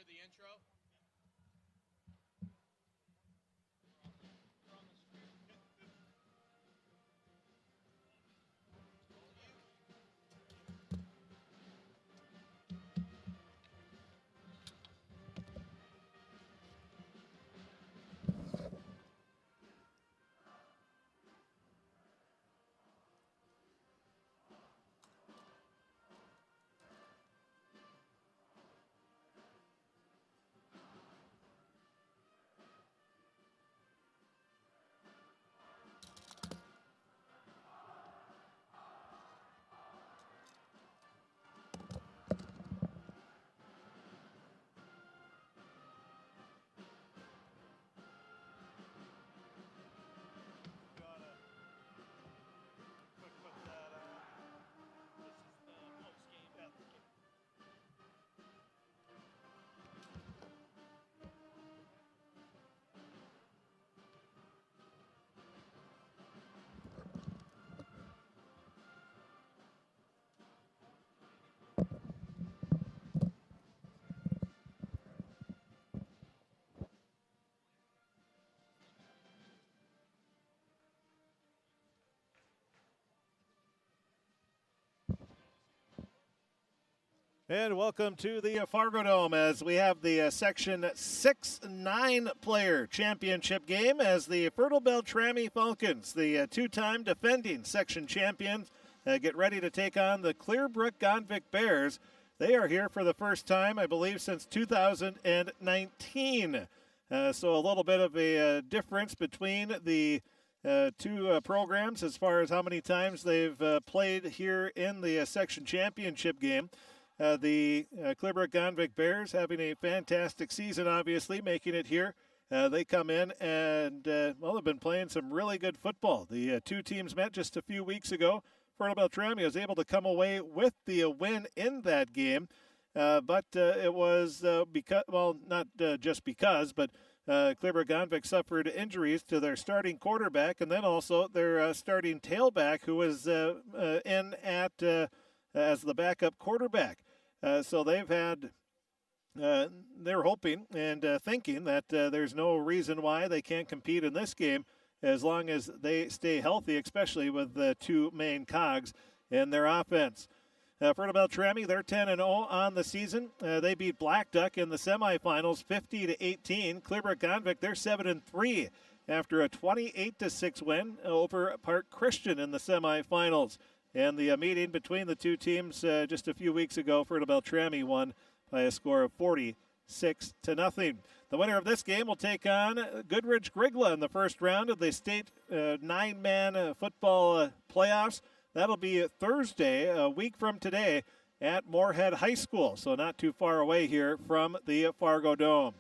the intro? And welcome to the Fargodome as we have the Section 6-9 player championship game as the Fertile-Beltrami Falcons, the two-time defending section champions, get ready to take on the Clearbrook-Gonvick Bears. They are here for the first time, I believe, since 2019. So a little bit of a difference between the two programs as far as how many times they've played here in the section championship game. The Clearbrook-Gonvick Bears having a fantastic season, obviously, making it here. They come in and, well, they've been playing some really good football. The two teams met just a few weeks ago. Fertile-Beltrami was able to come away with the win in that game. But it was because, well, not just because, but Clearbrook-Gonvick suffered injuries to their starting quarterback and then also their starting tailback who was in at as the backup quarterback. So they've had, they're hoping and thinking that there's no reason why they can't compete in this game as long as they stay healthy, especially with the two main cogs in their offense. Fertile-Beltrami, they're 10-0 on the season. They beat Black Duck in the semifinals 50-18. Clearbrook-Gonvick, they're 7-3 after a 28-6 win over Park Christian in the semifinals. And the meeting between the two teams just a few weeks ago, Fertile-Beltrami won by a score of 46-0. The winner of this game will take on Goodrich-Grigla in the first round of the state nine-man football playoffs. That'll be Thursday, a week from today, at Moorhead High School, so not too far away here from the Fargo Dome.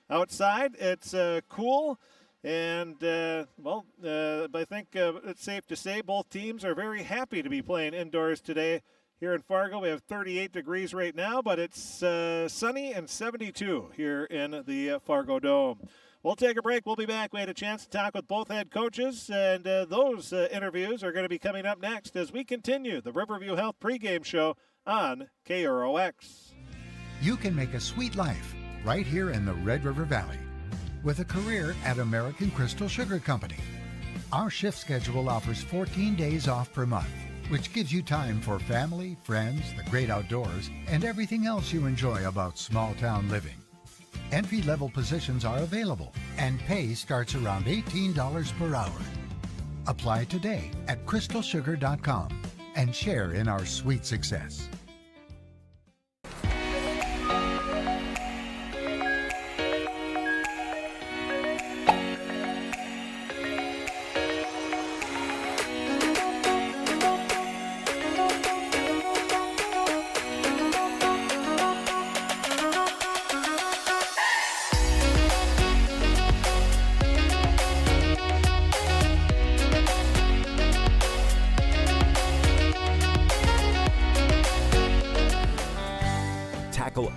Outside, it's cool. And, well, I think it's safe to say both teams are very happy to be playing indoors today here in Fargo. We have 38 degrees right now, but it's sunny and 72 here in the Fargo Dome. We'll take a break. We'll be back. We had a chance to talk with both head coaches, and those interviews are going to be coming up next as we continue the Riverview Health pregame show on KROX. You can make a sweet life right here in the Red River Valley with a career at American Crystal Sugar Company. Our shift schedule offers 14 days off per month, which gives you time for family, friends, the great outdoors, and everything else you enjoy about small-town living. Entry-level positions are available, and pay starts around $18 per hour. Apply today at crystalsugar.com and share in our sweet success.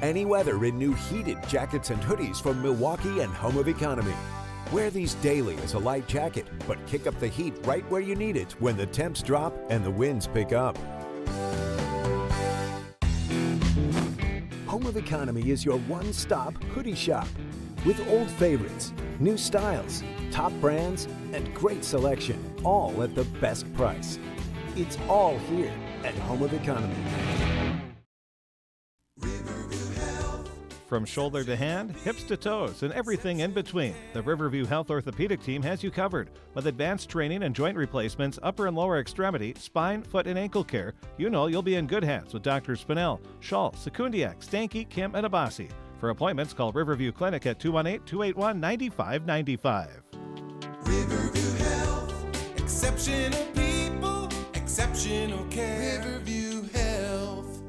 Any weather in new heated jackets and hoodies from Milwaukee and Home of Economy. Wear these daily as a light jacket, but kick up the heat right where you need it when the temps drop and the winds pick up. Home of Economy is your one-stop hoodie shop. With old favorites, new styles, top brands, and great selection, all at the best price. It's all here at Home of Economy. From shoulder to hand, hips to toes, and everything in between, the Riverview Health Orthopedic team has you covered. With advanced training and joint replacements, upper and lower extremity, spine, foot, and ankle care, you know you'll be in good hands with Drs. Spinell, Schall, Sekundiak, Stanky, Kim, and Abasi. For appointments, call Riverview Clinic at 218-281-9595. Riverview Health, exceptional people, exceptional care. Riverview Health.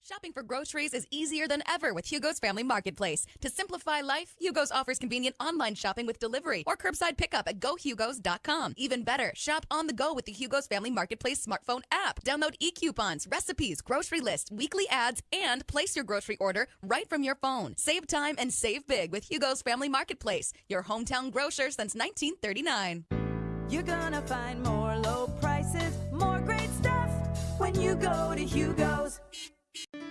Shopping for groceries is easier than ever with Hugo's Family Marketplace. To simplify life, Hugo's offers convenient online shopping with delivery or curbside pickup at GoHugos.com. Even better, shop on the go with the Hugo's Family Marketplace smartphone app. Download e-coupons, recipes, grocery lists, weekly ads, and place your grocery order right from your phone. Save time and save big with Hugo's Family Marketplace, your hometown grocer since 1939. You're gonna find more low prices, more great stuff when you go to Hugo's.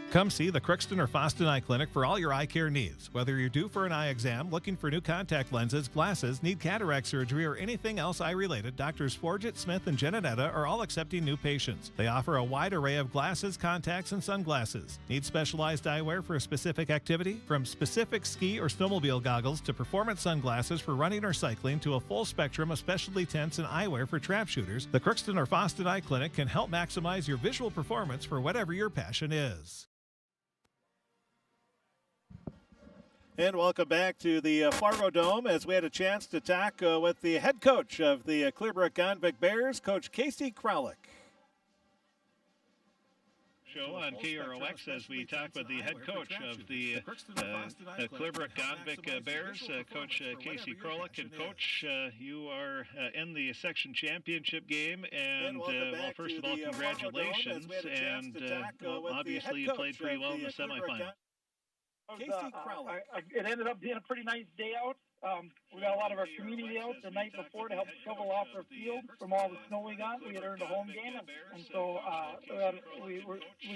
Come see the Crookston or Foston Eye Clinic for all your eye care needs. Whether you're due for an eye exam, looking for new contact lenses, glasses, need cataract surgery, or anything else eye-related, Doctors Forget, Smith, and Janetta are all accepting new patients. They offer a wide array of glasses, contacts, and sunglasses. Need specialized eyewear for a specific activity? From specific ski or snowmobile goggles to performance sunglasses for running or cycling to a full spectrum of specialty tents and eyewear for trap shooters, the Crookston or Foston Eye Clinic can help maximize your visual performance for whatever your passion is. And welcome back to the Fargodome as we had a chance to talk with the head coach of the Clearbrook-Gonvick Bears, Coach Casey Kraulick. Show on KROX as we talk with the head coach of the Clearbrook-Gonvick Bears, Coach Casey Kraulick. And Coach, you are in the section championship game, and well, first of all, congratulations, and obviously you played pretty well in the semifinal. It ended up being a pretty nice day out. We got a lot of our community out the night before to help shovel off our field from all the snow we got. We had earned a home game, and so we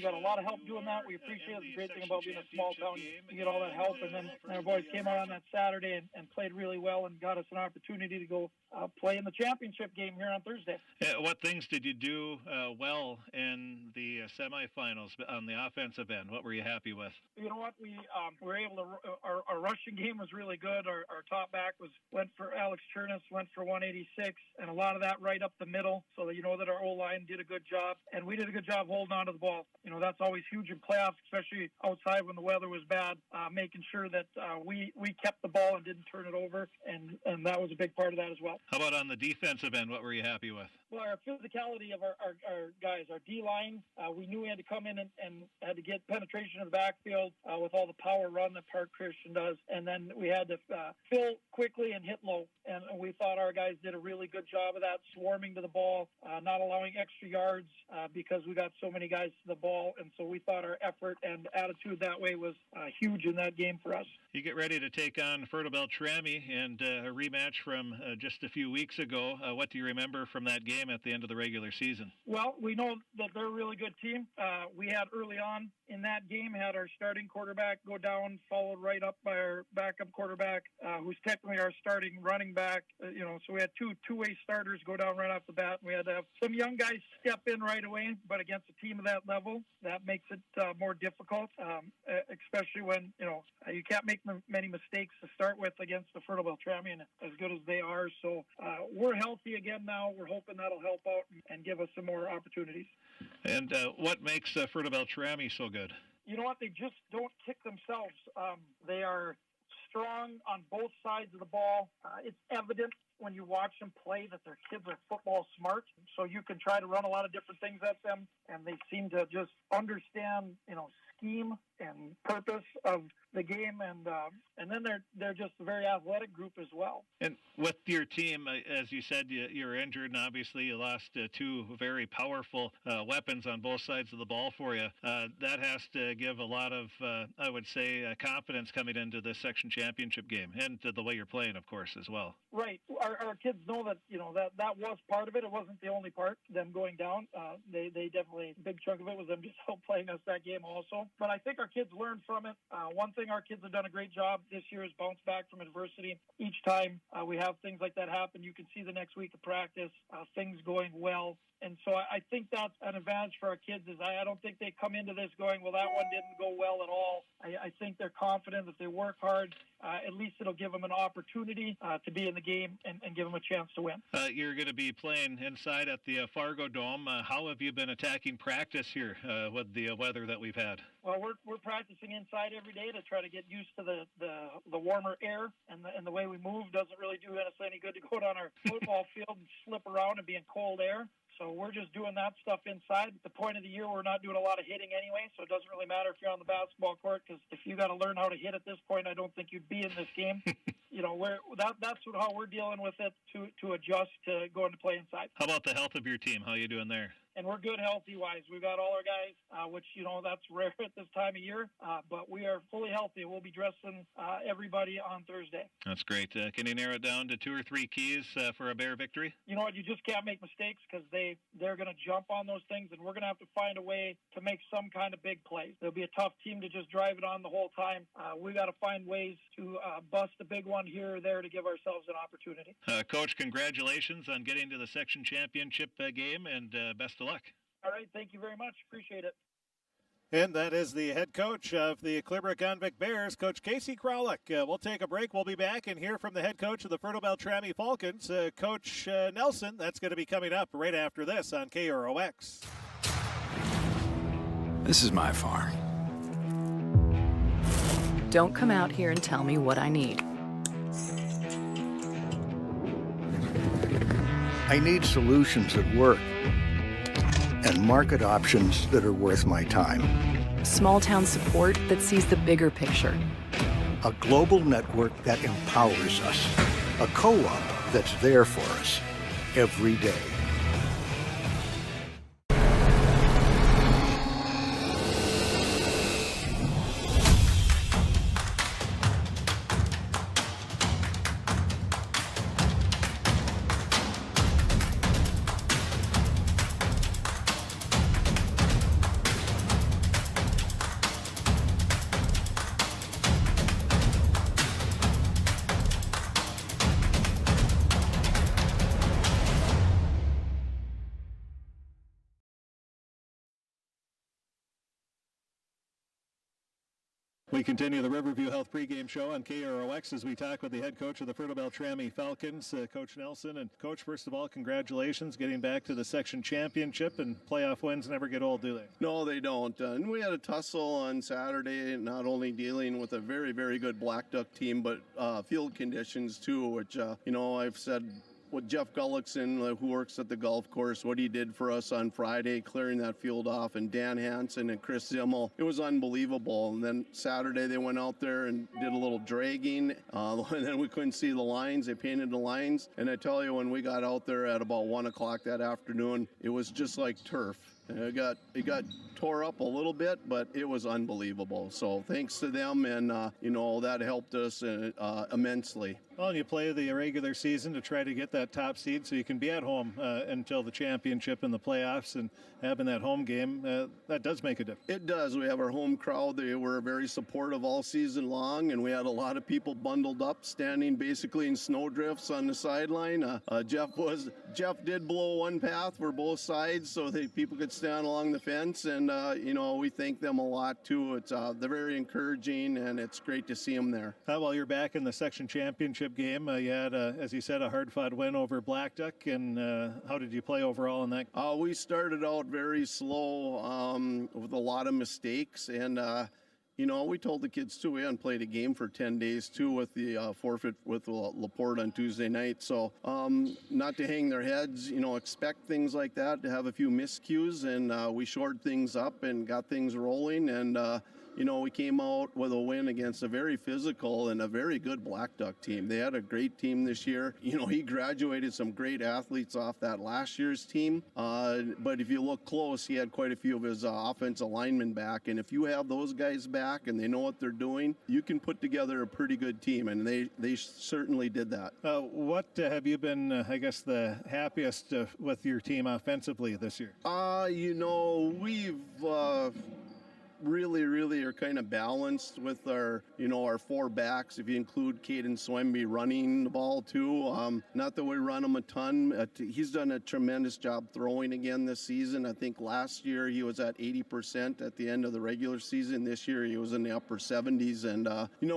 got a lot of help doing that. We appreciate it. The great thing about being a small town, you get all that help. And then our boys came out on that Saturday and played really well and got us an opportunity to go play in the championship game here on Thursday. What things did you do well in the semifinals on the offensive end? What were you happy with? You know what? We were able to. Our rushing game was really good. Our top back went for Alex Chernus, went for 186, and a lot of that right up the middle. So that you know that our O-line did a good job, and we did a good job holding on to the ball. You know that's always huge in playoffs, especially outside when the weather was bad. Making sure that we kept the ball and didn't turn it over, and that was a big part of that as well. How about on the defensive end? What were you happy with? Well, our physicality of our guys, our D-line, we knew we had to come in and had to get penetration in the backfield with all the power run that Park Christian does. And then we had to fill quickly and hit low. And we thought our guys did a really good job of that, swarming to the ball, not allowing extra yards because we got so many guys to the ball. And so we thought our effort and attitude that way was huge in that game for us. You get ready to take on Fertile-Beltrami and a rematch from just a few weeks ago. What do you remember from that game at the end of the regular season? Well, we know that they're a really good team. We had early on in that game, had our starting quarterback go down, followed right up by our backup quarterback, who's technically our starting running back. So we had two-way starters go down right off the bat. We had to have some young guys step in right away, but against a team of that level, that makes it more difficult, especially when, you can't make many mistakes to start with against the Fertile-Beltrami, and as good as they are. So we're healthy again now. We're hoping that'll help out and give us some more opportunities. And what makes Fertile-Beltrami so good? You know what? They just don't kick themselves. They are strong on both sides of the ball. It's evident when you watch them play that their kids are football smart. So you can try to run a lot of different things at them, and they seem to just understand, scheme and purpose of the game, and then they're just a very athletic group as well. And with your team, as you said, you're injured, and obviously you lost two very powerful weapons on both sides of the ball for you. That has to give a lot of, I would say, confidence coming into this section championship game, and the way you're playing, of course, as well. Right. Our kids know that, that was part of it. It wasn't the only part, them going down. They definitely, a big chunk of it was them just out playing us that game also. But I think our kids learned from it. One thing our kids have done a great job this year is bounce back from adversity. Each time we have things like that happen, you can see the next week of practice, things going well. And so I think that's an advantage for our kids. Is I don't think they come into this going, well, that one didn't go well at all. I think they're confident that they work hard. At least it'll give them an opportunity to be in the game and give them a chance to win. You're going to be playing inside at the Fargodome. How have you been attacking practice here with the weather that we've had? Well, we're practicing inside every day to try to get used to the warmer air, and the way we move doesn't really do us any good to go down our football field and slip around and be in cold air. So we're just doing that stuff inside. At the point of the year, we're not doing a lot of hitting anyway, so it doesn't really matter if you're on the basketball court, because if you got to learn how to hit at this point, I don't think you'd be in this game. That's how we're dealing with it to adjust to going to play inside. How about the health of your team? How are you doing there? And we're good healthy-wise. We've got all our guys, which, that's rare at this time of year, but we are fully healthy. We'll be dressing everybody on Thursday. That's great. Can you narrow it down to 2 or 3 keys for a Bear victory? You know what? You just can't make mistakes, because they're going to jump on those things, and we're going to have to find a way to make some kind of big plays. There'll be a tough team to just drive it on the whole time. We got to find ways to bust a big one here or there to give ourselves an opportunity. Coach, congratulations on getting to the section championship game, and best of luck. All right, thank you very much. Appreciate it. And that is the head coach of the Clearbrook-Gonvick Bears, Coach Casey Kralik. We'll take a break. We'll be back and hear from the head coach of the Fertile-Beltrami Falcons, Coach Nelson. That's going to be coming up right after this on KROX. This is my farm. Don't come out here and tell me what I need. I need solutions that work and market options that are worth my time. Small town support that sees the bigger picture. A global network that empowers us. A co-op that's there for us every day. We continue the Riverview Health pregame show on KROX as we talk with the head coach of the Fertile-Beltrami Falcons, Coach Nelson. And Coach, first of all, congratulations getting back to the section championship, and playoff wins never get old, do they? No, they don't. And we had a tussle on Saturday, not only dealing with a very, very good Black Duck team, but field conditions too, which, I've said with Jeff Gullickson, who works at the golf course, what he did for us on Friday, clearing that field off, and Dan Hansen and Chris Zimmel, it was unbelievable. And then Saturday they went out there and did a little dragging, and then we couldn't see the lines. They painted the lines, and I tell you, when we got out there at about 1 o'clock that afternoon, it was just like turf. And it got tore up a little bit, but it was unbelievable. So thanks to them, and that helped us immensely. Well, and you play the regular season to try to get that top seed so you can be at home until the championship and the playoffs, and having that home game, that does make a difference. It does. We have our home crowd. They were very supportive all season long, and we had a lot of people bundled up, standing basically in snowdrifts on the sideline. Jeff did blow one path for both sides so that people could stand along the fence, and we thank them a lot too. It's they're very encouraging, and it's great to see them there. While you're back in the section championship game, you had, as you said, a hard-fought win over Black Duck, and how did you play overall in that? We started out very slow with a lot of mistakes, and we told the kids too, we hadn't played a game for 10 days too, with the forfeit with LaPorte on Tuesday night. So not to hang their heads, expect things like that, to have a few miscues, and we shored things up and got things rolling, and we came out with a win against a very physical and a very good Black Duck team. They had a great team this year. He graduated some great athletes off that last year's team. But if you look close, he had quite a few of his offensive linemen back. And if you have those guys back and they know what they're doing, you can put together a pretty good team. And they certainly did that. What have you been, I guess, the happiest with your team offensively this year? We've really are kind of balanced with our four backs, if you include Caden Swemby running the ball too. Not that we run him a ton. He's done a tremendous job throwing again this season. I think last year he was at 80% at the end of the regular season. This year he was in the upper 70s. And,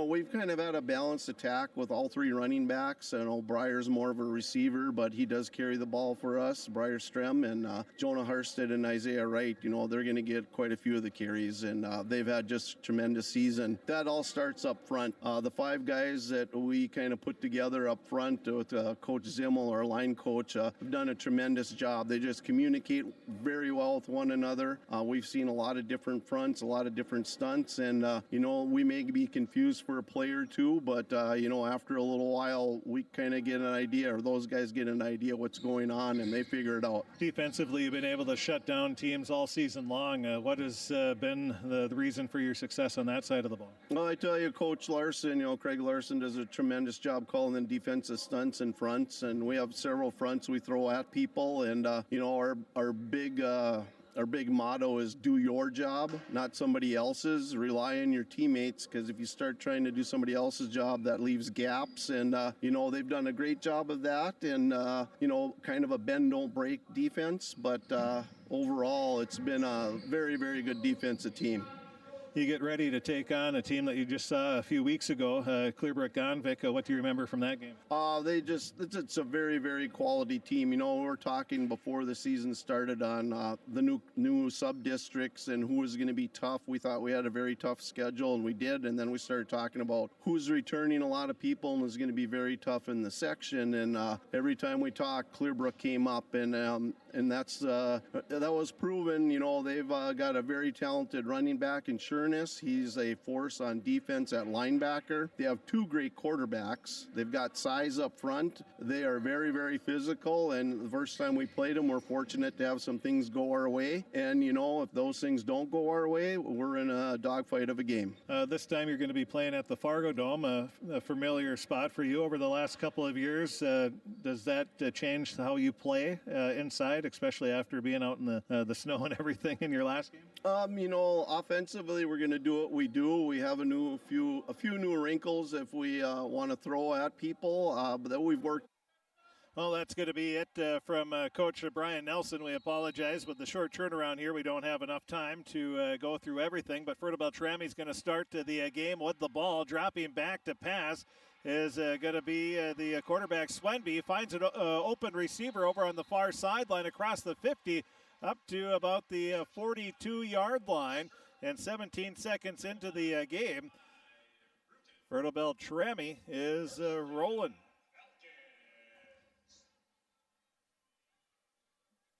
we've kind of had a balanced attack with all three running backs. I know Breyer's more of a receiver, but he does carry the ball for us. Breyer Strem and Jonah Harstead and Isaiah Wright, they're going to get quite a few of the carries. And they've had just a tremendous season. That all starts up front. The five guys that we kind of put together up front with Coach Zimmel, our line coach, have done a tremendous job. They just communicate very well with one another. We've seen a lot of different fronts, a lot of different stunts, and, we may be confused for a play or two, but, after a little while, we kind of get an idea, or those guys get an idea what's going on, and they figure it out. Defensively, you've been able to shut down teams all season long. What has been the reason for your success on that side of the ball? Well, I tell you, Coach Larson, Craig Larson does a tremendous job calling in defensive stunts and fronts, and we have several fronts we throw at people, and our big motto is do your job, not somebody else's. Rely on your teammates, because if you start trying to do somebody else's job, that leaves gaps. And, they've done a great job of that. And, kind of a bend, don't break defense. But overall, it's been a very, very good defensive team. You get ready to take on a team that you just saw a few weeks ago, Clearbrook-Gonvick. What do you remember from that game? It's a very, very quality team. We were talking before the season started on the new sub-districts and who was going to be tough. We thought we had a very tough schedule, and we did. And then we started talking about who's returning a lot of people and is going to be very tough in the section. And every time we talked, Clearbrook came up, and that's that was proven. They've got a very talented running back in Shernis. He's a force on defense at linebacker. They have two great quarterbacks. They've got size up front. They are very, very physical, and the first time we played them, we're fortunate to have some things go our way. And, if those things don't go our way, we're in a dogfight of a game. This time you're going to be playing at the Fargodome, a familiar spot for you over the last couple of years. Does that change how you play inside, especially after being out in the snow and everything in your last game? Offensively, we're going to do what we do. We have a few new wrinkles if we want to throw at people, but that we've worked. Well, that's going to be it from Coach Brian Nelson. We apologize, but the short turnaround here, we don't have enough time to go through everything. But Fertile-Beltrami is going to start the game with the ball. Dropping back to pass is going to be the quarterback, Swemby. Finds an open receiver over on the far sideline across the 50 up to about the 42-yard line. And 17 seconds into the game, Fertile-Beltrami is rolling.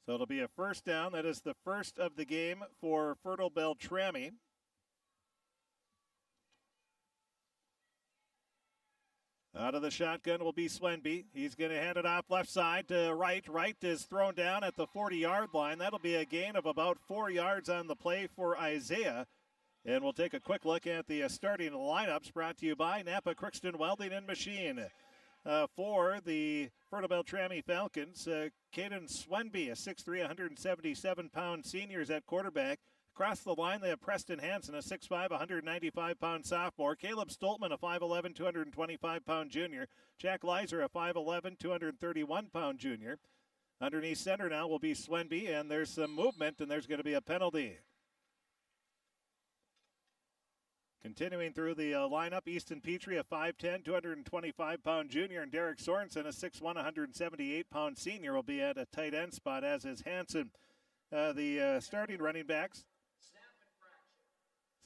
So it'll be a first down. That is the first of the game for Fertile-Beltrami. Out of the shotgun will be Swemby. He's going to hand it off left side to Wright. Wright is thrown down at the 40-yard line. That'll be a gain of about 4 yards on the play for Isaiah. And we'll take a quick look at the starting lineups brought to you by Napa Crookston Welding and Machine. For the Fertile-Beltrami Falcons, Caden Swemby, a 6'3", 177-pound senior, is at quarterback. Across the line, they have Preston Hansen, a 6'5", 195-pound sophomore. Caleb Stoltman, a 5'11", 225-pound junior. Jack Leiser, a 5'11", 231-pound junior. Underneath center now will be Swemby, and there's some movement, and there's going to be a penalty. Continuing through the lineup, Easton Petrie, a 5'10", 225-pound junior, and Derek Sorensen, a 6'1", 178-pound senior, will be at a tight end spot, as is Hansen. The starting running backs.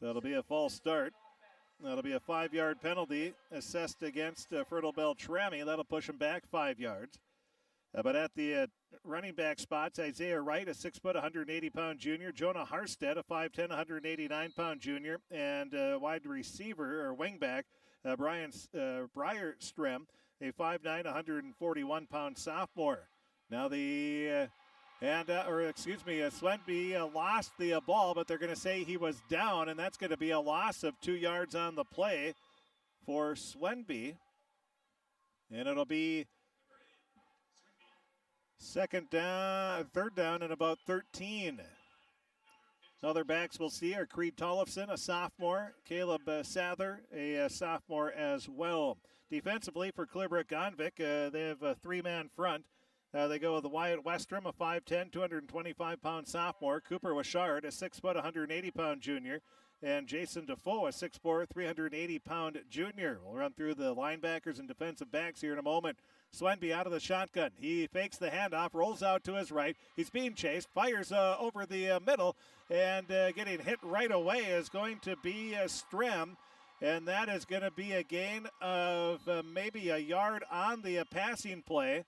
So it'll be a false start. That'll be a 5-yard penalty assessed against Fertile-Beltrami. That'll push them back 5 yards. But at the running back spots, Isaiah Wright, a 6 foot, 180-pound junior. Jonah Harstead, a 5'10", 189-pound junior. And wide receiver or wingback, Brian Brierstrem, a 5'9", 141-pound sophomore. Now Swenby lost the ball, but they're going to say he was down, and that's going to be a loss of 2 yards on the play for Swenby. And it'll be third down and about 13. Other backs we'll see are Creed Tollefson, a sophomore. Caleb Sather, a sophomore as well. Defensively for Clearbrook-Gonvick, they have a three-man front. They go with Wyatt Westrom, a 5'10", 225-pound sophomore. Cooper Wishard, a 6 foot, 180-pound junior. And Jason Defoe, a 6'4", 380-pound junior. We'll run through the linebackers and defensive backs here in a moment. Swenby out of the shotgun. He fakes the handoff, rolls out to his right. He's being chased, fires over the middle, and getting hit right away is going to be Strem. And that is going to be a gain of maybe a yard on the passing play.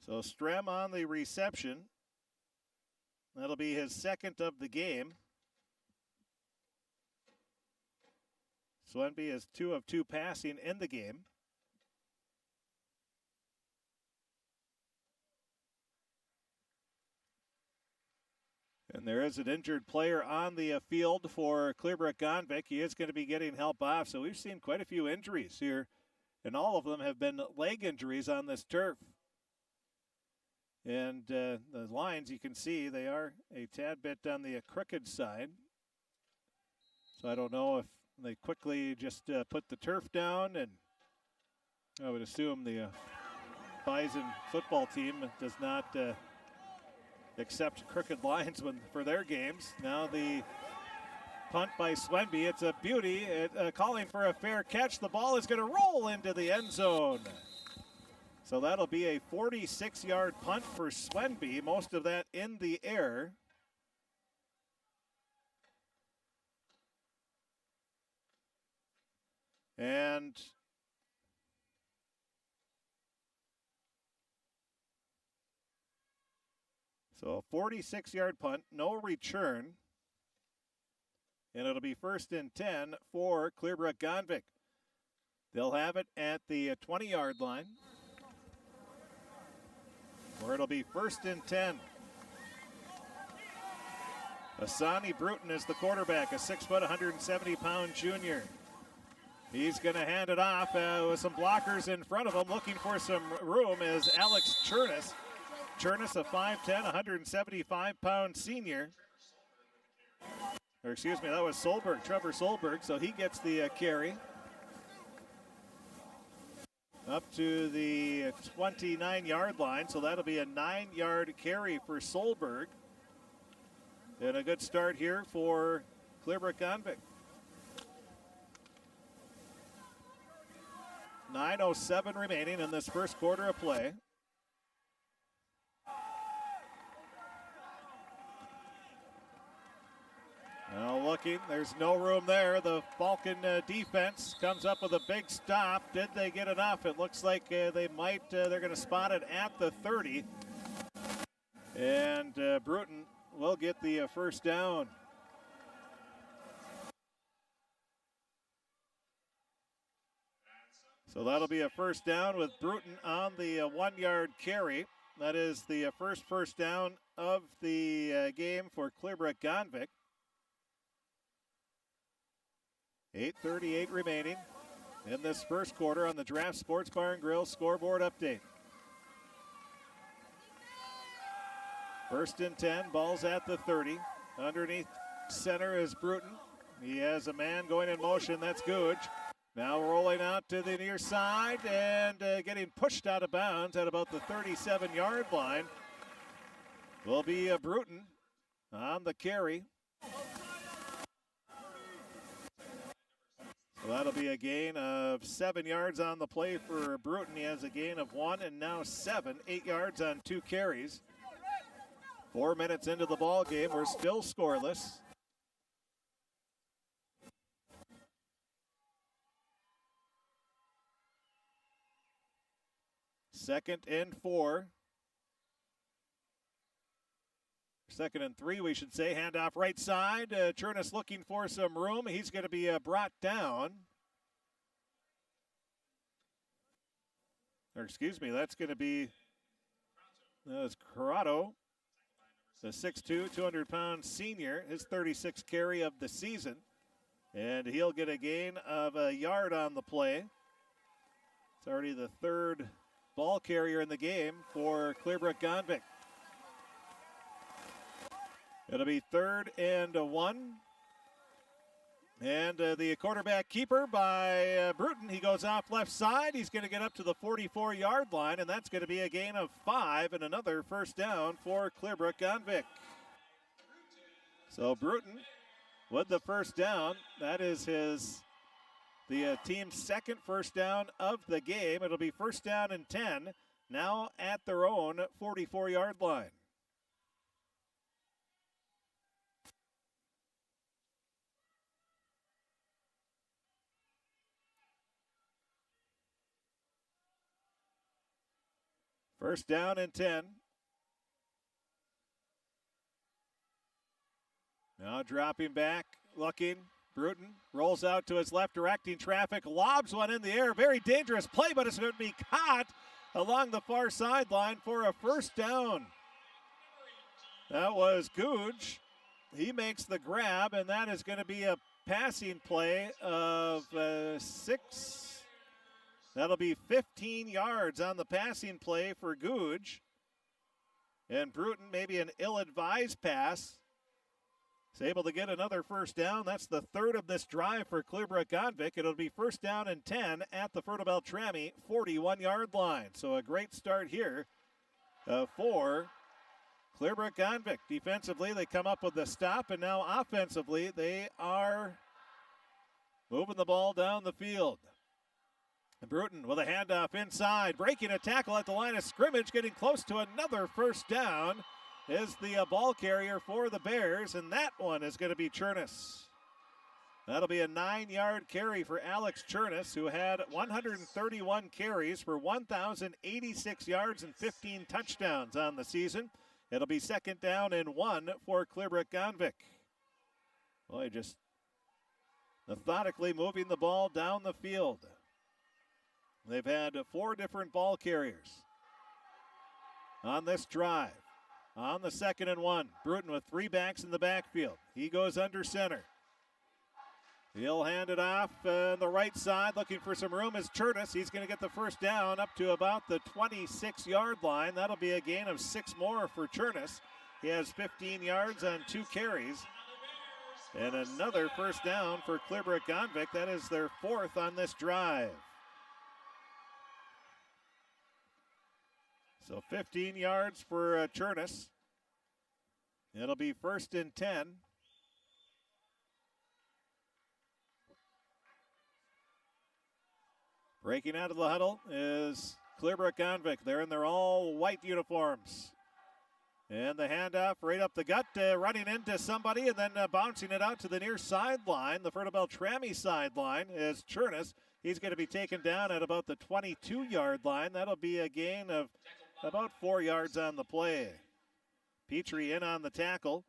So Strem on the reception. That'll be his second of the game. Swenby is 2 of 2 passing in the game. And there is an injured player on the field for Clearbrook-Gonvick. He is going to be getting help off. So we've seen quite a few injuries here, and all of them have been leg injuries on this turf. And the lines, you can see, they are a tad bit on the crooked side. So I don't know if they quickly just put the turf down, and I would assume the Bison football team does not accept crooked lines for their games. Now the punt by Swenby, it's a beauty, calling for a fair catch. The ball is going to roll into the end zone. So that'll be a 46-yard punt for Swenby, most of that in the air. And so a 46-yard punt, no return. And it'll be 1st and 10 for Clearbrook-Gonvick. They'll have it at the 20-yard line, where it'll be 1st and 10. Asani Bruton is the quarterback, a 6 foot, 170-pound junior. He's going to hand it off with some blockers in front of him. Looking for some room is Alex Chernus. Chernus, a 5'10", 175-pound senior. Or excuse me, that was Solberg, Trevor Solberg. So he gets the carry. Up to the 29-yard line, so that'll be a 9-yard carry for Solberg. And a good start here for Clearbrook-Gonvick. 9:07 remaining in this first quarter of play. Now looking, there's no room there. The Falcon defense comes up with a big stop. Did they get enough? It looks like they might. They're going to spot it at the 30. And Bruton will get the first down. So that'll be a first down with Bruton on the 1-yard carry. That is the first down of the game for Clearbrook-Gonvick. 8:38 remaining in this first quarter on the Draft Sports Bar and Grill scoreboard update. 1st and 10, ball's at the 30. Underneath center is Bruton. He has a man going in motion, that's Googe. Now rolling out to the near side and getting pushed out of bounds at about the 37-yard line will be Bruton on the carry. So that'll be a gain of 7 yards on the play for Bruton. He has a gain of 1 and now 7, 8 yards on 2 carries. 4 minutes into the ball game, we're still scoreless. 2nd and 4. 2nd and 3, we should say. Handoff right side. Chernus looking for some room. He's going to be brought down. Or excuse me, that's going to be Corrado, the 6'2", 200-pound senior, his 36th carry of the season. And he'll get a gain of a yard on the play. It's already the 3rd ball carrier in the game for Clearbrook-Gonvick. It'll be 3rd and 1. And the quarterback keeper by Bruton, he goes off left side. He's going to get up to the 44-yard line, and that's going to be a gain of 5 and another first down for Clearbrook-Gonvick. So Bruton with the first down. That is the team's 2nd first down of the game. It'll be 1st down and 10, now at their own 44-yard line. First down and 10. Now dropping back, looking. Bruton rolls out to his left, directing traffic, lobs one in the air. Very dangerous play, but it's going to be caught along the far sideline for a first down. That was Googe. He makes the grab, and that is going to be a passing play of 6. That'll be 15 yards on the passing play for Googe. And Bruton, maybe an ill-advised pass, is able to get another first down. That's the 3rd of this drive for Clearbrook-Gonvick. It'll be 1st down and 10 at the Fertile-Beltrami 41-yard line. So a great start here for Clearbrook-Gonvick. Defensively, they come up with the stop, and now offensively, they are moving the ball down the field. Bruton with a handoff inside, breaking a tackle at the line of scrimmage, getting close to another first down is the ball carrier for the Bears, and that one is going to be Chernus. That'll be a 9-yard carry for Alex Chernus, who had 131 carries for 1,086 yards and 15 touchdowns on the season. It'll be 2nd down and 1 for Clearbrook-Gonvick. Boy, just methodically moving the ball down the field. They've had 4 different ball carriers on this drive. On the 2nd and 1, Bruton with 3 backs in the backfield. He goes under center. He'll hand it off on the right side, looking for some room is Chernus. He's going to get the first down up to about the 26-yard line. That'll be a gain of 6 more for Chernus. He has 15 yards on 2 carries. And another first down for Clearbrook-Gonvick. That is their 4th on this drive. So 15 yards for Chernus. It'll be 1st and 10. Breaking out of the huddle is Clearbrook-Gonvick. They're in their all-white uniforms. And the handoff right up the gut, running into somebody and then bouncing it out to the near sideline, the Fertile-Beltrami sideline, is Chernus. He's going to be taken down at about the 22-yard line. That'll be a gain of about 4 yards on the play. Petrie in on the tackle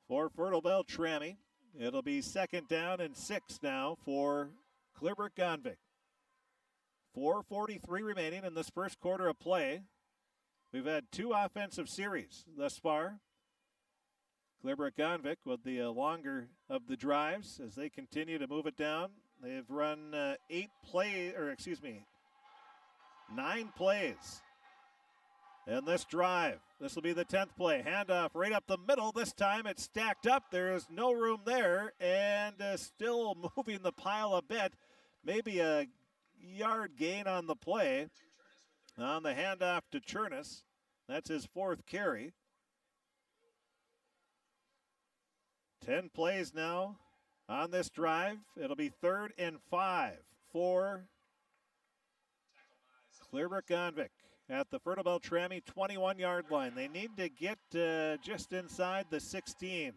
for Fertile-Beltrami. It'll be 2nd down and 6 now for Clearbrook-Gonvick. 4:43 remaining in this first quarter of play. We've had 2 offensive series thus far. Clearbrook-Gonvick with the longer of the drives as they continue to move it down. They've run 9 plays in this drive. This will be the 10th play. Handoff right up the middle. This time it's stacked up. There is no room there, and still moving the pile a bit. Maybe a yard gain on the play. On the handoff to Chernus. That's his 4th carry. 10 plays now on this drive. It'll be 3rd and 5 for Clearbrook-Gonvick at the Fertile-Beltrami 21-yard line. They need to get just inside the 16.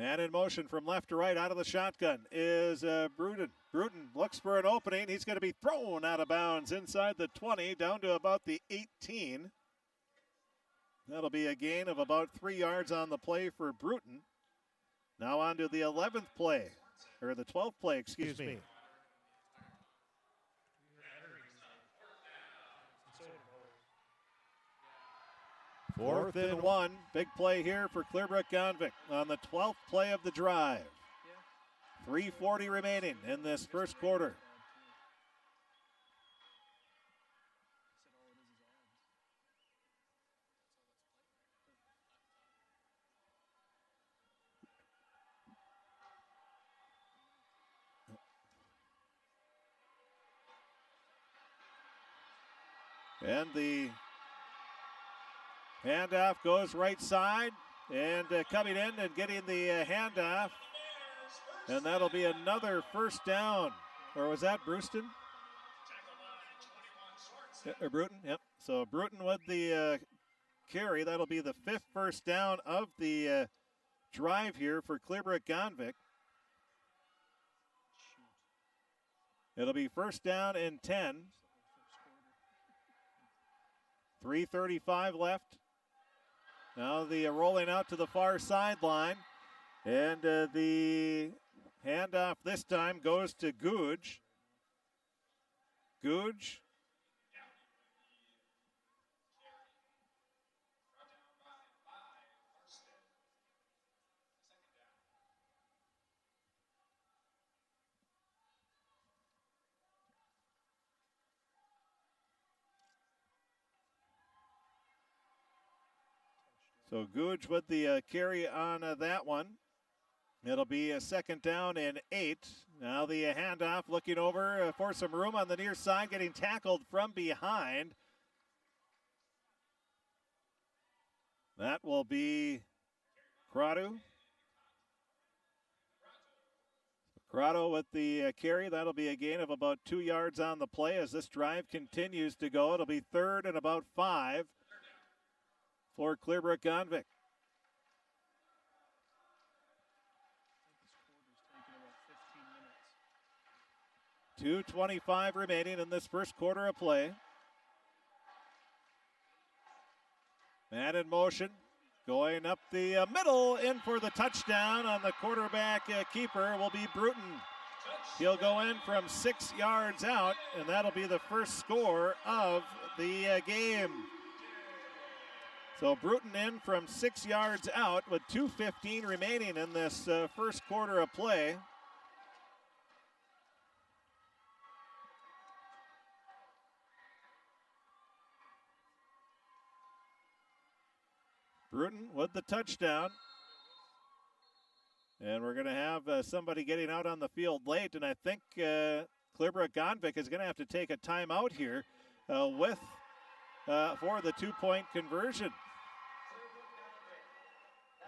Man in motion from left to right out of the shotgun is Bruton. Bruton looks for an opening. He's going to be thrown out of bounds inside the 20 down to about the 18. That'll be a gain of about 3 yards on the play for Bruton. Now on to the 11th play, or the 12th play, excuse me. Fourth and 1. Big play here for Clearbrook-Gonvick on the 12th play of the drive. 3:40 remaining in this first quarter. And the handoff goes right side, and coming in and getting the handoff, and that'll be another first down. Or was that Brewston? Or Bruton, yep. So Bruton with the carry. That'll be the 5th first down of the drive here for Clearbrook-Gonvick. It'll be first down and 10. 3:35 left. Now the rolling out to the far sideline. And the handoff this time goes to Googe. Googe. So Googe with the carry on that one. It'll be a second down and 8. Now the handoff looking over for some room on the near side, getting tackled from behind. That will be Crotto. Crotto with the carry. That'll be a gain of about 2 yards on the play as this drive continues to go. It'll be 3rd and about 5. For Clearbrook-Gonvick. 2:25 remaining in this first quarter of play. Man in motion, going up the middle, in for the touchdown on the quarterback keeper will be Bruton. He'll go in from 6 yards out, and that'll be the first score of the game. So Bruton in from 6 yards out with 2:15 remaining in this first quarter of play. Bruton with the touchdown. And we're going to have somebody getting out on the field late, and I think Clearbrook-Gonvick is going to have to take a timeout here for the 2-point conversion.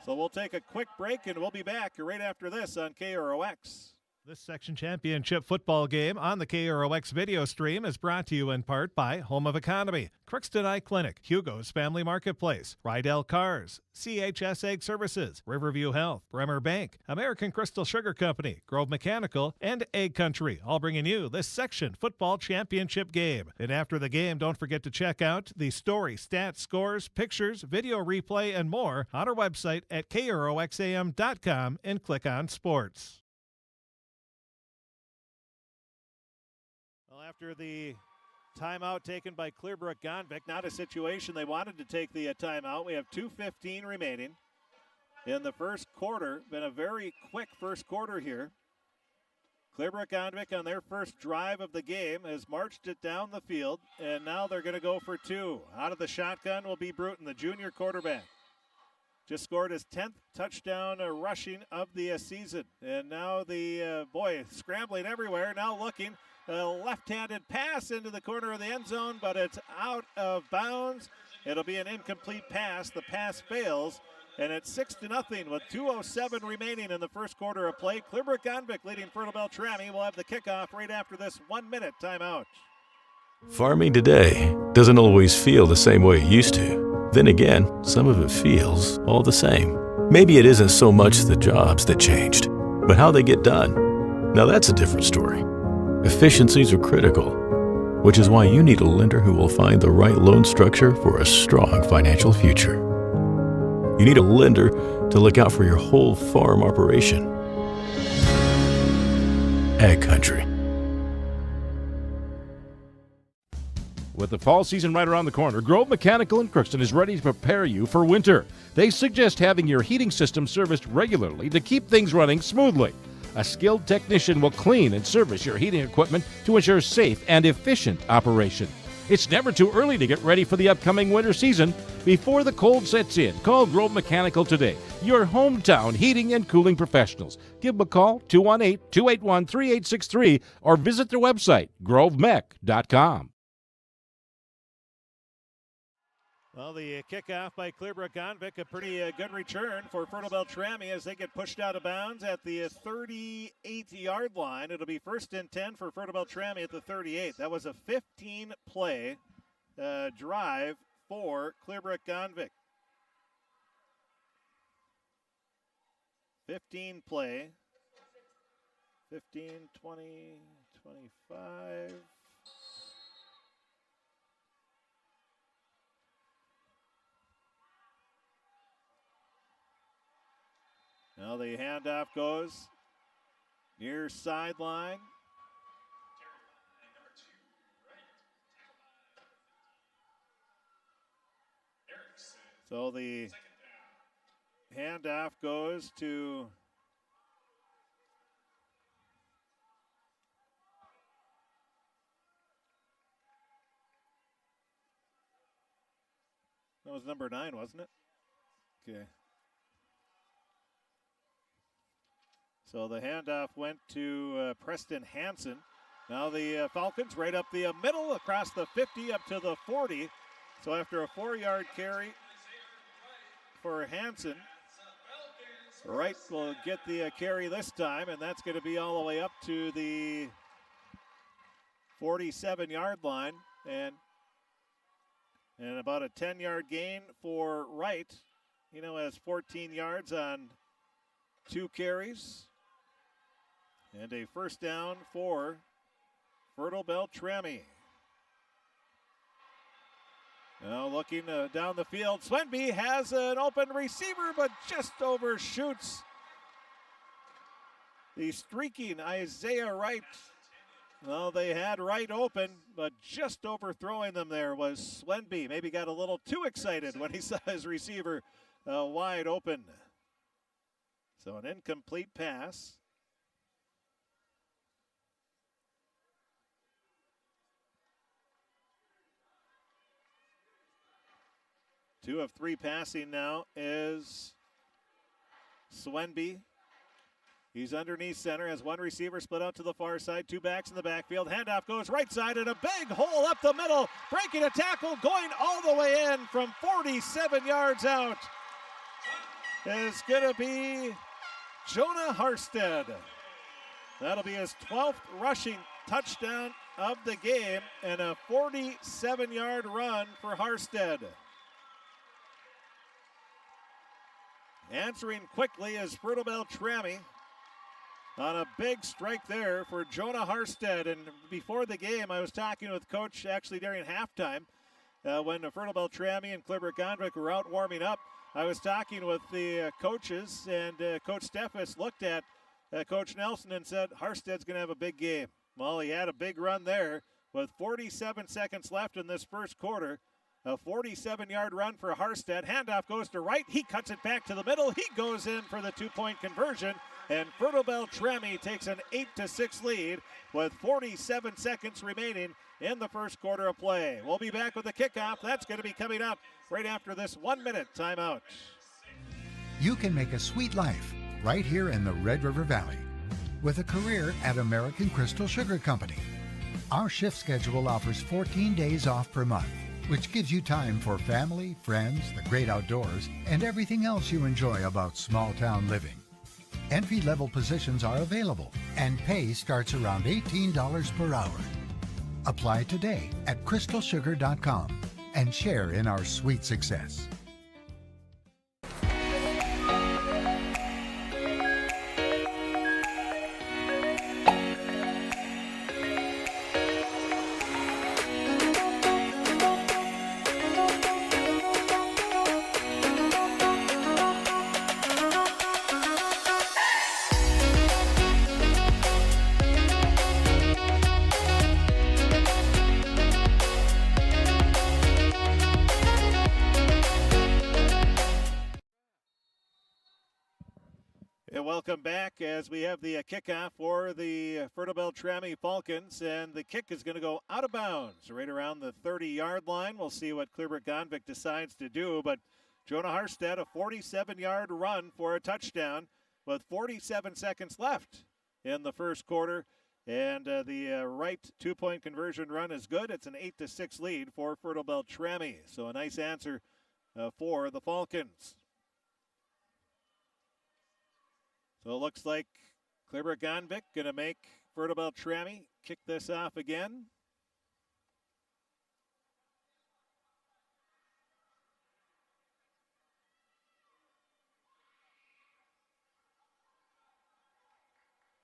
So we'll take a quick break, and we'll be back right after this on KROX. This section championship football game on the KROX video stream is brought to you in part by Home of Economy, Crookston Eye Clinic, Hugo's Family Marketplace, Rydell Cars, CHS Ag Services, Riverview Health, Bremer Bank, American Crystal Sugar Company, Grove Mechanical, and Egg Country, all bringing you this section football championship game. And after the game, don't forget to check out the story, stats, scores, pictures, video replay, and more on our website at KROXAM.com and click on Sports. After the timeout taken by Clearbrook-Gonvick, not a situation they wanted to take the timeout. We have 2:15 remaining in the first quarter. Been a very quick first quarter here. Clearbrook-Gonvick on their first drive of the game has marched it down the field, and now they're going to go for 2. Out of the shotgun will be Bruton, the junior quarterback. Just scored his 10th touchdown rushing of the season. And now the boy scrambling everywhere, now looking. A left-handed pass into the corner of the end zone, but it's out of bounds. It'll be an incomplete pass. The pass fails, and it's 6-0 with 2:07 remaining in the first quarter of play. Clearbrook-Gonvick leading Fertile-Beltrami will have the kickoff right after this 1-minute timeout. Farming today doesn't always feel the same way it used to. Then again, some of it feels all the same. Maybe it isn't so much the jobs that changed, but how they get done. Now that's a different story. Efficiencies are critical, which is why you need a lender who will find the right loan structure for a strong financial future. You need a lender to look out for your whole farm operation. Ag Country. With the fall season right around the corner, Grove Mechanical in Crookston is ready to prepare you for winter. They suggest having your heating system serviced regularly to keep things running smoothly. A skilled technician will clean and service your heating equipment to ensure safe and efficient operation. It's never too early to get ready for the upcoming winter season. Before the cold sets in, call Grove Mechanical today, your hometown heating and cooling professionals. Give them a call, 218-281-3863, or visit their website, grovemech.com. Well, the kickoff by Clearbrook-Gonvick, a pretty good return for Fertile-Beltrami as they get pushed out of bounds at the 38-yard line. It'll be 1st and 10 for Fertile-Beltrami at the 38. That was a 15-play drive for Clearbrook-Gonvick. 15-play. 15, 20, 25... Now the handoff goes near sideline. So the handoff goes to that was number 9, wasn't it? Okay. So the handoff went to Preston Hansen. Now the Falcons right up the middle across the 50 up to the 40. So after a 4-yard carry for Hansen, Wright will get the carry this time, and that's going to be all the way up to the 47-yard line. And about a 10-yard gain for Wright. He now has 14 yards on 2 carries. And a first down for Fertile-Beltrami. Now looking down the field, Swenby has an open receiver, but just overshoots the streaking Isaiah Wright. Well, they had Wright open, but just overthrowing them there was Swenby. Maybe got a little too excited when he saw his receiver wide open. So an incomplete pass. 2 of 3 passing now is Swenby. He's underneath center, has 1 receiver split out to the far side, 2 backs in the backfield. Handoff goes right side and a big hole up the middle. Breaking a tackle, going all the way in from 47 yards out is going to be Jonah Harstead. That'll be his 12th rushing touchdown of the game and a 47-yard run for Harstead. Answering quickly is Fertile-Beltrami on a big strike there for Jonah Harstead. And before the game, I was talking with Coach actually during halftime when Fertile-Beltrami and Clearbrook-Gonvick were out warming up. I was talking with the coaches, and Coach Steffes looked at Coach Nelson and said, Harstead's going to have a big game. Well, he had a big run there with 47 seconds left in this first quarter. A 47-yard run for Harstead. Handoff goes to Wright. He cuts it back to the middle. He goes in for the 2-point conversion. And Fertile-Beltrami takes an 8-6 lead with 47 seconds remaining in the first quarter of play. We'll be back with the kickoff. That's going to be coming up right after this 1-minute timeout. You can make a sweet life right here in the Red River Valley with a career at American Crystal Sugar Company. Our shift schedule offers 14 days off per month, which gives you time for family, friends, the great outdoors, and everything else you enjoy about small-town living. Entry-level positions are available, and pay starts around $18 per hour. Apply today at crystalsugar.com and share in our sweet success. welcome back as we have the kickoff for the Fertile-Beltrami Falcons, and the kick is going to go out of bounds right around the 30-yard line. We'll see what Clearbrook-Gonvick decides to do, but Jonah Harstead, a 47-yard run for a touchdown with 47 seconds left in the first quarter, and the right two-point conversion run is good. It's an 8-6 lead for Fertile-Beltrami, so a nice answer for the Falcons. So it looks like Clearbrook-Gonvick going to make Fertile-Beltrami kick this off again.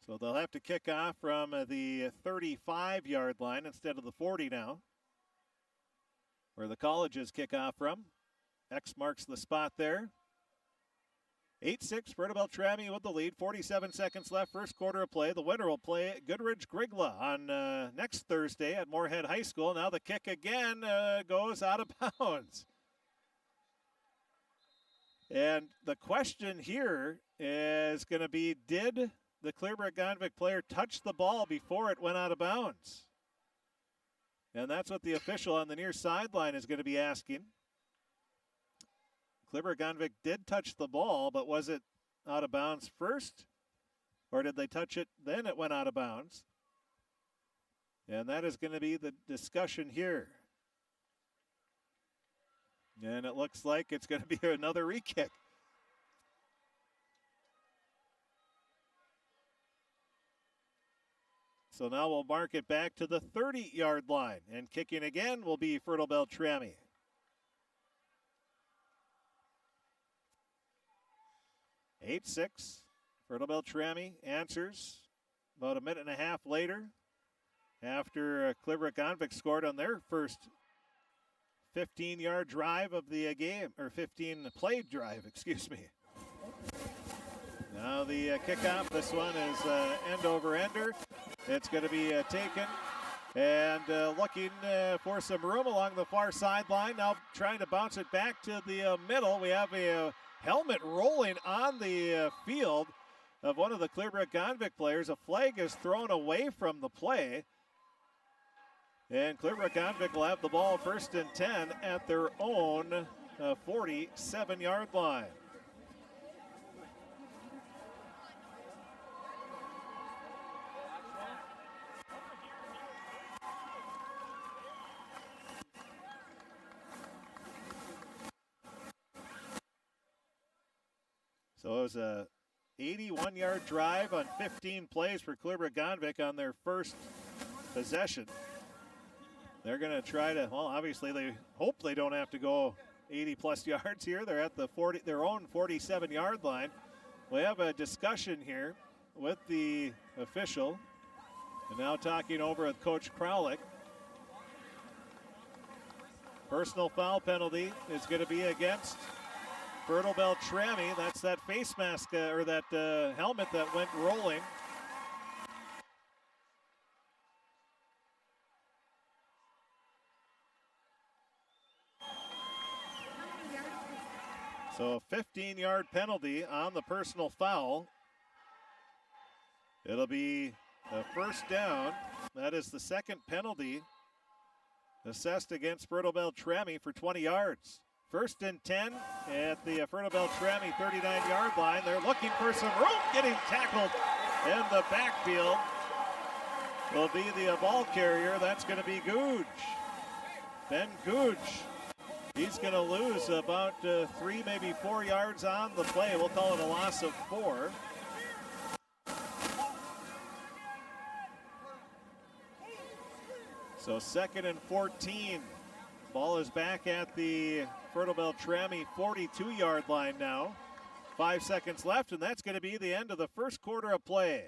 So they'll have to kick off from the 35-yard line instead of the 40 now, where the colleges kick off from. X marks the spot there. 8-6, Fertile-Beltrami with the lead. 47 seconds left, first quarter of play. The winner will play Goodridge-Grigla on next Thursday at Moorhead High School. Now the kick again goes out of bounds. And the question here is going to be, did the Clearbrook-Gonvick player touch the ball before it went out of bounds? And that's what the official on the near sideline is going to be asking. Clearbrook-Gonvick did touch the ball, but was it out of bounds first? Or did they touch it, then it went out of bounds? And that is going to be the discussion here. And it looks like it's going to be another re-kick. So now we'll mark it back to the 30-yard line. And kicking again will be Fertile-Beltrami. 8-6. Fertile-Beltrami answers about a minute and a half later after Clearbrook-Gonvick scored on their first 15-yard drive of the game, or 15-play drive, excuse me. Now the kickoff. This one is end over ender. It's going to be taken and looking for some room along the far sideline. Now trying to bounce it back to the middle. We have a helmet rolling on the field of one of the Clearbrook-Gonvick players. A flag is thrown away from the play. And Clearbrook-Gonvick will have the ball 1st and 10 at their own 47-yard line. So it was a 81-yard drive on 15 plays for Clearbrook-Gonvick on their first possession. They're going to try to, well, obviously they hope they don't have to go 80-plus yards here. They're at the their own 47-yard line. We have a discussion here with the official, and now talking over with Coach Kraulick. Personal foul penalty is going to be against Fertile-Beltrami. That's that face mask or that helmet that went rolling. So a 15-yard penalty on the personal foul. It'll be a first down. That is the second penalty assessed against Fertile-Beltrami for 20 yards. 1st and 10 at the Fertile-Beltrami 39-yard line. They're looking for some room, getting tackled in the backfield. Will be the ball carrier. That's going to be Googe. Ben Googe. He's going to lose about 3, maybe 4 yards on the play. We'll call it a loss of 4. So 2nd and 14. Ball is back at the Fertile-Beltrami 42-yard line now. 5 seconds left, and that's going to be the end of the first quarter of play.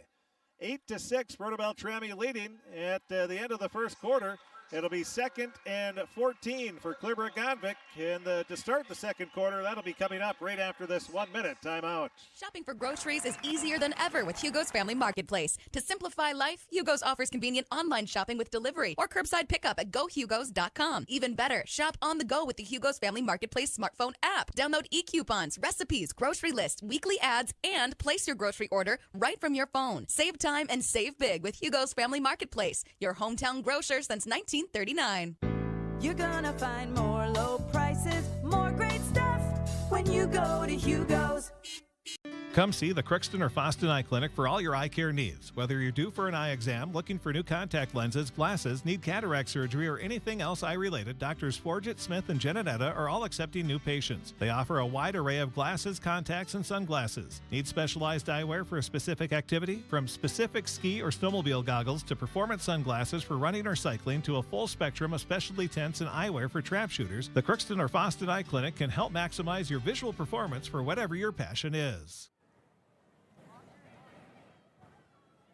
8-6, Fertile-Beltrami leading at the end of the first quarter. It'll be 2nd and 14 for Clearbrook-Gonvick. And to start the second quarter, that'll be coming up right after this 1-minute timeout. Shopping for groceries is easier than ever with Hugo's Family Marketplace. To simplify life, Hugo's offers convenient online shopping with delivery or curbside pickup at gohugos.com. Even better, shop on the go with the Hugo's Family Marketplace smartphone app. Download e-coupons, recipes, grocery lists, weekly ads, and place your grocery order right from your phone. Save time and save big with Hugo's Family Marketplace, your hometown grocer since 1939. You're gonna find more low prices, more great stuff when you go to Hugo's. Come see the Crookston or Foston Eye Clinic for all your eye care needs. Whether you're due for an eye exam, looking for new contact lenses, glasses, need cataract surgery, or anything else eye-related, Doctors Forget, Smith, and Janetta are all accepting new patients. They offer a wide array of glasses, contacts, and sunglasses. Need specialized eyewear for a specific activity? From specific ski or snowmobile goggles to performance sunglasses for running or cycling to a full spectrum of specialty tents and eyewear for trap shooters, the Crookston or Foston Eye Clinic can help maximize your visual performance for whatever your passion is.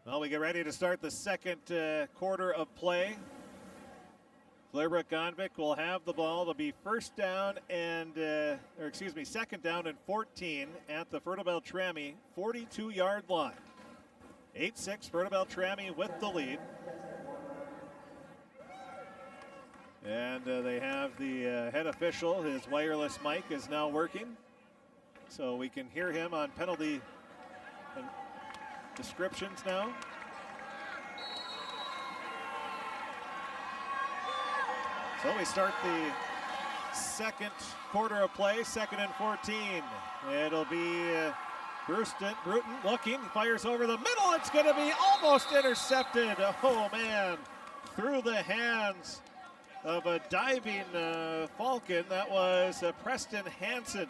Well, we get ready to start the second quarter of play. Clearbrook-Gonvick will have the ball. It'll be second down and 14 at the Fertile-Beltrami 42-yard line. 8-6 Fertile-Beltrami with the lead. And they have the head official. His wireless mic is now working, so we can hear him on penalty descriptions now. So we start the second quarter of play, 2nd and 14. It'll be Bruton looking, fires over the middle. It's going to be almost intercepted. Oh, man. Through the hands of a diving Falcon. That was Preston Hansen.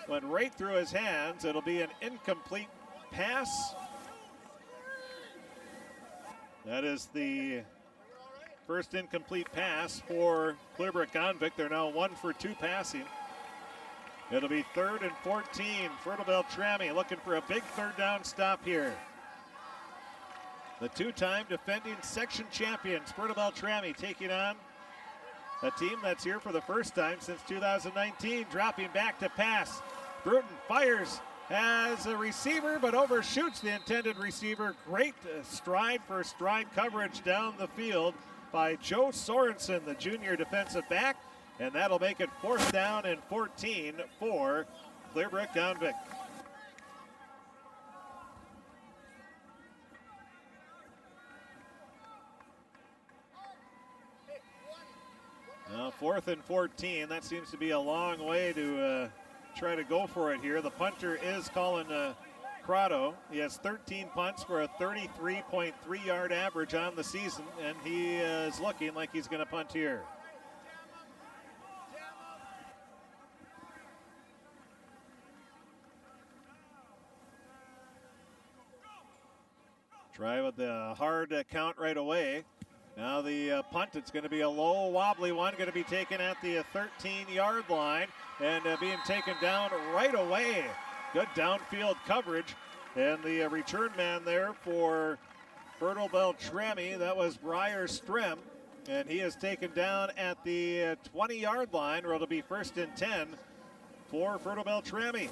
Went right through his hands. It'll be an incomplete pass. That is the first incomplete pass for Clearbrook-Gonvick. They're now 1 for 2 passing. It'll be 3rd and 14. Fertile-Beltrami looking for a big third down stop here. The two-time defending section champions, Fertile-Beltrami, taking on a team that's here for the first time since 2019, dropping back to pass. Bruton fires as a receiver, but overshoots the intended receiver. Great stride for stride coverage down the field by Joe Sorensen, the junior defensive back, and that'll make it 4th down and 14 for Clearbrook-Gonvick. Now 4th and 14. That seems to be a long way to try to go for it here. The punter is Colin Crotto. He has 13 punts for a 33.3-yard average on the season, and he is looking like he's going to punt here. Try with the hard count right away. Now the punt, it's going to be a low, wobbly one, going to be taken at the 13-yard line and being taken down right away. Good downfield coverage. And the return man there for Fertile-Beltrami, that was Briar Strem. And he is taken down at the 20-yard line, where it'll be 1st and 10 for Fertile-Beltrami.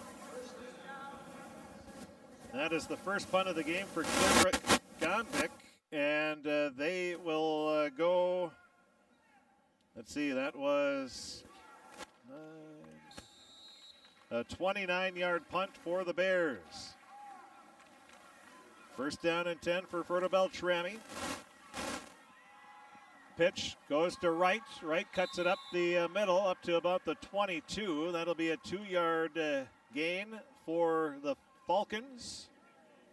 That is the first punt of the game for Clearbrook-Gonvick. And they will go, let's see, that was a 29-yard punt for the Bears. 1st down and 10 for Fertile-Beltrami. Pitch goes to Wright. Wright cuts it up the middle up to about the 22. That'll be a 2-yard gain for the Falcons.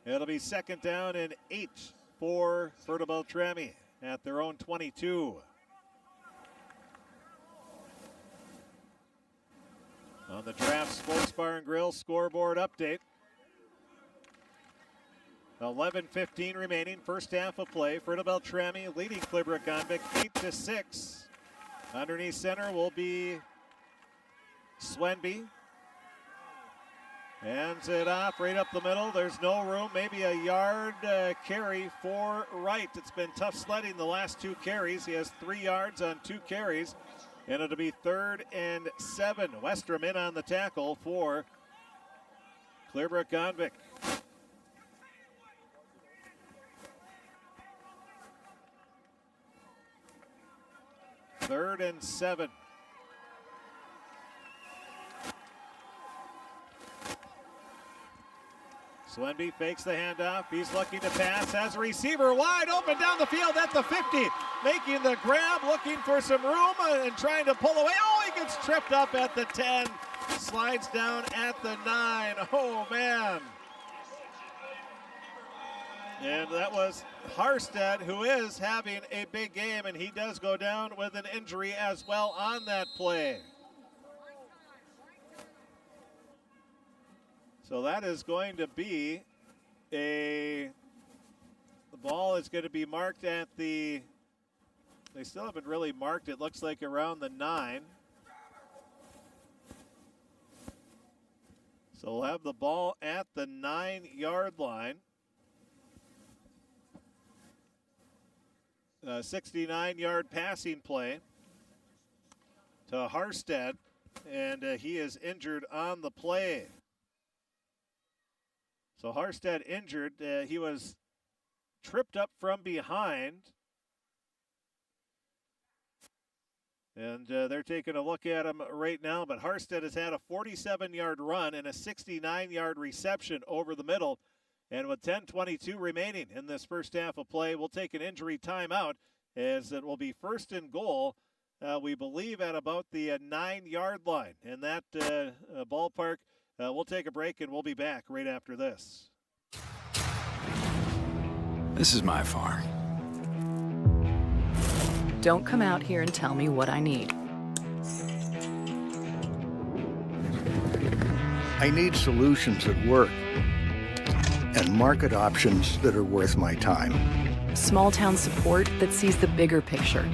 It'll be 2nd down and 8 for Fertile-Beltrami at their own 22. On the Draft Sports Bar and Grill scoreboard update. 11:15 remaining, first half of play. Fertile-Beltrami leading Clearbrook-Gonvick 8-6. Underneath center will be Swenby. Hands it off right up the middle. There's no room. Maybe a yard carry for Wright. It's been tough sledding the last 2 carries. He has 3 yards on 2 carries. And it'll be 3rd and 7. Westrom in on the tackle for Clearbrook-Gonvick. Third and 7. Swenby fakes the handoff. He's looking to pass. Has a receiver wide open down the field at the 50. Making the grab, looking for some room and trying to pull away. Oh, he gets tripped up at the 10. Slides down at the 9. Oh, man. And that was Harstead, who is having a big game, and he does go down with an injury as well on that play. So that is going to be the ball is going to be marked at they still haven't really marked it, looks like around the 9. So we'll have the ball at the 9-yard line. 69-yard passing play to Harstead, and he is injured on the play. So Harstead injured. He was tripped up from behind. And they're taking a look at him right now. But Harstead has had a 47-yard run and a 69-yard reception over the middle. And with 10:22 remaining in this first half of play, we'll take an injury timeout as it will be 1st and goal, we believe, at about the 9-yard line. In that ballpark, we'll take a break, and we'll be back right after this. This is my farm. Don't come out here and tell me what I need. I need solutions that work and market options that are worth my time. Small town support that sees the bigger picture.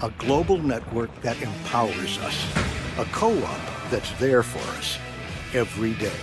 A global network that empowers us. A co-op that's there for us every day.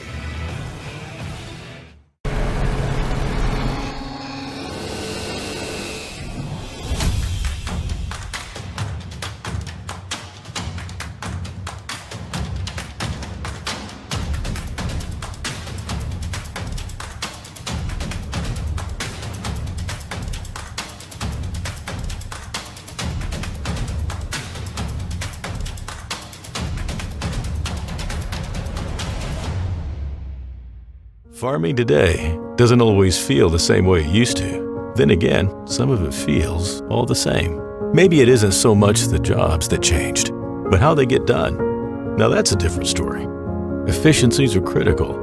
Farming today doesn't always feel the same way it used to. Then again, some of it feels all the same. Maybe it isn't so much the jobs that changed, but how they get done. Now that's a different story. Efficiencies are critical,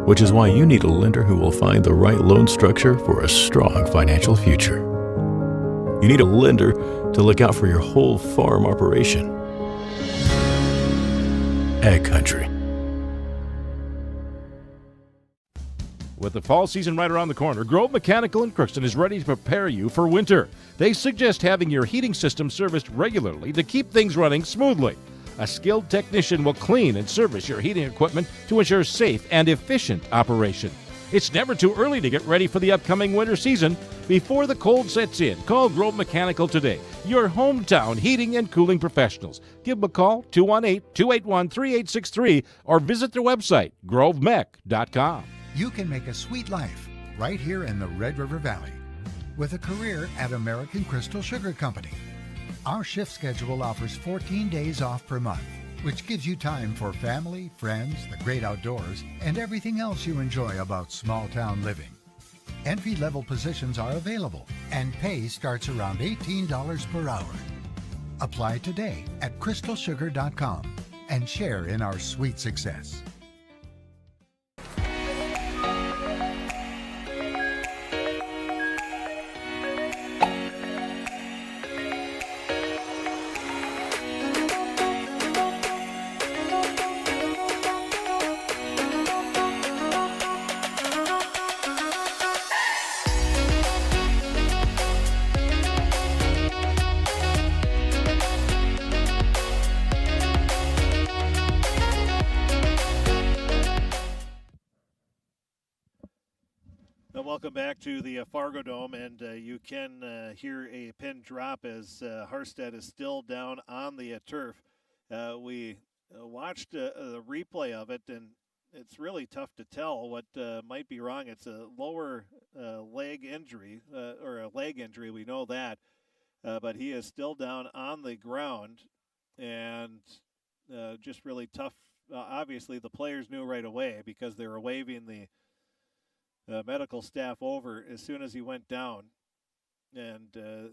which is why you need a lender who will find the right loan structure for a strong financial future. You need a lender to look out for your whole farm operation. Ag Country. With the fall season right around the corner, Grove Mechanical in Crookston is ready to prepare you for winter. They suggest having your heating system serviced regularly to keep things running smoothly. A skilled technician will clean and service your heating equipment to ensure safe and efficient operation. It's never too early to get ready for the upcoming winter season. Before the cold sets in, call Grove Mechanical today, your hometown heating and cooling professionals. Give them a call, 218-281-3863, or visit their website, grovemech.com. You can make a sweet life right here in the Red River Valley with a career at American Crystal Sugar Company. Our shift schedule offers 14 days off per month, which gives you time for family, friends, the great outdoors, and everything else you enjoy about small town living. Entry-level positions are available, and pay starts around $18 per hour. Apply today at crystalsugar.com and share in our sweet success. Welcome back to the Fargodome, and you can hear a pin drop as Harstead is still down on the turf. We watched the replay of it, and it's really tough to tell what might be wrong. It's a lower leg injury, or a leg injury, we know that, but he is still down on the ground, and just really tough. Obviously, the players knew right away because they were waving the medical staff over as soon as he went down, and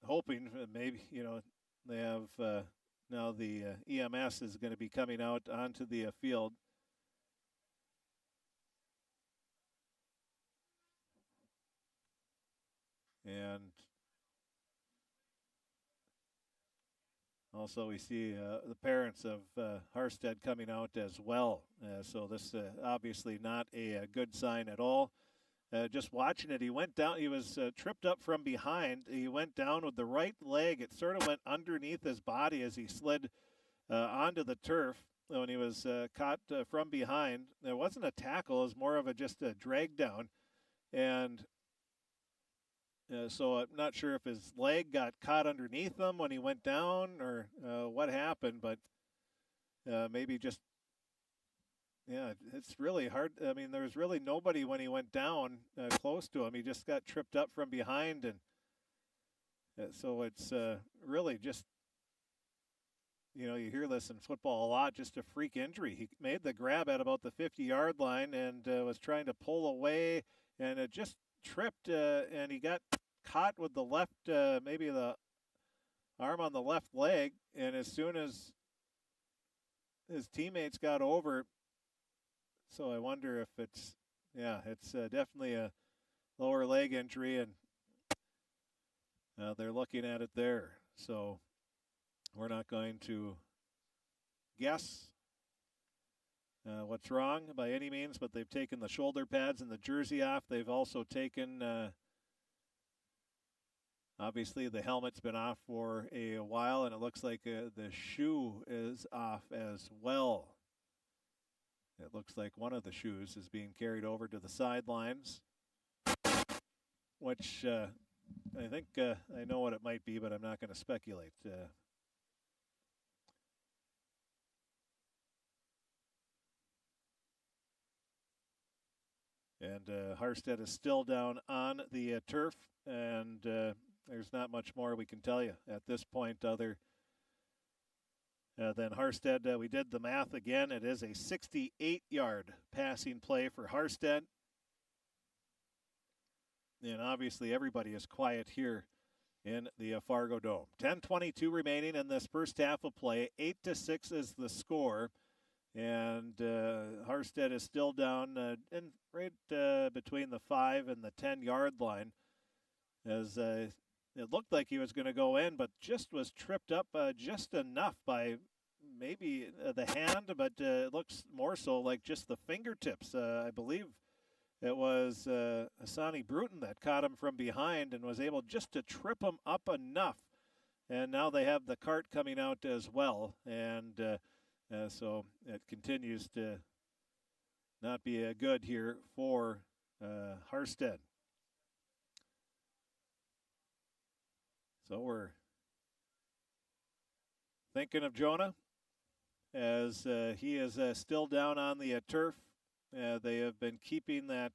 hoping maybe, they have now the EMS is going to be coming out onto the field. And also we see the parents of Harstead coming out as well. So this obviously not a good sign at all. Just watching it, he went down. He was tripped up from behind. He went down with the right leg. It sort of went underneath his body as he slid onto the turf when he was caught from behind. There wasn't a tackle. It was more of just a drag down. And so I'm not sure if his leg got caught underneath him when he went down or what happened, but maybe just, yeah, it's really hard. I mean, there was really nobody when he went down close to him. He just got tripped up from behind, and so it's really just, you hear this in football a lot, just a freak injury. He made the grab at about the 50-yard line and was trying to pull away, and it just tripped, and he got caught with the left, maybe the arm on the left leg, and as soon as his teammates got over, so I wonder if it's definitely a lower leg injury, and they're looking at it there. So we're not going to guess what's wrong by any means, but they've taken the shoulder pads and the jersey off. They've also taken, obviously, the helmet's been off for a while, and it looks like the shoe is off as well. It looks like one of the shoes is being carried over to the sidelines, which I think I know what it might be, but I'm not going to speculate. And Harstead is still down on the turf, and there's not much more we can tell you at this point other than Harstead. We did the math again. It is a 68-yard passing play for Harstead. And obviously everybody is quiet here in the Fargodome. 10:22 remaining in this first half of play. 8-6 is the score. And Harstead is still down right between the 5 and the 10-yard line, as it looked like he was going to go in, but just was tripped up just enough by maybe the hand, but it looks more so like just the fingertips. I believe it was Hassani Bruton that caught him from behind and was able just to trip him up enough. And now they have the cart coming out as well, and so it continues to not be good here for Harstead. So we're thinking of Jonah as he is still down on the turf. They have been keeping that,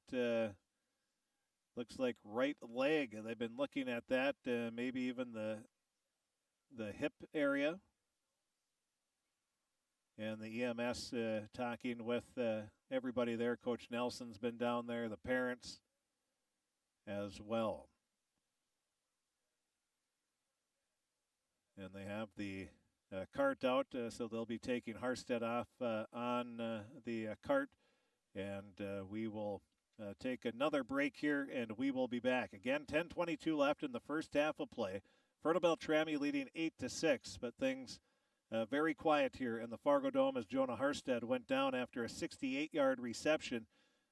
looks like right leg. They've been looking at that, maybe even the hip area. And the EMS talking with everybody there. Coach Nelson's been down there, the parents as well. And they have the cart out, so they'll be taking Harstead off on the cart. And we will take another break here, and we will be back. Again, 10:22 left in the first half of play. Fertile-Beltrami leading 8-6, but things very quiet here in the Fargodome as Jonah Harstead went down after a 68-yard reception.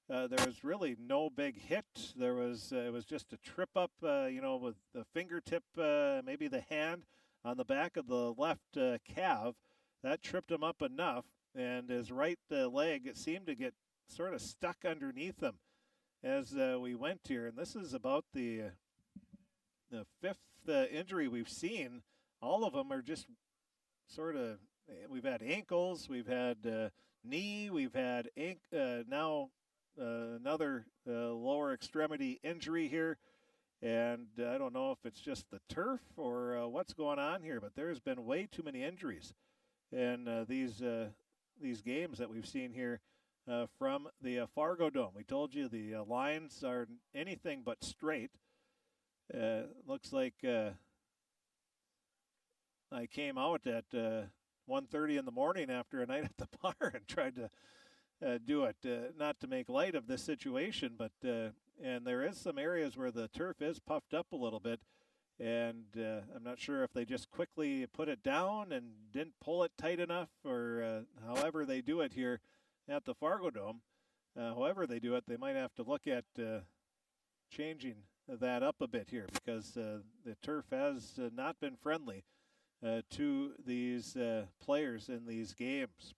There was really no big hit. It was just a trip up, with the fingertip, maybe the hand on the back of the left calf. That tripped him up enough, and his right leg seemed to get sort of stuck underneath him. as we went here, and this is about the fifth injury we've seen. All of them are just sort of, we've had ankles, we've had knee, we've had now another lower extremity injury here. And I don't know if it's just the turf or what's going on here, but there's been way too many injuries in these games that we've seen here from the Fargodome. We told you the lines are anything but straight. Looks like I came out at 1:30 in the morning after a night at the bar and tried to do it, not to make light of this situation, but and there is some areas where the turf is puffed up a little bit, and I'm not sure if they just quickly put it down and didn't pull it tight enough, or however they do it here at the Fargodome. However they do it, they might have to look at changing that up a bit here, because the turf has not been friendly to these players in these games.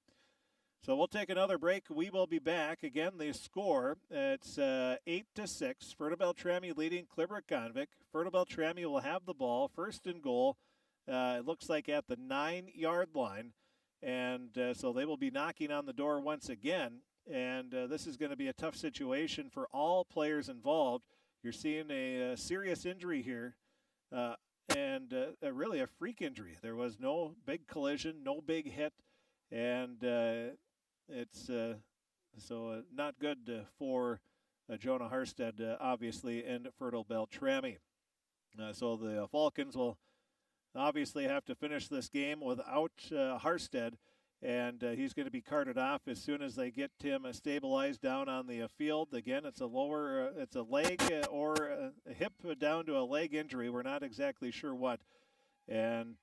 So we'll take another break. We will be back. Again, the score, it's 8-6. Fertile-Beltrami leading Clearbrook-Gonvick. Fertile-Beltrami will have the ball, first and goal. It looks like at the 9-yard line. And so they will be knocking on the door once again. And this is going to be a tough situation for all players involved. You're seeing a serious injury here, and really a freak injury. There was no big collision, no big hit, and it's so not good for Jonah Harstead, obviously, and Fertile-Beltrami. So the Falcons will obviously have to finish this game without Harstead, and he's going to be carted off as soon as they get him stabilized down on the field. Again, it's a lower, it's a leg or a hip down to a leg injury. We're not exactly sure what. And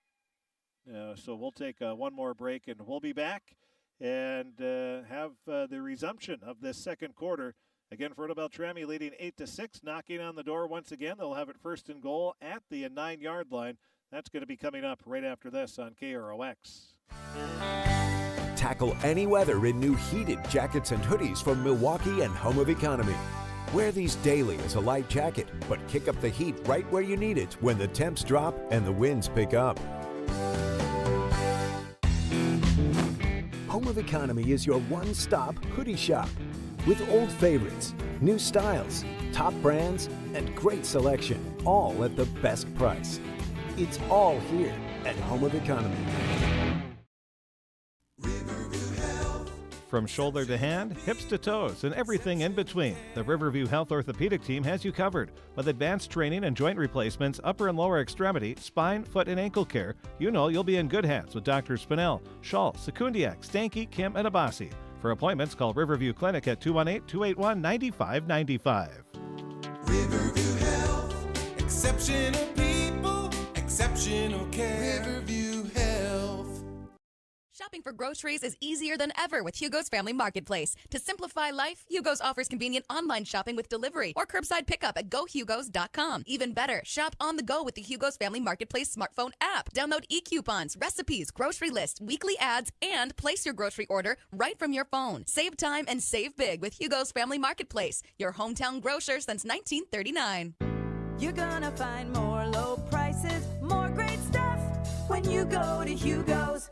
so we'll take one more break, and we'll be back and have the resumption of this second quarter. Again, Fertile-Beltrami leading 8-6, knocking on the door once again. They'll have it first and goal at the 9-yard line. That's going to be coming up right after this on KROX. Tackle any weather in new heated jackets and hoodies from Milwaukee and Home of Economy. Wear these daily as a light jacket, but kick up the heat right where you need it when the temps drop and the winds pick up. Home of Economy is your one-stop hoodie shop with old favorites, new styles, top brands, and great selection, all at the best price. It's all here at Home of Economy. From shoulder to hand, hips to toes, and everything in between, the Riverview Health Orthopedic Team has you covered. With advanced training and joint replacements, upper and lower extremity, spine, foot, and ankle care, you know you'll be in good hands with Drs. Spinell, Schall, Sekundiak, Stanky, Kim, and Abasi. For appointments, call Riverview Clinic at 218-281-9595. Riverview Health, exceptional people, exceptional care. Riverview Health. Shopping for groceries is easier than ever with Hugo's Family Marketplace. To simplify life, Hugo's offers convenient online shopping with delivery or curbside pickup at gohugos.com. Even better, shop on the go with the Hugo's Family Marketplace smartphone app. Download e-coupons, recipes, grocery lists, weekly ads, and place your grocery order right from your phone. Save time and save big with Hugo's Family Marketplace, your hometown grocer since 1939. You're gonna find more low prices, more great stuff when you go to Hugo's.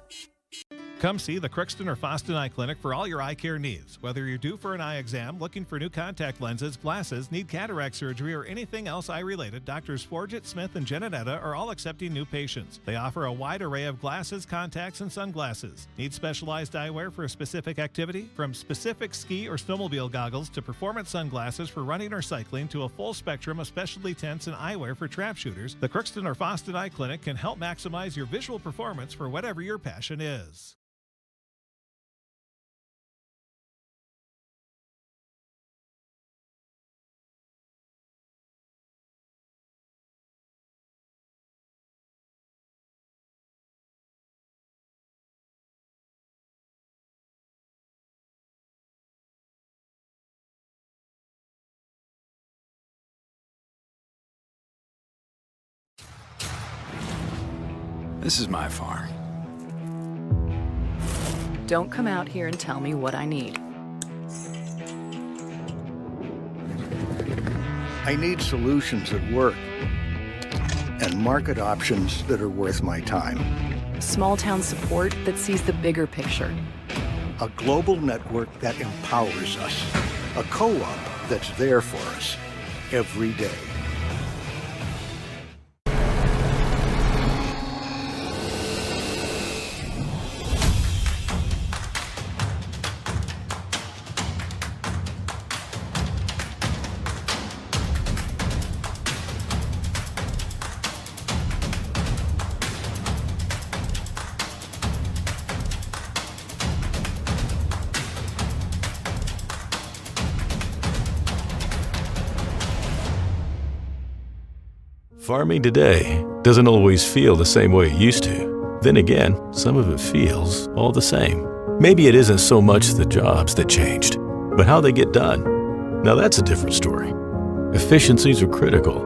Come see the Crookston or Foston Eye Clinic for all your eye care needs. Whether you're due for an eye exam, looking for new contact lenses, glasses, need cataract surgery, or anything else eye-related, Drs. Forget, Smith, and Genetetta are all accepting new patients. They offer a wide array of glasses, contacts, and sunglasses. Need specialized eyewear for a specific activity? From specific ski or snowmobile goggles to performance sunglasses for running or cycling to a full spectrum of specialty tents and eyewear for trap shooters, the Crookston or Foston Eye Clinic can help maximize your visual performance for whatever your passion is. This is my farm. Don't come out here and tell me what I need. I need solutions that work and market options that are worth my time. Small town support that sees the bigger picture. A global network that empowers us. A co-op that's there for us every day. Farming today doesn't always feel the same way it used to. Then again, some of it feels all the same. Maybe it isn't so much the jobs that changed, but how they get done. Now that's a different story. Efficiencies are critical,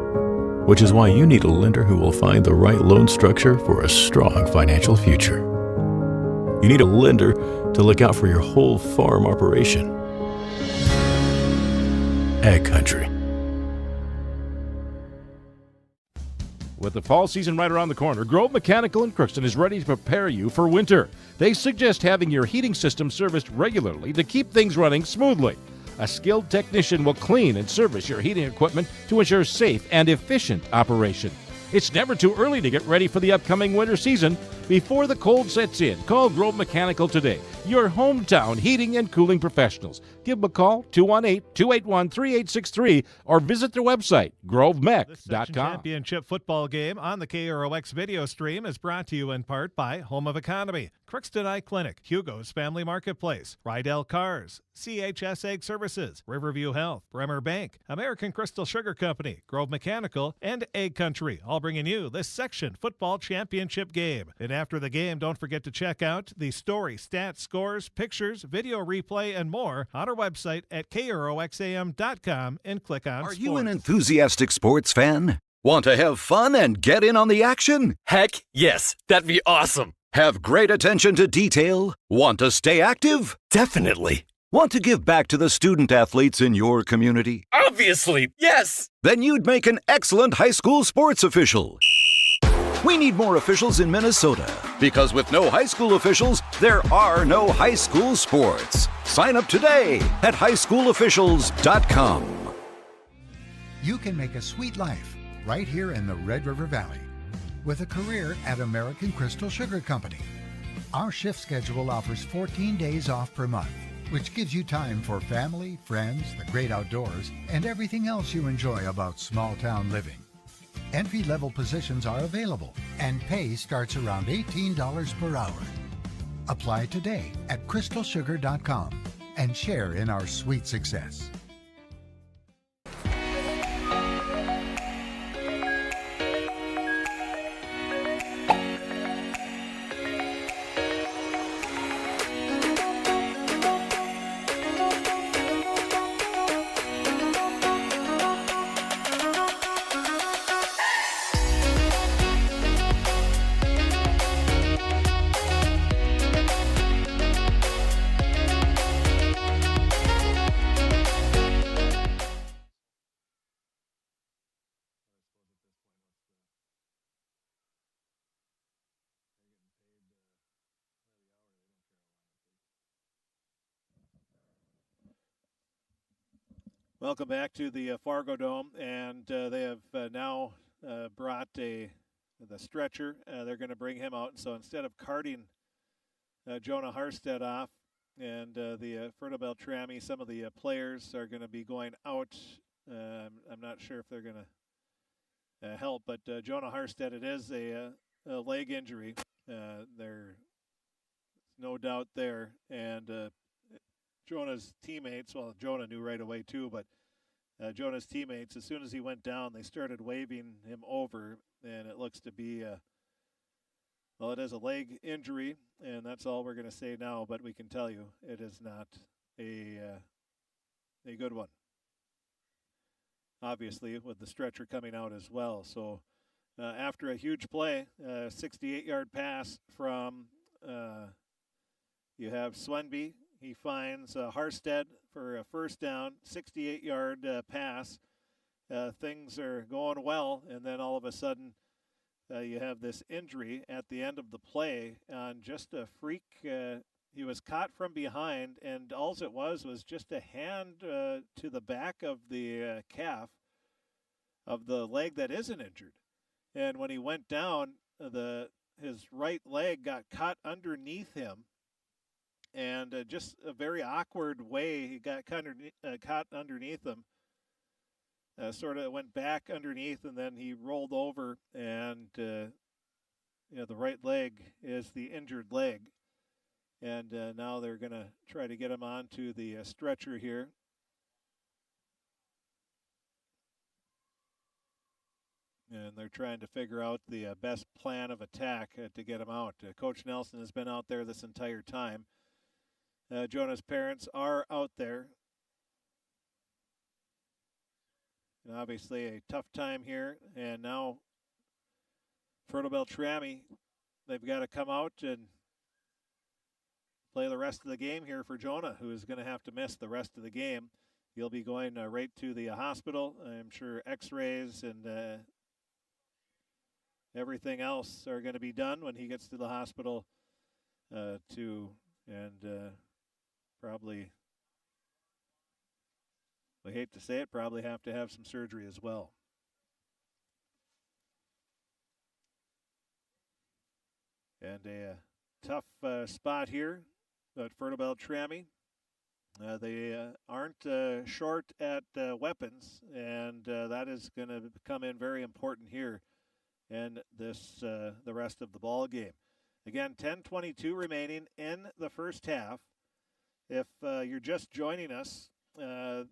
which is why you need a lender who will find the right loan structure for a strong financial future. You need a lender to look out for your whole farm operation. Ag Country. With the fall season right around the corner, Grove Mechanical in Crookston is ready to prepare you for winter. They suggest having your heating system serviced regularly to keep things running smoothly. A skilled technician will clean and service your heating equipment to ensure safe and efficient operation. It's never too early to get ready for the upcoming winter season. Before the cold sets in, call Grove Mechanical today, your hometown heating and cooling professionals. Give them a call, 218-281-3863, or visit their website, grovemech.com. Championship football game on the KROX video stream is brought to you in part by Home of Economy, Crookston Eye Clinic, Hugo's Family Marketplace, Rydell Cars, CHS Ag Services, Riverview Health, Bremer Bank, American Crystal Sugar Company, Grove Mechanical, and Ag Country, all bringing you this section football championship game. And after the game, don't forget to check out the story, stats, scores, pictures, video replay, and more on our website at KROXAM.com and click on Are Sports. you an enthusiastic sports fan? Want to have fun and get in on the action? Heck, yes. That'd be awesome. Have great attention to detail? Want to stay active? Definitely. Want to give back to the student athletes in your community? Obviously, yes. Then you'd make an excellent high school sports official. We need more officials in Minnesota, because with no high school officials, there are no high school sports. Sign up today at highschoolofficials.com. You can make a sweet life right here in the Red River Valley with a career at American Crystal Sugar Company. Our shift schedule offers 14 days off per month, which gives you time for family, friends, the great outdoors, and everything else you enjoy about small town living. Entry-level positions are available, and pay starts around $18 per hour. Apply today at crystalsugar.com and share in our sweet success. Welcome back to the Fargodome, and they have now brought the stretcher. They're going to bring him out, and so instead of carting Jonah Harstead off and the Fertile-Beltrami, some of the players are going to be going out. I'm not sure if they're going to help, but Jonah Harstead, it is a leg injury. There's no doubt there, and Jonah's teammates, well, Jonah knew right away too, but Jonah's teammates, as soon as he went down, they started waving him over, and it looks to be, well, it is a leg injury, and that's all we're going to say now, but we can tell you it is not a good one. Obviously, with the stretcher coming out as well. So after a huge play, 68-yard pass from, you have Swenby. He finds Harstead for a first down, 68-yard pass. things are going well, and then all of a sudden you have this injury at the end of the play on just a freak. He was caught from behind, and all it was just a hand to the back of the calf of the leg that isn't injured. And when he went down, his right leg got caught underneath him, and just a very awkward way he got caught underneath him. Sort of went back underneath, and then he rolled over, and the right leg is the injured leg. And now they're going to try to get him onto the stretcher here. And they're trying to figure out the best plan of attack to get him out. Coach Nelson has been out there this entire time. Jonah's parents are out there. And obviously a tough time here. And now Fertile-Beltrami, they've got to come out and play the rest of the game here for Jonah, who is going to have to miss the rest of the game. He'll be going right to the hospital. I'm sure x-rays and everything else are going to be done when he gets to the hospital probably, we hate to say it, probably have to have some surgery as well. And a tough spot here at Fertile-Beltrami. They aren't short at weapons, and that is going to come in very important here in the rest of the ball game. Again, 10:22 remaining in the first half. If you're just joining us, the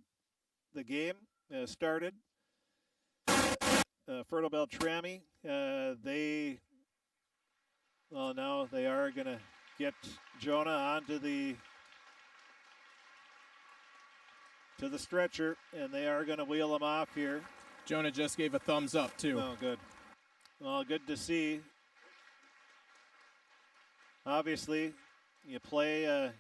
game started. Fertile-Beltrami, now they are going to get Jonah onto the stretcher, and they are going to wheel him off here. Jonah just gave a thumbs up, too. Oh, good. Well, good to see. Obviously, you play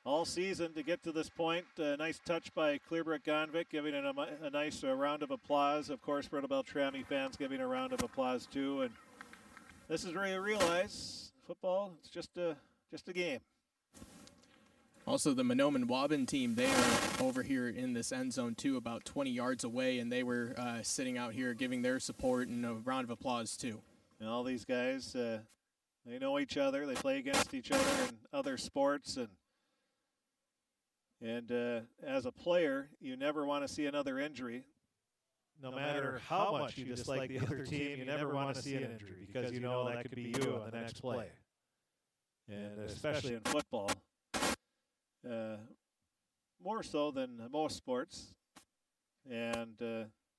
all season to get to this point. Nice touch by Clearbrook-Gonvick, giving it a nice round of applause. Of course, Fertile-Beltrami fans giving a round of applause, too. And this is where you realize football, it's just a game. Also, the Mahnomen-Waubun team, they are over here in this end zone, too, about 20 yards away, and they were sitting out here giving their support and a round of applause, too. And all these guys, they know each other. They play against each other in other sports. And as a player, you never want to see another injury. No matter how much you dislike the other team, you never want to see an injury because you know that could be you on the next play. And especially in football. More so than most sports, and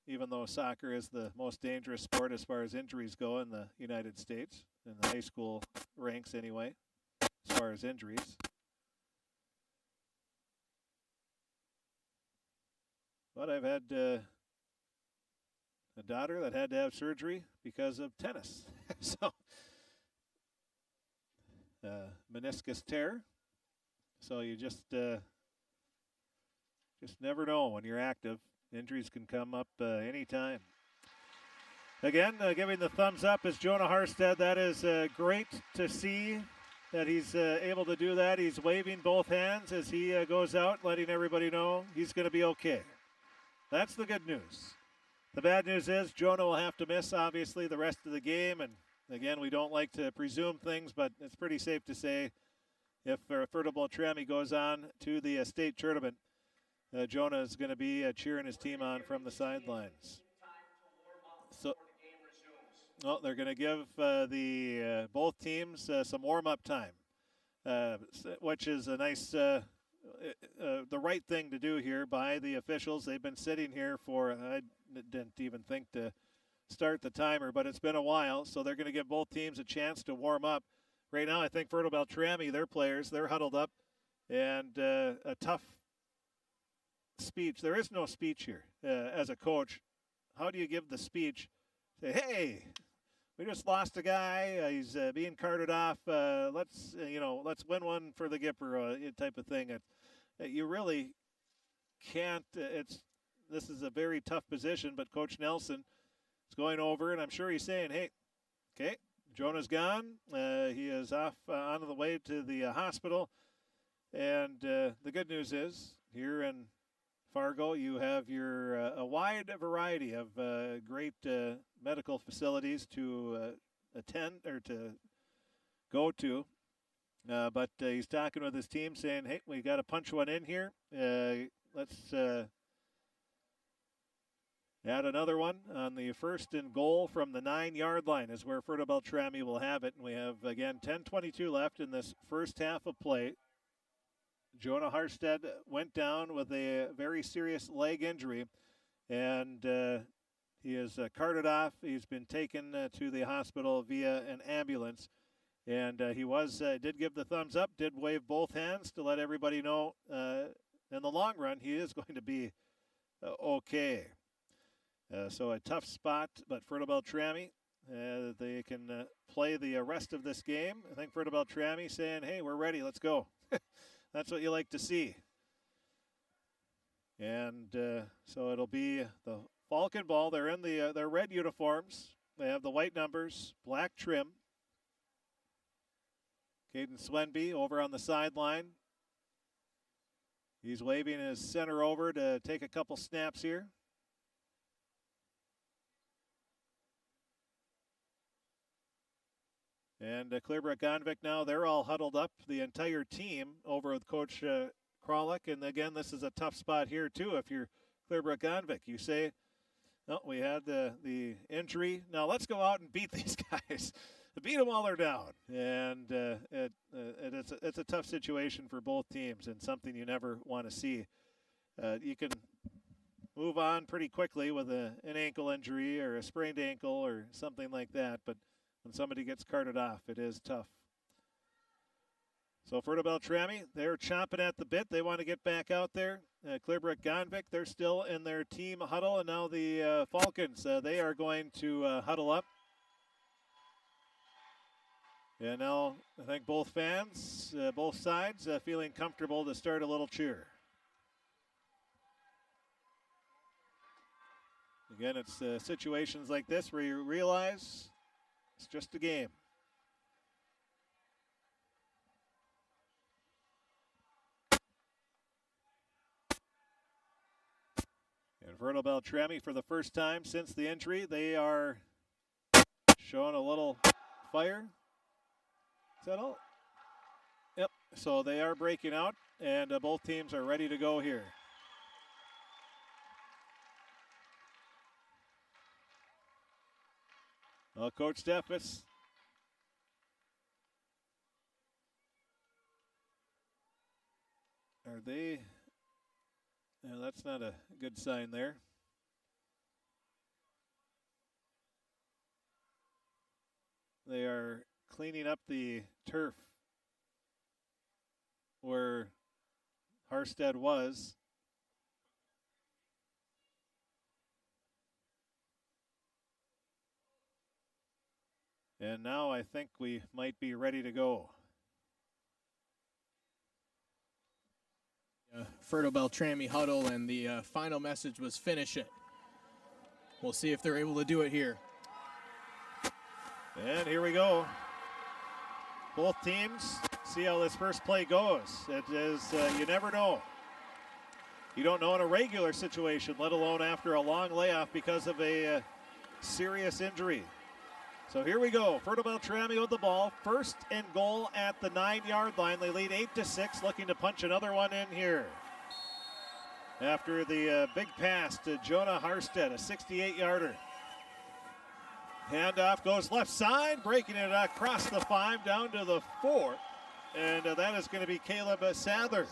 even though soccer is the most dangerous sport as far as injuries go in the United States, in the high school ranks anyway, as far as injuries. But I've had a daughter that had to have surgery because of tennis. So, meniscus tear. So you just never know when you're active. Injuries can come up anytime. Again, giving the thumbs up is Jonah Harstead. That is great to see that he's able to do that. He's waving both hands as he goes out, letting everybody know he's going to be okay. That's the good news. The bad news is Jonah will have to miss, obviously, the rest of the game. And, again, we don't like to presume things, but it's pretty safe to say if Fertile-Beltrami goes on to the state tournament, Jonah is going to be cheering his team on from the sidelines. So, well, they're going to give both teams some warm-up time, which is a nice, the right thing to do here by the officials. They've been sitting here for, I didn't even think to start the timer, but it's been a while, so they're going to give both teams a chance to warm up. Right now, I think Fertile-Beltrami, their players, they're huddled up, and a tough speech. There is no speech here as a coach. How do you give the speech? Say, hey, we just lost a guy. He's being carted off. Let's win one for the Gipper type of thing. You really can't. This is a very tough position, but Coach Nelson is going over, and I'm sure he's saying, hey, okay, Jonah's gone. He is off on the way to the hospital. And the good news is, here in Fargo, you have a wide variety of great medical facilities to attend or to go to. But he's talking with his team saying, hey, we got to punch one in here. Let's add another one on the 1st and goal from the 9-yard line is where Fertile-Beltrami will have it. And we have, again, 10:22 left in this first half of play. Jonah Harstead went down with a very serious leg injury, and he is carted off. He's been taken to the hospital via an ambulance, and he did give the thumbs up, did wave both hands to let everybody know in the long run he is going to be okay. So a tough spot, but Fertile-Beltrami, they can play the rest of this game. I think Fertile-Beltrami saying, hey, we're ready, let's go. That's what you like to see. And so it'll be the Falcon ball. They're in their red uniforms. They have the white numbers, black trim. Caden Swenby over on the sideline. He's waving his center over to take a couple snaps here. And Clearbrook-Gonvick now, they're all huddled up, the entire team, over with Coach Kralik. And again, this is a tough spot here, too, if you're Clearbrook-Gonvick. You say, no, we had the injury. Now let's go out and beat these guys. Beat them while they're down. And it's a tough situation for both teams and something you never want to see. You can move on pretty quickly with an ankle injury or a sprained ankle or something like that, but when somebody gets carted off, it is tough. So Fertile-Beltrami, they're chomping at the bit. They want to get back out there. Clearbrook-Gonvick, they're still in their team huddle. And now the Falcons, they are going to huddle up. And now I think both fans, both sides, feeling comfortable to start a little cheer. Again, it's situations like this where you realize it's just a game. And Fertile-Beltrami, for the first time since the injury, they are showing a little fire. Is that all? Yep. So they are breaking out, and both teams are ready to go here. Well, Coach Steffes. Are they? No, that's not a good sign there. They are cleaning up the turf where Harstead was. And now I think we might be ready to go. Fertile-Beltrami huddle, and the final message was finish it. We'll see if they're able to do it here. And here we go. Both teams, see how this first play goes. It is, you never know. You don't know in a regular situation, let alone after a long layoff because of a serious injury. So here we go. Fertile-Beltrami with the ball. 1st and goal at the 9-yard line. They lead 8-6, looking to punch another one in here. After the big pass to Jonah Harstead, a 68-yarder. Handoff goes left side, breaking it across the 5 down to the 4. And that is going to be Caleb Sather.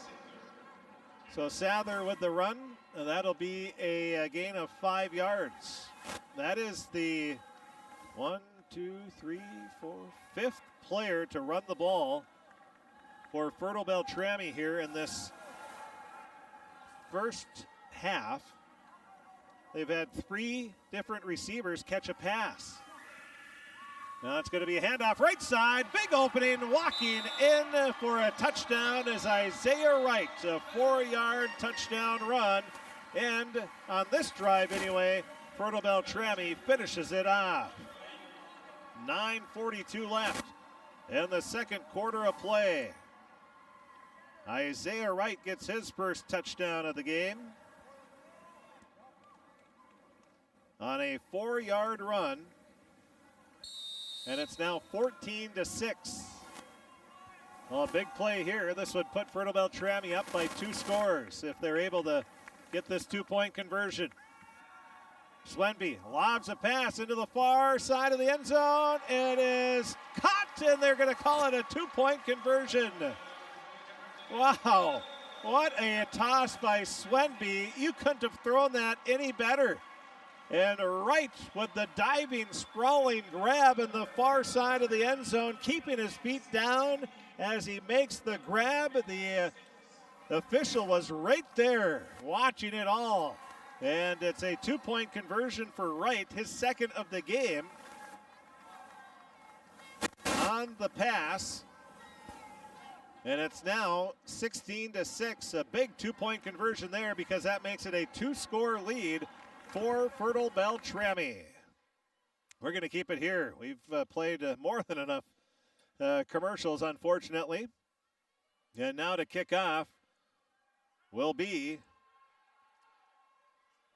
So Sather with the run. And that'll be a gain of 5 yards. That is the 5th player to run the ball for Fertile-Beltrami here in this first half. They've had 3 different receivers catch a pass. Now it's going to be a handoff right side. Big opening, walking in for a touchdown is Isaiah Wright. A 4-yard touchdown run. And on this drive anyway, Fertile-Beltrami finishes it off. 9:42 left in the second quarter of play. Isaiah Wright gets his first touchdown of the game on a 4-yard run. And it's now 14-6. Well, a big play here. This would put Fertile-Beltrami up by 2 scores if they're able to get this 2-point conversion. Swenby lobs a pass into the far side of the end zone. It is caught, and they're going to call it a 2-point conversion. Wow, what a toss by Swenby. You couldn't have thrown that any better. And Wright with the diving, sprawling grab in the far side of the end zone, keeping his feet down as he makes the grab. The official was right there watching it all. And it's a 2-point conversion for Wright, his second of the game on the pass. And it's now 16-6, a big 2-point conversion there because that makes it a 2-score lead for Fertile-Beltrami. We're going to keep it here. We've played more than enough commercials, unfortunately. And now to kick off will be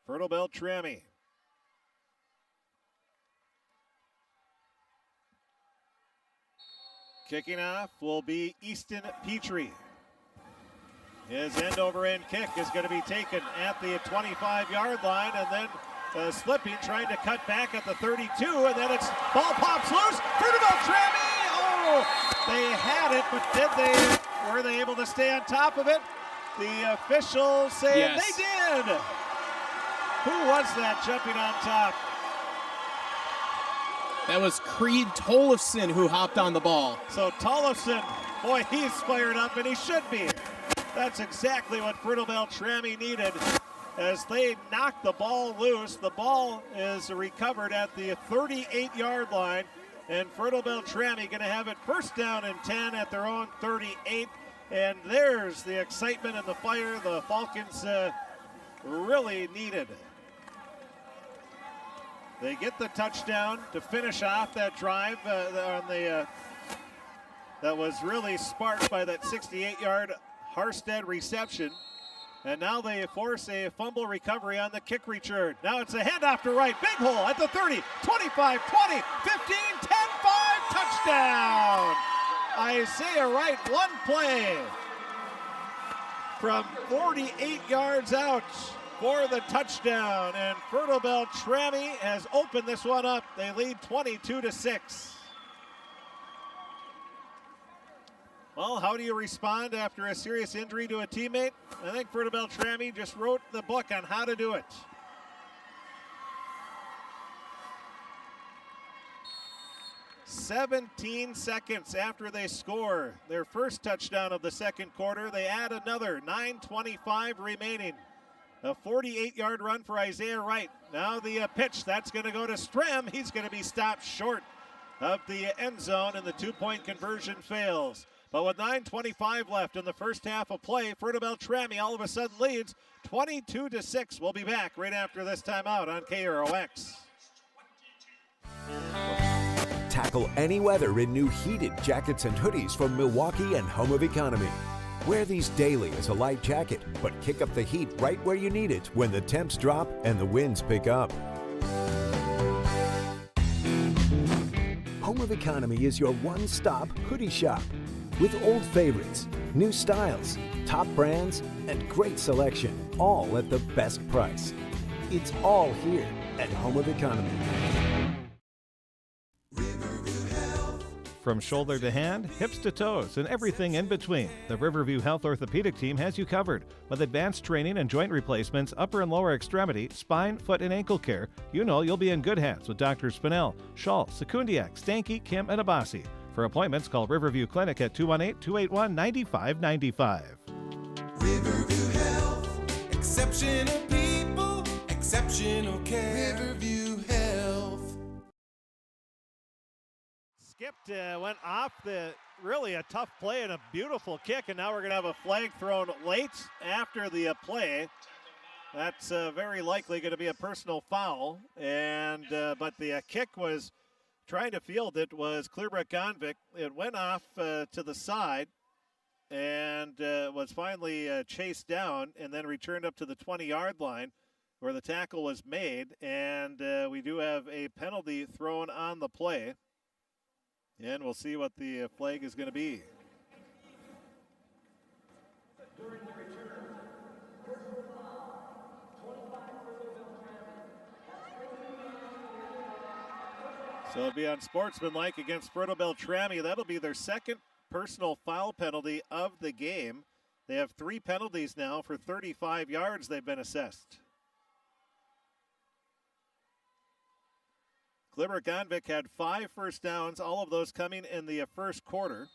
Fertile-Beltrami. Kicking off will be Easton Petrie. His end-over-end kick is going to be taken at the 25-yard line, and then slipping, trying to cut back at the 32, and then it's ball pops loose. Fertile-Beltrami! Oh, they had it, but were they able to stay on top of it? The officials say yes. They did. Who was that jumping on top? That was Creed Tollefson who hopped on the ball. So Tollefson, boy, he's fired up, and he should be. That's exactly what Fertile-Beltrami needed as they knocked the ball loose. The ball is recovered at the 38-yard line, and Fertile-Beltrami going to have it first down and 10 at their own 38. And there's the excitement and the fire the Falcons really needed. They get the touchdown to finish off that drive that was really sparked by that 68-yard Harstead reception. And now they force a fumble recovery on the kick return. Now it's a handoff to Wright. Big hole at the 30, 25, 20, 15, 10, 5, touchdown! Isaiah Wright, one play from 48 yards out for the touchdown. And Fertile-Beltrami has opened this one up. They lead 22-6. Well, how do you respond after a serious injury to a teammate? I think Fertile-Beltrami just wrote the book on how to do it. "17 seconds after they score their first touchdown of the second quarter, they add another. 9:25 remaining. A 48-yard run for Isaiah Wright. Now the pitch, that's going to go to Strem. He's going to be stopped short of the end zone, and the 2-point conversion fails. But with 9:25 left in the first half of play, Fertile-Beltrami all of a sudden leads 22-6. We'll be back right after this timeout on KROX. Tackle any weather in new heated jackets and hoodies from Milwaukee and Home of Economy. Wear these daily as a light jacket, but kick up the heat right where you need it when the temps drop and the winds pick up. Home of Economy is your one-stop hoodie shop with old favorites, new styles, top brands, and great selection, all at the best price. It's all here at Home of Economy. From shoulder to hand, hips to toes, and everything in between, the Riverview Health Orthopedic Team has you covered. With advanced training and joint replacements, upper and lower extremity, spine, foot, and ankle care, you know you'll be in good hands with Drs. Spinell, Schall, Sekundiak, Stanky, Kim, and Abasi. For appointments, call Riverview Clinic at 218-281-9595. Riverview Health, exceptional people, exceptional care. Riverview Health. skipped, went off the really a tough play and a beautiful kick, and now we're going to have a flag thrown late after the play. That's very likely going to be a personal foul, and but the kick was trying to field it was Clearbrook-Gonvick. It went off to the side and was finally chased down and then returned up to the 20-yard line where the tackle was made, and we do have a penalty thrown on the play, and we'll see what the flag is going to be. So it'll be unsportsmanlike against Fertile-Beltrami. That'll be their second personal foul penalty of the game. They have 3 penalties now for 35 yards they've been assessed. Clearbrook-Gonvick had 5 first downs, all of those coming in the first quarter.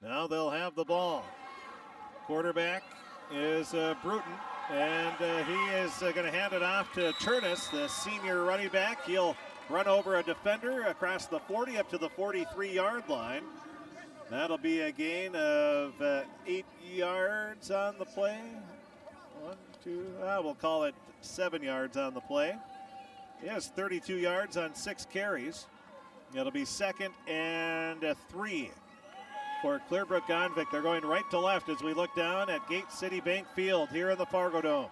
Now they'll have the ball. Quarterback is Bruton, and he is going to hand it off to Turnus, the senior running back. He'll run over a defender across the 40 up to the 43-yard line. That'll be a gain of 8 yards on the play. 1, 2, we'll call it 7 yards on the play. He has 32 yards on 6 carries. It'll be 2nd and 3 for Clearbrook-Gonvick. They're going right to left as we look down at Gate City Bank Field here in the Fargodome.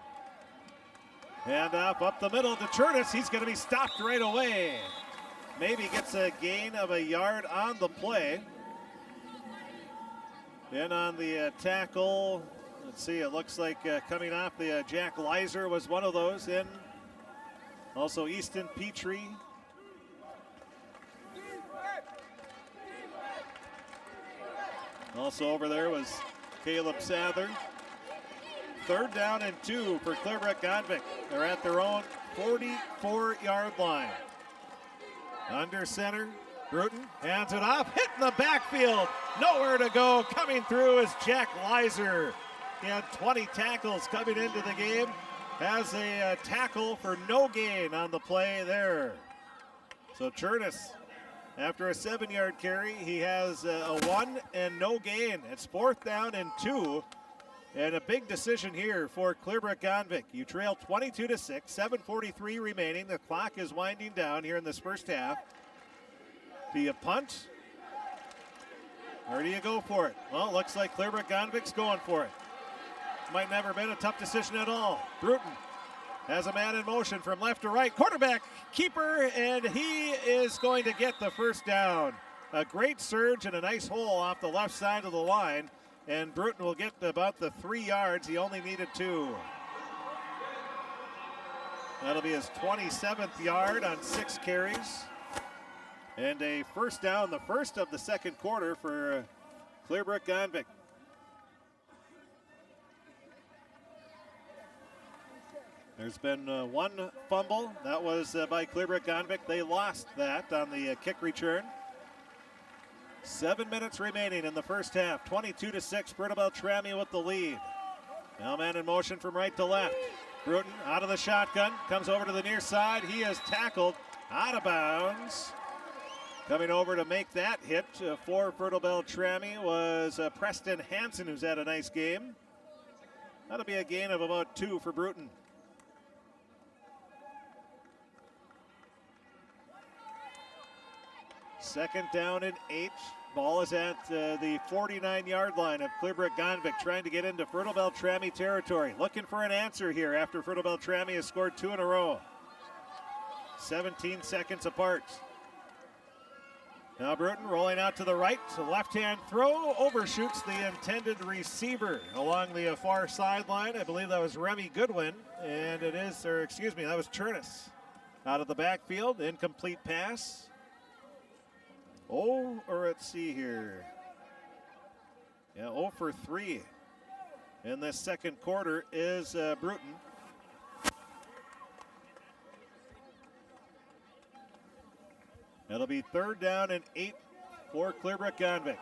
Hand off up the middle to Turnus. He's going to be stopped right away. Maybe gets a gain of a yard on the play. Then on the tackle, let's see, it looks like coming off the Jack Leiser was one of those. And also Easton Petrie. Also over there was Caleb Sather. 3rd down and 2 for Clearbrook-Gonvick. They're at their own 44-yard line. Under center, Bruton hands it off, hit in the backfield. Nowhere to go. Coming through is Jack Leiser. He had 20 tackles coming into the game. Has a tackle for no gain on the play there. So Turnus, after a 7-yard carry, he has a 1 and no gain. It's 4th down and 2. And a big decision here for Clearbrook-Gonvick. You trail 22-6, 7:43 remaining. The clock is winding down here in this first half. Do you punt? Or do you go for it? Well, it looks like Clearbrook-Gonvick's going for it. Might never been a tough decision at all. Bruton has a man in motion from left to right. Quarterback, keeper, and he is going to get the first down. A great surge and a nice hole off the left side of the line. And Bruton will get about the 3 yards. He only needed 2. That'll be his 27th yard on 6 carries. And a first down, the first of the second quarter for Clearbrook-Gonvick. There's been 1 fumble. That was by Clearbrook-Gonvick. They lost that on the kick return. 7 minutes remaining in the first half. 22-6, Fertile-Beltrami with the lead. Now man in motion from right to left. Bruton out of the shotgun, comes over to the near side. He is tackled out of bounds. Coming over to make that hit for Fertile-Beltrami was Preston Hansen, who's had a nice game. That'll be a gain of about 2 for Bruton. Second down and 8. Ball is at the 49-yard line of Clearbrook-Gonvick, trying to get into Fertile-Beltrami territory. Looking for an answer here after Fertile-Beltrami has scored 2 in a row. 17 seconds apart. Now Bruton rolling out to the right. Left-hand throw overshoots the intended receiver along the far sideline. I believe that was Remy Goodwin, and it is, or excuse me, that was Turnus. Out of the backfield, incomplete pass. Oh, or let's see here. Yeah, 0 for 3 in this second quarter is Bruton. It'll be 3rd down and 8 for Clearbrook-Gonvick.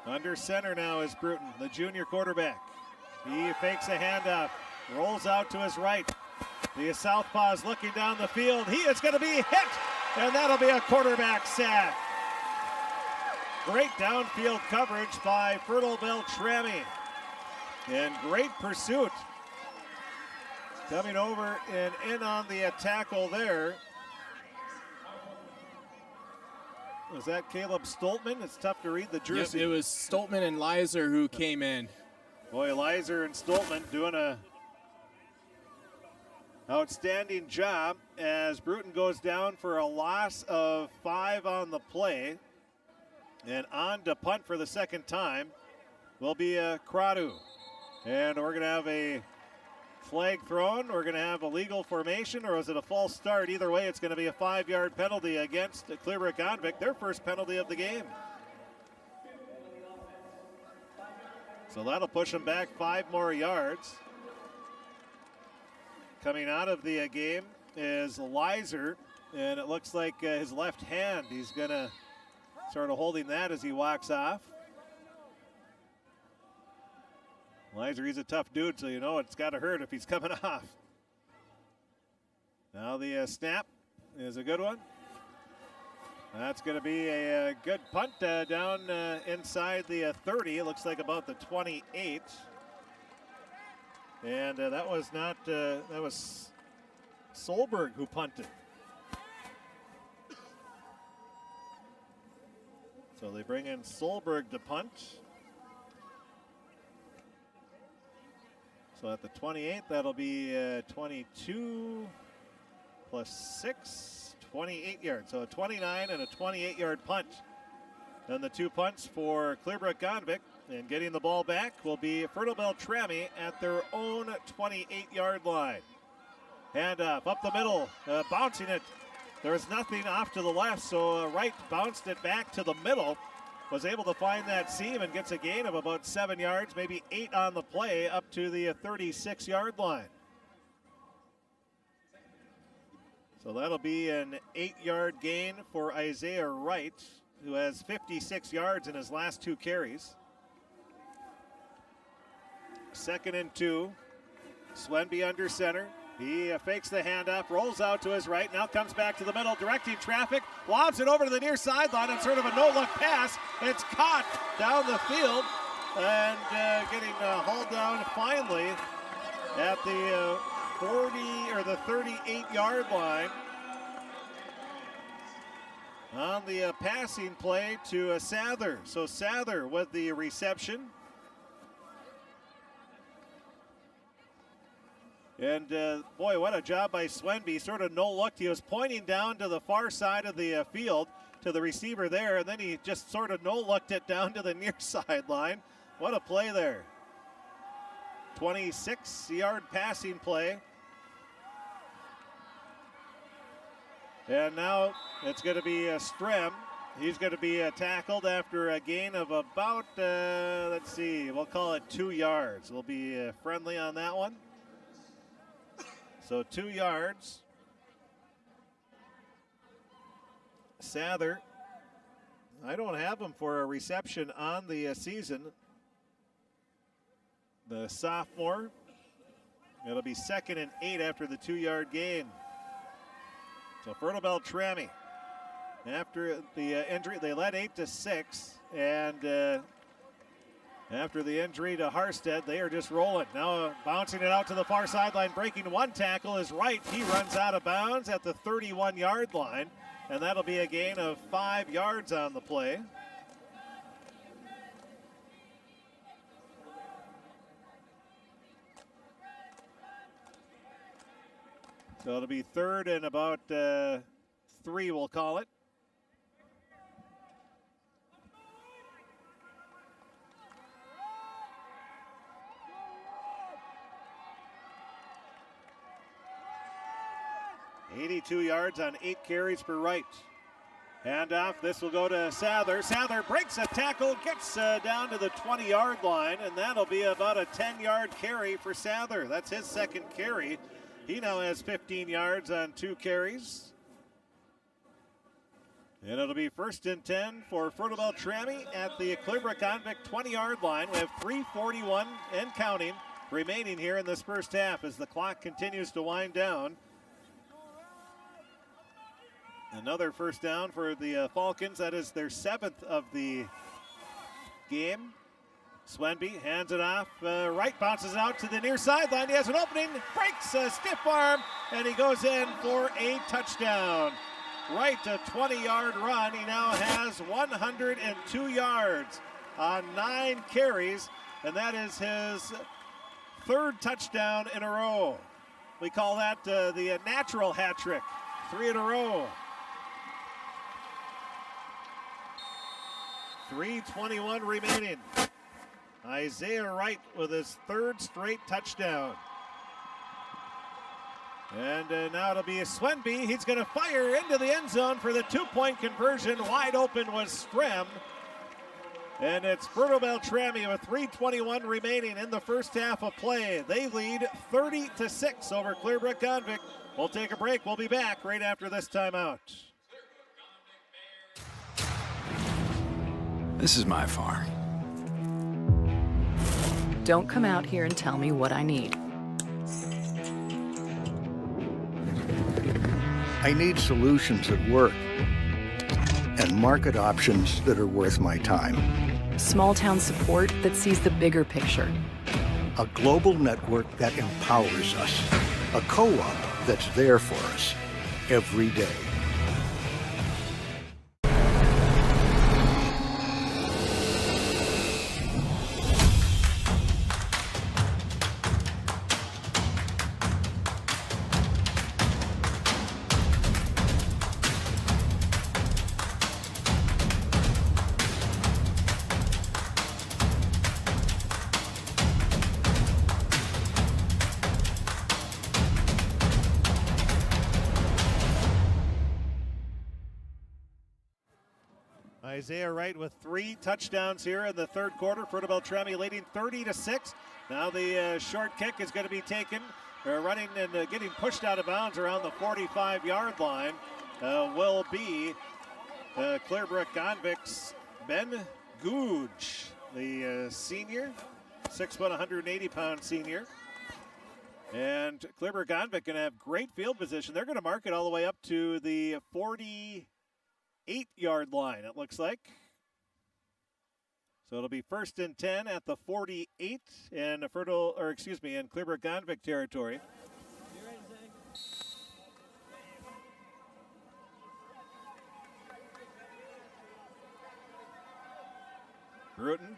Under center now is Bruton, the junior quarterback. He fakes a handoff, rolls out to his right. The southpaw is looking down the field. He is going to be hit, and that'll be a quarterback sack. Great downfield coverage by Fertile-Beltrami. And great pursuit. Coming over and in on the tackle there. Was that Caleb Stoltman? It's tough to read the jersey. Yep, it was Stoltman and Leiser who came in. Boy, Leiser and Stoltman doing a outstanding job as Bruton goes down for a loss of 5 on the play. And on to punt for the second time will be Cradu. And we're going to have a flag thrown. We're going to have a legal formation, or is it a false start? Either way, it's going to be a 5-yard penalty against Clearbrook-Gonvick, their first penalty of the game. So that'll push them back 5 more yards. Coming out of the game is Leiser, and it looks like his left hand, he's going to sort of holding that as he walks off. Leiser, he's a tough dude, so you know it's got to hurt if he's coming off. Now the snap is a good one. That's going to be a good punt down inside the 30. It looks like about the 28. And that was not, that was Solberg who punted. So they bring in Solberg to punt. So at the 28, that'll be 22 plus 6, 28 yards. So a 29 and a 28-yard punt. And the 2 punts for Clearbrook-Gonvick. And getting the ball back will be Fertile-Beltrami at their own 28-yard line. Handoff up the middle, bouncing it. There's nothing off to the left, so Wright bounced it back to the middle. Was able to find that seam and gets a gain of about 7 yards, maybe 8 on the play, up to the 36-yard line. So that'll be an 8-yard gain for Isaiah Wright, who has 56 yards in his last 2 carries. 2nd and 2. Swenby under center. He fakes the handoff, rolls out to his right, now comes back to the middle, directing traffic, lobs it over to the near sideline on sort of a no-look pass. It's caught down the field and getting hauled down finally at the 40 or the 38-yard line on the passing play to Sather. So Sather with the reception. And boy, what a job by Swenby. Sort of no-looked. He was pointing down to the far side of the field to the receiver there, and then he just sort of no-looked it down to the near sideline. What a play there. 26-yard passing play. And now it's going to be Strem. He's going to be tackled after a gain of about, let's see, we'll call it 2 yards. We'll be friendly on that one. So 2 yards. Sather, I don't have him for a reception on the season. The sophomore. It'll be 2nd and 8 after the 2-yard gain. So Fertile-Beltrami, after the injury, they led 8-6, and after the injury to Harstead, they are just rolling. Now bouncing it out to the far sideline, breaking one tackle is Wright. He runs out of bounds at the 31-yard line, and that'll be a gain of 5 yards on the play. So it'll be 3rd and about 3, we'll call it. $82 yards on 8 carries for Wright. Handoff, this will go to Sather. Sather breaks a tackle, gets down to the 20-yard line, and that'll be about a 10-yard carry for Sather. That's his 2nd carry. He now has 15 yards on 2 carries. And it'll be 1st and 10 for Fertile-Beltrami at the Clearbrook-Gonvick 20-yard line. We have 3:41 and counting remaining here in this first half as the clock continues to wind down. Another first down for the Falcons. That is their 7th of the game. Swenby hands it off. Right bounces out to the near sideline. He has an opening, breaks a stiff arm, and he goes in for a touchdown. Right, a 20-yard run. He now has 102 yards on 9 carries, and that is his 3rd touchdown in a row. We call that the natural hat trick. 3 in a row. 3:21 remaining. Isaiah Wright with his 3rd straight touchdown. And now it'll be Swenby. He's going to fire into the end zone for the 2-point conversion. Wide open was Strem. And it's Fertile-Beltrami with 3:21 remaining in the first half of play. They lead 30-6 over Clearbrook-Gonvick. We'll take a break. We'll be back right after this timeout. This is my farm. Don't come out here and tell me what I need. I need solutions that work and market options that are worth my time. Small town support that sees the bigger picture. A global network that empowers us. A co-op that's there for us every day. Isaiah Wright with 3 touchdowns here in the 3rd quarter. Fertile-Beltrami leading 30-6. Now the short kick is going to be taken, running and getting pushed out of bounds around the 45-yard line. Will be Clearbrook-Gonvick's Ben Googe, the senior, 6 foot, 180-pound senior. And Clearbrook-Gonvick going to have great field position. They're going to mark it all the way up to the 48-yard line, it looks like. So it'll be 1st and 10 at the 48 in in Clearbrook-Gonvick territory. Bruton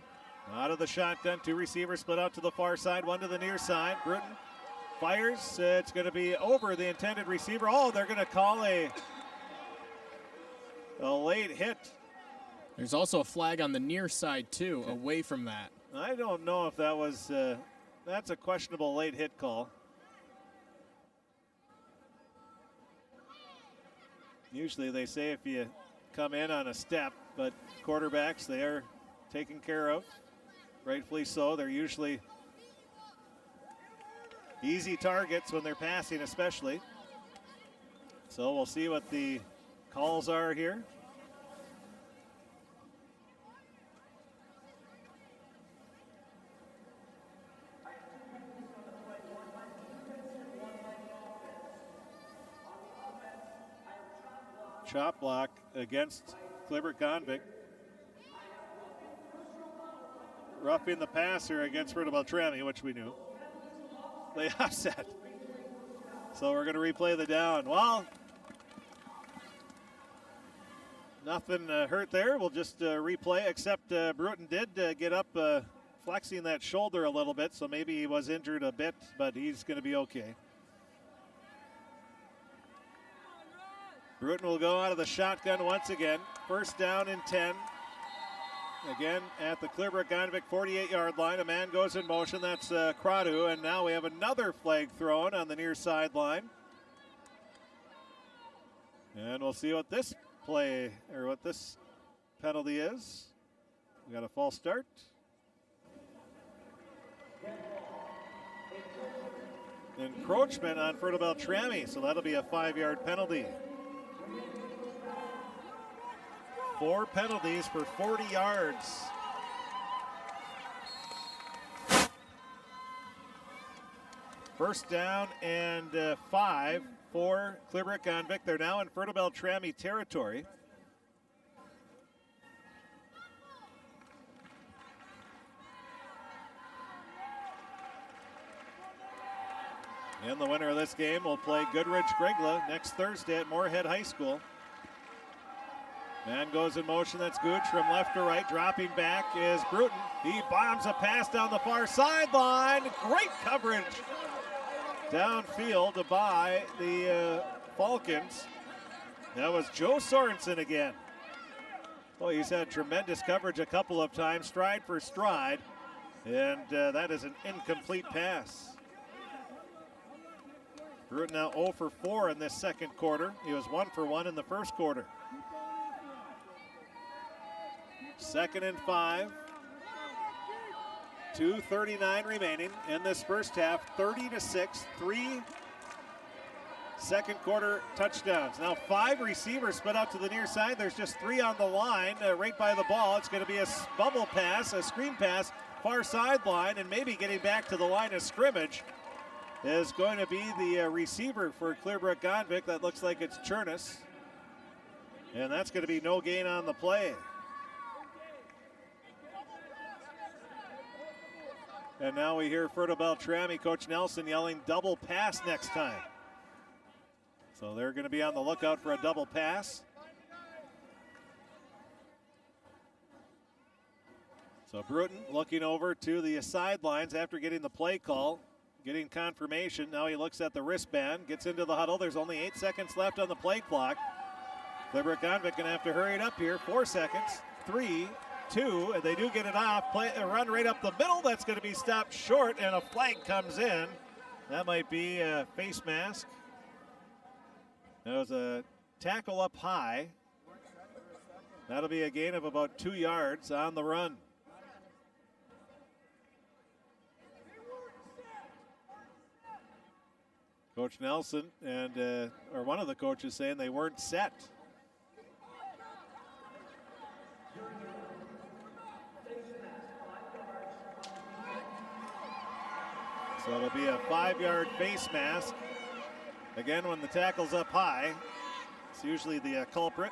out of the shotgun, 2 receivers split out to the far side, 1 to the near side. Bruton fires. It's going to be over the intended receiver. Oh, they're going to call a late hit. There's also a flag on the near side, too, away from that. I don't know if that was, that's a questionable late hit call. Usually they say if you come in on a step, but quarterbacks, they are taken care of. Rightfully so. They're usually easy targets when they're passing, especially. So we'll see what the calls are here. Chop block against Clearbrook-Gonvick. Roughing the passer against Fertile-Beltrami, which we knew. They offset. So we're going to replay the down. Well, nothing hurt there. We'll just replay, except Bruton did get up, flexing that shoulder a little bit, so maybe he was injured a bit, but he's going to be okay. Bruton will go out of the shotgun once again. 1st down and 10. Again at the Clearbrook-Gonvick 48-yard line. A man goes in motion. That's Cradu, and now we have another flag thrown on the near sideline. And we'll see what this play, or what this penalty is. We got a false start. Encroachment on Fertile-Beltrami, so that'll be a 5-yard penalty. 4 penalties for 40 yards. First down and 5 for Clearbrook-Gonvick. They're now in Fertile-Beltrami territory. And the winner of this game will play Goodrich-Grigla next Thursday at Moorhead High School. Man goes in motion, that's Gooch from left to right. Dropping back is Bruton. He bombs a pass down the far sideline. Great coverage downfield by the Falcons. That was Joe Sorensen again. Well, he's had tremendous coverage a couple of times, stride for stride. And that is an incomplete pass. Bruton now 0 for 4 in this second quarter. He was 1 for 1 in the first quarter. 2nd and 5. 2:39 remaining in this first half. 30-6, 3 second quarter touchdowns. Now 5 receivers split out to the near side. There's just 3 on the line right by the ball. It's going to be a bubble pass, a screen pass, far sideline, and maybe getting back to the line of scrimmage is going to be the receiver for Clearbrook-Gonvick. That looks like it's Chernus. And that's going to be no gain on the play. And now we hear Fertile-Beltrami, Coach Nelson yelling double pass next time. So they're going to be on the lookout for a double pass. So Bruton looking over to the sidelines after getting the play call, getting confirmation. Now he looks at the wristband, gets into the huddle. There's only 8 seconds left on the play clock. Clearbrook-Gonvick going to have to hurry it up here. 4 seconds, 3, 2, and they do get it off. Run right up the middle. That's going to be stopped short, and a flag comes in. That might be a face mask. That was a tackle up high. That'll be a gain of about 2 yards on the run. Coach Nelson and or one of the coaches saying they weren't set. So it'll be a 5-yard face mask. Again, when the tackle's up high, it's usually the culprit.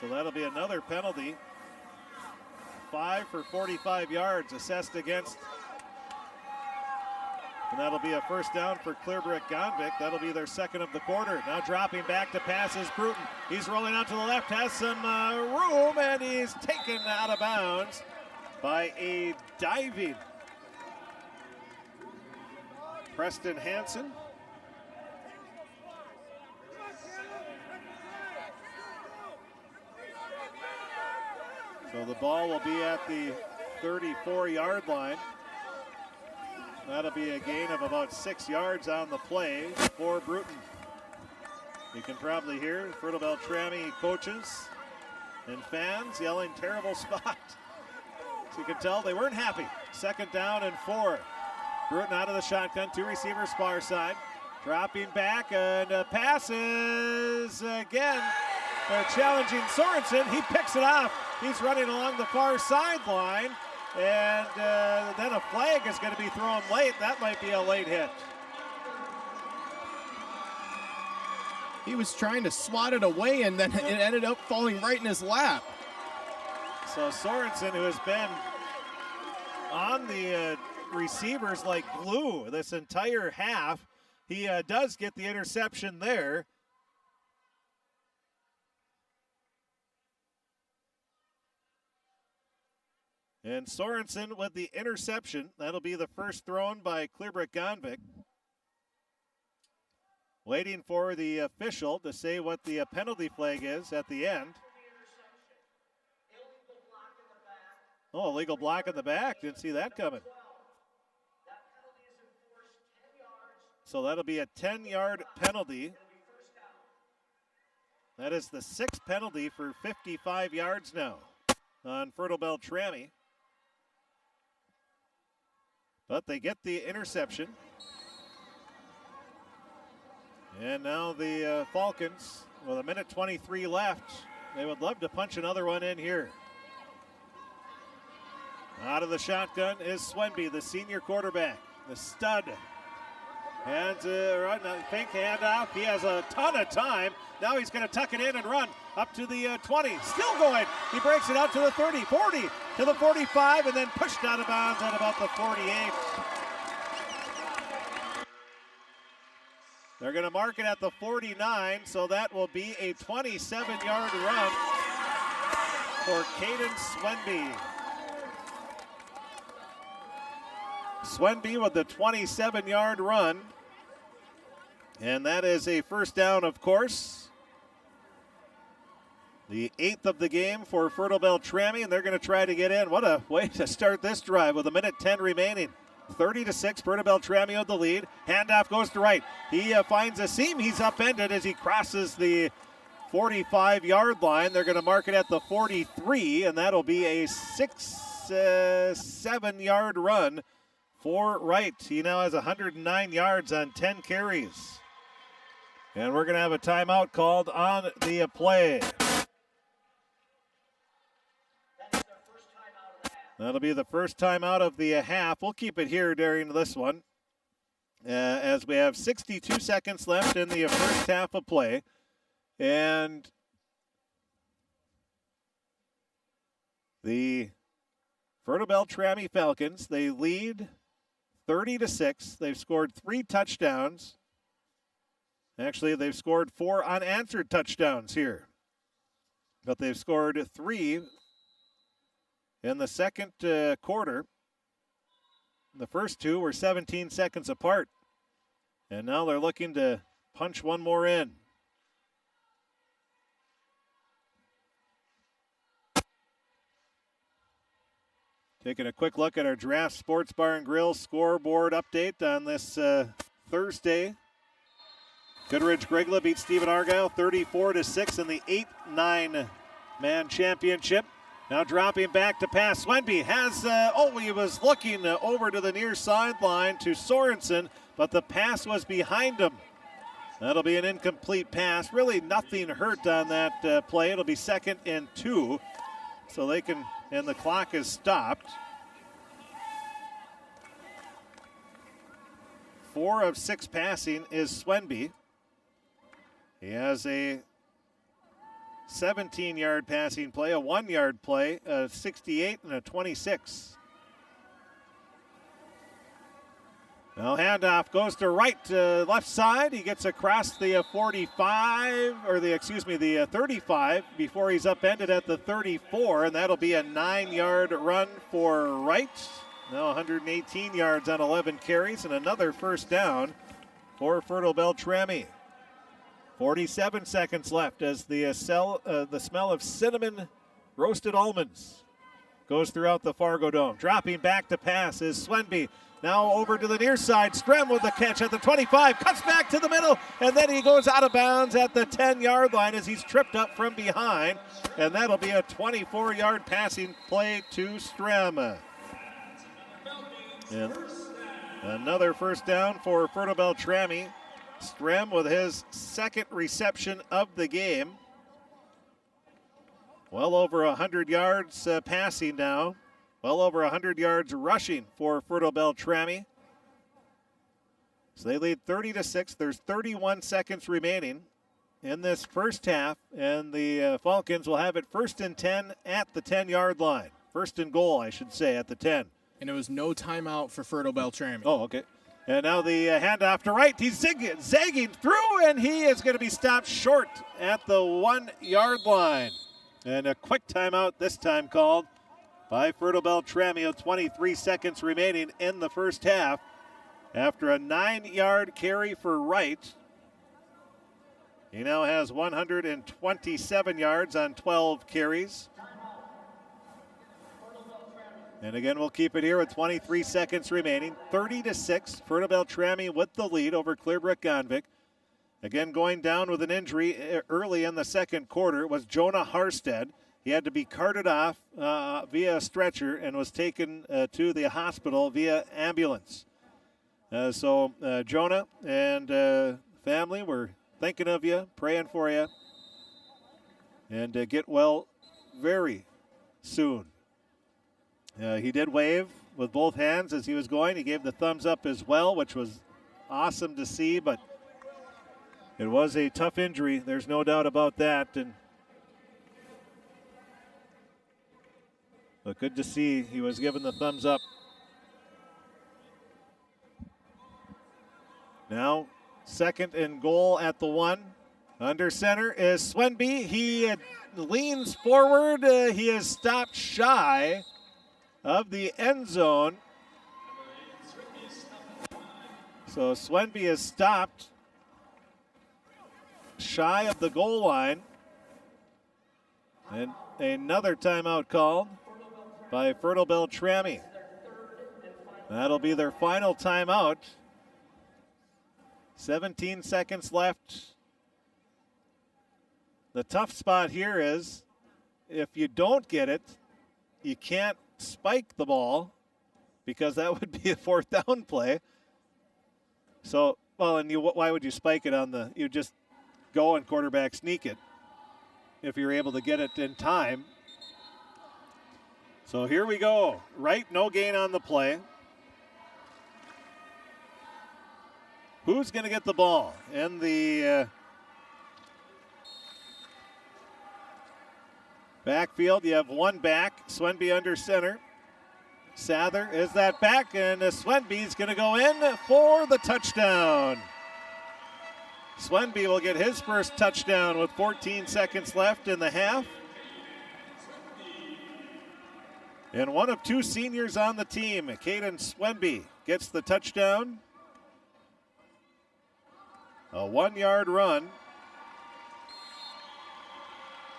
So that'll be another penalty. 5 for 45 yards assessed against. And that'll be a first down for Clearbrook-Gonvick. That'll be their second of the quarter. Now dropping back to pass is Bruton. He's rolling out to the left, has some room, and he's taken out of bounds by a diving Preston Hansen. So the ball will be at the 34-yard line. That'll be a gain of about 6 yards on the play for Bruton. You can probably hear Fertile-Beltrami coaches and fans yelling terrible spot. So you can tell they weren't happy. 2nd down and 4. Bruton out of the shotgun, 2 receivers far side. Dropping back and passes again. They're challenging Sorensen. He picks it off. He's running along the far sideline. And then a flag is going to be thrown late. That might be a late hit. He was trying to swat it away, and then it ended up falling right in his lap. So Sorensen, who has been on the receivers like glue this entire half, he does get the interception there. And Sorensen with the interception. That'll be the first thrown by Clearbrook-Gonvick. Waiting for the official to say what the penalty flag is at the end. Oh, illegal block in the back. Didn't see that coming. So that'll be a 10-yard penalty. That is the 6th penalty for 55 yards now on Fertile-Beltrami. But they get the interception. And now the Falcons, with 1:23 left, they would love to punch another one in here. Out of the shotgun is Swenby, the senior quarterback. the stud. Hands right now, fake handoff. He has a ton of time. Now he's going to tuck it in and run up to the 20. Still going. He breaks it out to the 30, 40, to the 45, and then pushed out of bounds at about the 48. They're going to mark it at the 49, so that will be a 27-yard run for Caden Swenby. Swenby with the 27-yard run. And that is a first down, of course. The 8th of the game for Fertile-Beltrami, and they're going to try to get in. What a way to start this drive with 1:10 remaining. 30-6, Fertile-Beltrami with the lead. Handoff goes to right. He finds a seam. He's upended as he crosses the 45-yard line. They're going to mark it at the 43, and that'll be a 7-yard run for Wright. He now has 109 yards on 10 carries. And we're going to have a timeout called on the play. That'll be the first time out of the half. We'll keep it here during this one as we have 62 seconds left in the first half of play. And the Fertile-Beltrami Falcons, they lead 30-6. They've scored 3 touchdowns. Actually, they've scored 4 unanswered touchdowns here. But they've scored 3 in the second quarter. The first 2 were 17 seconds apart. And now they're looking to punch one more in. Taking a quick look at our Draft Sports Bar and Grill scoreboard update on this Thursday. Goodrich-Gregla beat Stephen Argyle 34-6 in the 8-9-man championship. Now dropping back to pass. Swenby has, he was looking over to the near sideline to Sorensen, but the pass was behind him. That'll be an incomplete pass. Really nothing hurt on that play. It'll be 2nd and 2. So they can, and the clock is stopped. 4 of 6 passing is Swenby. He has a 17-yard passing play, a 1-yard play, a 68 and a 26. Now handoff goes to right, left side. He gets across the 45, or the 35 before he's upended at the 34, and that'll be a 9-yard run for Wright. Now 118 yards on 11 carries and another first down for Fertile-Beltrami. 47 seconds left as the smell of cinnamon roasted almonds goes throughout the Fargodome. Dropping back to pass is Swenby. Now over to the near side. Strem with the catch at the 25. Cuts back to the middle, and then he goes out of bounds at the 10-yard line as he's tripped up from behind. And that'll be a 24-yard passing play to Strem. And another first down for Fertile-Beltrami. Strem with his 2nd reception of the game. Well over 100 yards passing now. Well over 100 yards rushing for Fertile-Beltrami. So they lead 30-6. There's 31 seconds remaining in this first half, and the Falcons will have it 1st and 10 at the 10-yard line. 1st and goal, I should say, at the 10. And it was no timeout for Fertile-Beltrami. Oh, okay. And now the handoff to right. He's zagging through, and he is going to be stopped short at the 1-yard line. And a quick timeout this time called by Fertile-Beltrami. 23 seconds remaining in the first half after a 9-yard carry for Wright. He now has 127 yards on 12 carries. And again, we'll keep it here with 23 seconds remaining. 30-6, Fertile-Beltrami with the lead over Clearbrook-Gonvick. Again, going down with an injury early in the second quarter was Jonah Harstead. He had to be carted off via a stretcher and was taken to the hospital via ambulance. So Jonah and family, we're thinking of you, praying for you, and get well very soon. He did waive with both hands as he was going. He gave the thumbs up as well, which was awesome to see, but it was a tough injury. There's no doubt about that. But good to see he was given the thumbs up. Now, 2nd and goal at the 1. Under center is Swenby. He leans forward. He is stopped shy of the end zone. So Swenby is stopped shy of the goal line. And another timeout called by Fertile-Beltrami. That'll be their final timeout. 17 seconds left. The tough spot here is if you don't get it, you can't spike the ball because that would be a 4th down play. So, well, and why would you spike it on the, you just go and quarterback sneak it if you're able to get it in time. So here we go. Right, no gain on the play. Who's going to get the ball? In the backfield, you have one back. Swenby under center. Sather is that back, and Swenby's going to go in for the touchdown. Swenby will get his first touchdown with 14 seconds left in the half. And one of 2 seniors on the team, Caden Swenby, gets the touchdown. A 1-yard run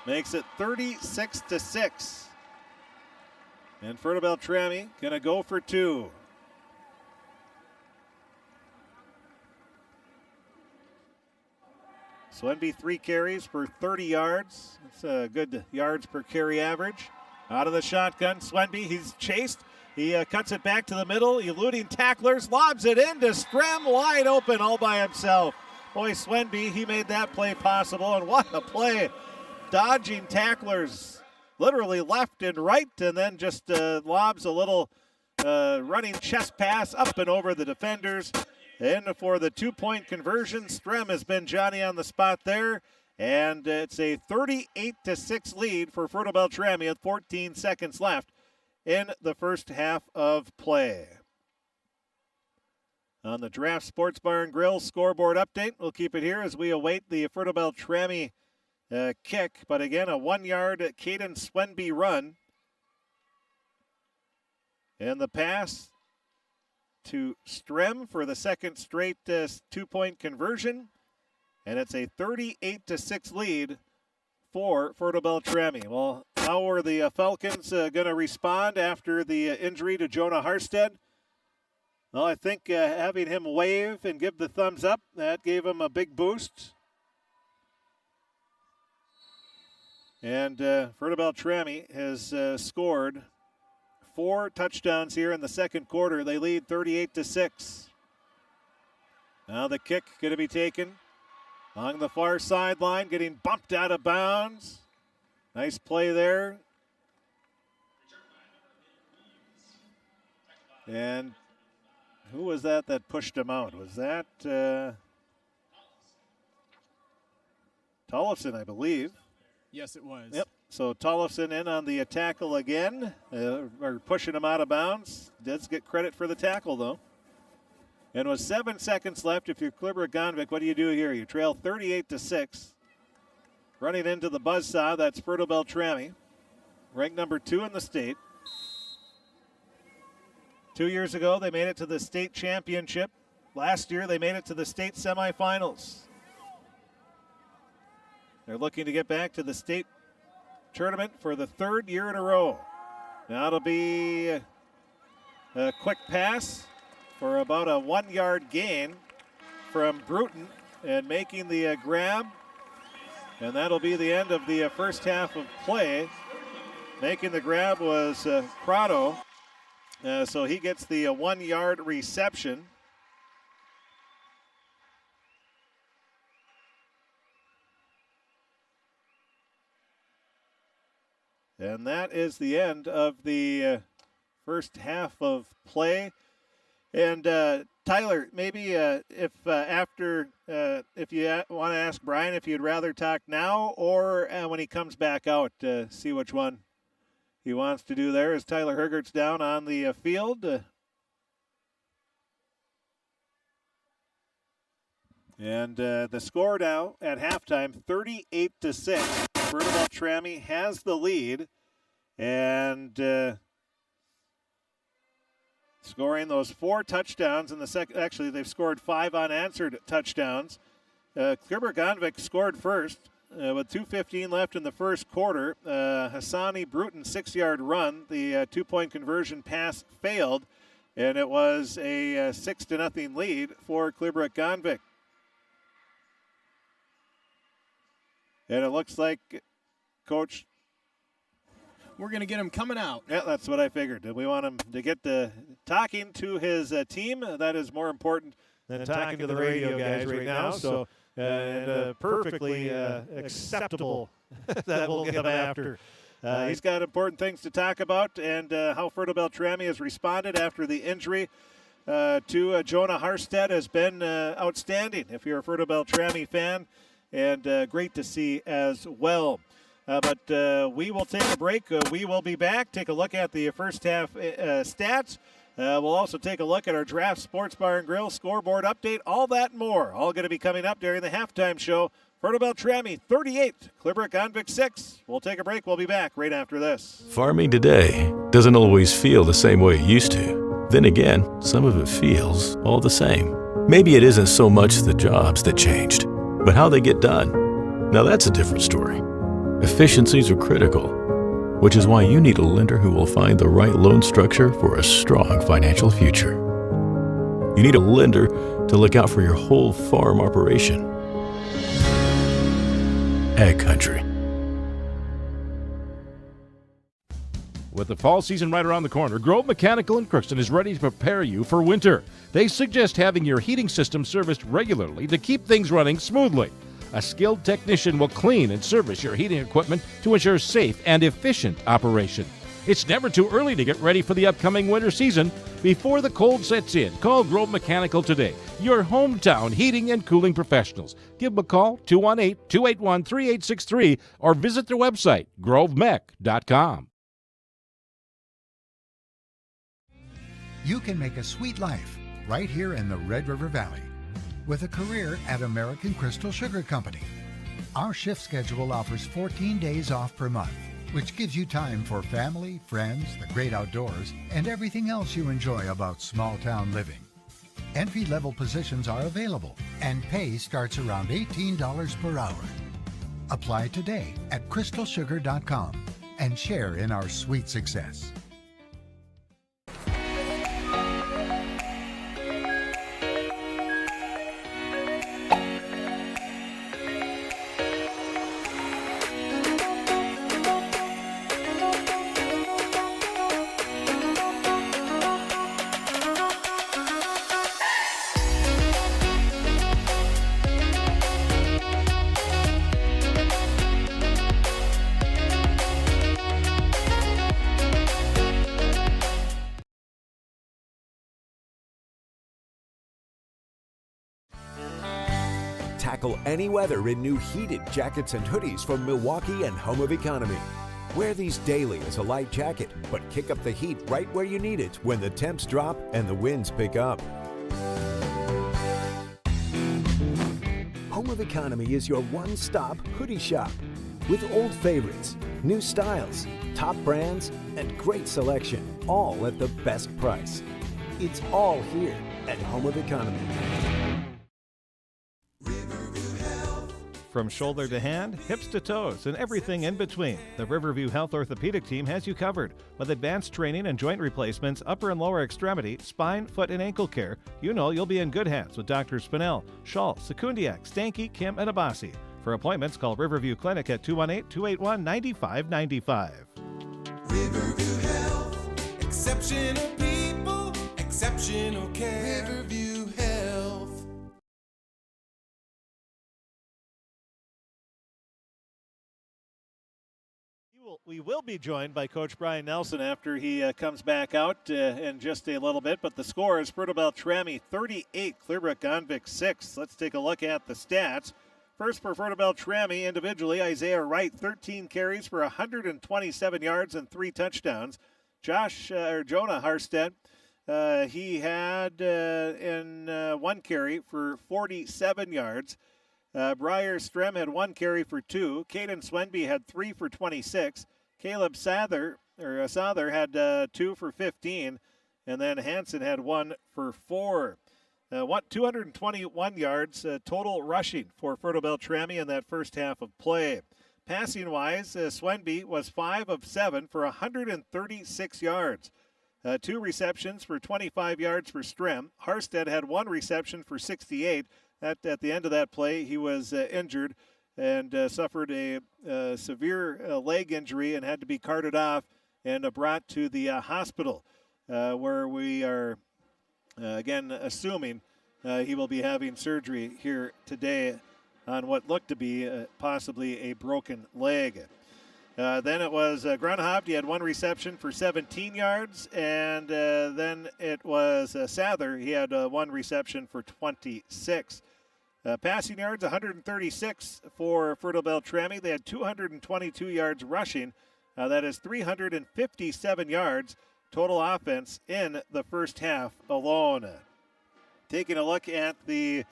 makes it 36-6. And Fertile-Beltrami gonna go for 2. Swenby 3 carries for 30 yards. That's a good yards per carry average. Out of the shotgun, Swenby, he's chased. He cuts it back to the middle, eluding tacklers, lobs it in to Strem, wide open all by himself. Boy, Swenby, he made that play possible, and what a play. Dodging tacklers literally left and right, and then just lobs a little running chest pass up and over the defenders. And for the 2-point conversion, Strem has been Johnny on the spot there. And it's a 38-6 lead for Fertile-Beltrami with 14 seconds left in the first half of play. On the Draft Sports Bar and Grill scoreboard update, we'll keep it here as we await the Fertile-Beltrami kick. But again, a 1-yard Caden Swenby run. And the pass to Strem for the second straight 2-point conversion. And it's a 38-6 lead for Fertile-Beltrami. Well, how are the Falcons going to respond after the injury to Jonah Harstead? Well, I think having him wave and give the thumbs up, that gave him a big boost. And Fertile-Beltrami has scored 4 touchdowns here in the second quarter. They lead 38-6. Now the kick going to be taken on the far sideline, getting bumped out of bounds. Nice play there. And who was that pushed him out? Was that Tollefson, I believe? Yes, it was. Yep. So Tollefson in on the tackle again, or pushing him out of bounds. Does get credit for the tackle, though. And with 7 seconds left, if you're Clearbrook-Gonvick, what do you do here? You trail 38-6. Running into the buzzsaw, that's Fertile-Beltrami, ranked number 2 in the state. 2 years ago, they made it to the state championship. Last year, they made it to the state semifinals. They're looking to get back to the state tournament for the 3rd year in a row. Now it'll be a quick pass for about a 1-yard gain from Bruton and making the grab. And that'll be the end of the first half of play. Making the grab was Prado. So he gets the 1-yard reception. And that is the end of the first half of play. And Tyler, maybe if you want to ask Brian if you'd rather talk now or when he comes back out, see which one he wants to do there as Tyler Hergert's down on the field. And the score now at halftime, 38-6. Fertile-Beltrami has the lead. And scoring those 4 touchdowns in the second. Actually, they've scored 5 unanswered touchdowns. Clearbrook-Gonvick scored first with 2:15 left in the first quarter. Hassani Bruton 6-yard run. The 2-point conversion pass failed, and it was a 6-0 lead for Clearbrook-Gonvick. And it looks like, Coach, we're going to get him coming out. Yeah, that's what I figured. We want him to get the talking to his team. That is more important than talking to the radio guys right now. So, perfectly acceptable that we'll get him after. He's got important things to talk about, and how Fertile-Beltrami has responded after the injury to Jonah Harstead has been outstanding, if you're a Fertile-Beltrami fan, and great to see as well. But we will take a break. We will be back. Take a look at the first half stats. We'll also take a look at our Draft Sports Bar and Grill scoreboard update. All that and more. All going to be coming up during the halftime show. Fertile-Beltrami 38, Clearbrook-Gonvick 6. We'll take a break. We'll be back right after this. Farming today doesn't always feel the same way it used to. Then again, some of it feels all the same. Maybe it isn't so much the jobs that changed, but how they get done. Now that's a different story. Efficiencies are critical, which is why you need a lender who will find the right loan structure for a strong financial future. You need a lender to look out for your whole farm operation. Ag Country. With the fall season right around the corner, Grove Mechanical in Crookston is ready to prepare you for winter. They suggest having your heating system serviced regularly to keep things running smoothly. A skilled technician will clean and service your heating equipment to ensure safe and efficient operation. It's never too early to get ready for the upcoming winter season. Before the cold sets in, call Grove Mechanical today, your hometown heating and cooling professionals. Give them a call, 218-281-3863, or visit their website, grovemech.com. You can make a sweet life right here in the Red River Valley with a career at American Crystal Sugar Company. Our shift schedule offers 14 days off per month, which gives you time for family, friends, the great outdoors, and everything else you enjoy about small town living. Entry-level positions are available, and pay starts around $18 per hour. Apply today at crystalsugar.com and share in our sweet success. Tackle any weather in new heated jackets and hoodies from Milwaukee and Home of Economy. Wear these daily as a light jacket, but kick up the heat right where you need it when the temps drop and the winds pick up. Home of Economy is your one-stop hoodie shop with old favorites, new styles, top brands, and great selection, all at the best price. It's all here at Home of Economy. From shoulder to hand, hips to toes, and everything in between, the Riverview Health Orthopedic Team has you covered. With advanced training and joint replacements, upper and lower extremity, spine, foot, and ankle care, you know you'll be in good hands with Dr. Spinell, Schall, Sekundiak, Stanky, Kim, and Abasi. For appointments, call Riverview Clinic at 218-281-9595. Riverview Health, exceptional people, exceptional care. Riverview Health. We will be joined by Coach Brian Nelson after he comes back out in just a little bit. But the score is Fertile-Beltrami 38, Clearbrook-Gonvick 6. Let's take a look at the stats. First for Fertile-Beltrami individually, Isaiah Wright, 13 carries for 127 yards and 3 touchdowns. Jonah Harstead, he had in 1 carry for 47 yards. Briar Strem had 1 carry for 2. Caden Swenby had 3 for 26. Caleb Sather had 2 for 15. And then Hansen had 1 for 4. 221 yards total rushing for Fertile-Beltrami in that first half of play. Passing-wise, Swenby was 5 of 7 for 136 yards. 2 receptions for 25 yards for Strem. Harstead had 1 reception for 68. At the end of that play, he was injured and suffered a severe leg injury and had to be carted off and brought to the hospital, where we are, again, assuming he will be having surgery here today on what looked to be possibly a broken leg. Then it was Grunhavd. He had 1 reception for 17 yards. And then it was Sather. He had 1 reception for 26. Passing yards, 136 for Fertile-Beltrami. They had 222 yards rushing. That is 357 yards total offense in the first half alone. Taking a look at the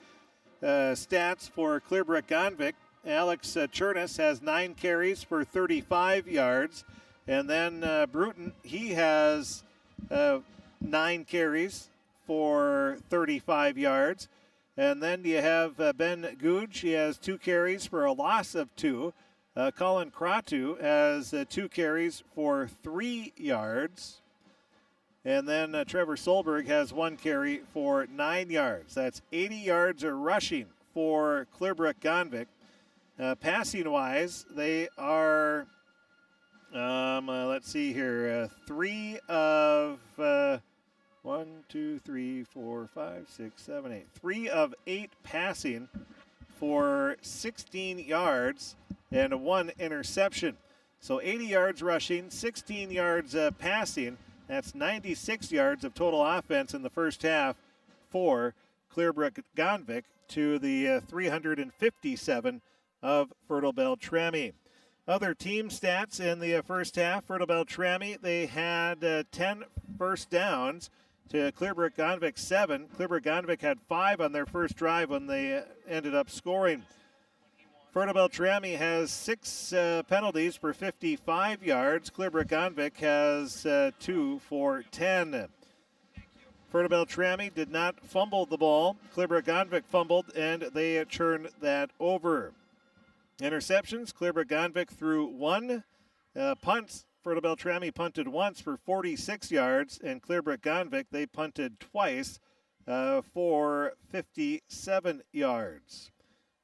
stats for Clearbrook-Gonvick, Alex Chernus has 9 carries for 35 yards. And then Bruton, he has 9 carries for 35 yards. And then you have Ben Googe. He has 2 carries for a loss of 2. Colin Kratu has 2 carries for 3 yards. And then Trevor Solberg has 1 carry for 9 yards. That's 80 yards of rushing for Clearbrook-Gonvick. Passing-wise, they are, let's see here, 3 of 3 of 8 passing for 16 yards and 1 interception. So 80 yards rushing, 16 yards passing. That's 96 yards of total offense in the first half for Clearbrook-Gonvick to the 357 of Fertile-Beltrami. Other team stats in the first half, Fertile-Beltrami, they had 10 first downs to Clearbrook-Gonvick 7. Clearbrook-Gonvick had 5 on their first drive when they ended up scoring. Fertile-Beltrami has 6 penalties for 55 yards. Clearbrook-Gonvick has 2 for 10. Fertile-Beltrami did not fumble the ball. Clearbrook-Gonvick fumbled, and they turned that over. Interceptions, Clearbrook-Gonvick threw 1 punt. Fertile-Beltrami punted once for 46 yards, and Clearbrook-Gonvick, they punted twice for 57 yards.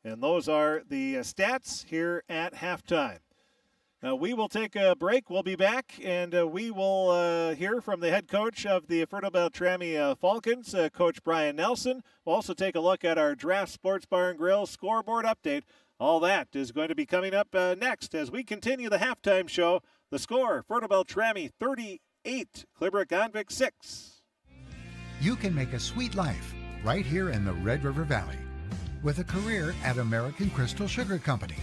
And those are the stats here at halftime. We will take a break. We'll be back, and we will hear from the head coach of the Fertile-Beltrami Falcons, Coach Brian Nelson. We'll also take a look at our Draft Sports Bar and Grill scoreboard update. All that is going to be coming up next as we continue the halftime show. The score, Fertile-Beltrami 38, Clearbrook-Gonvick 6. You can make a sweet life right here in the Red River Valley with a career at American Crystal Sugar Company.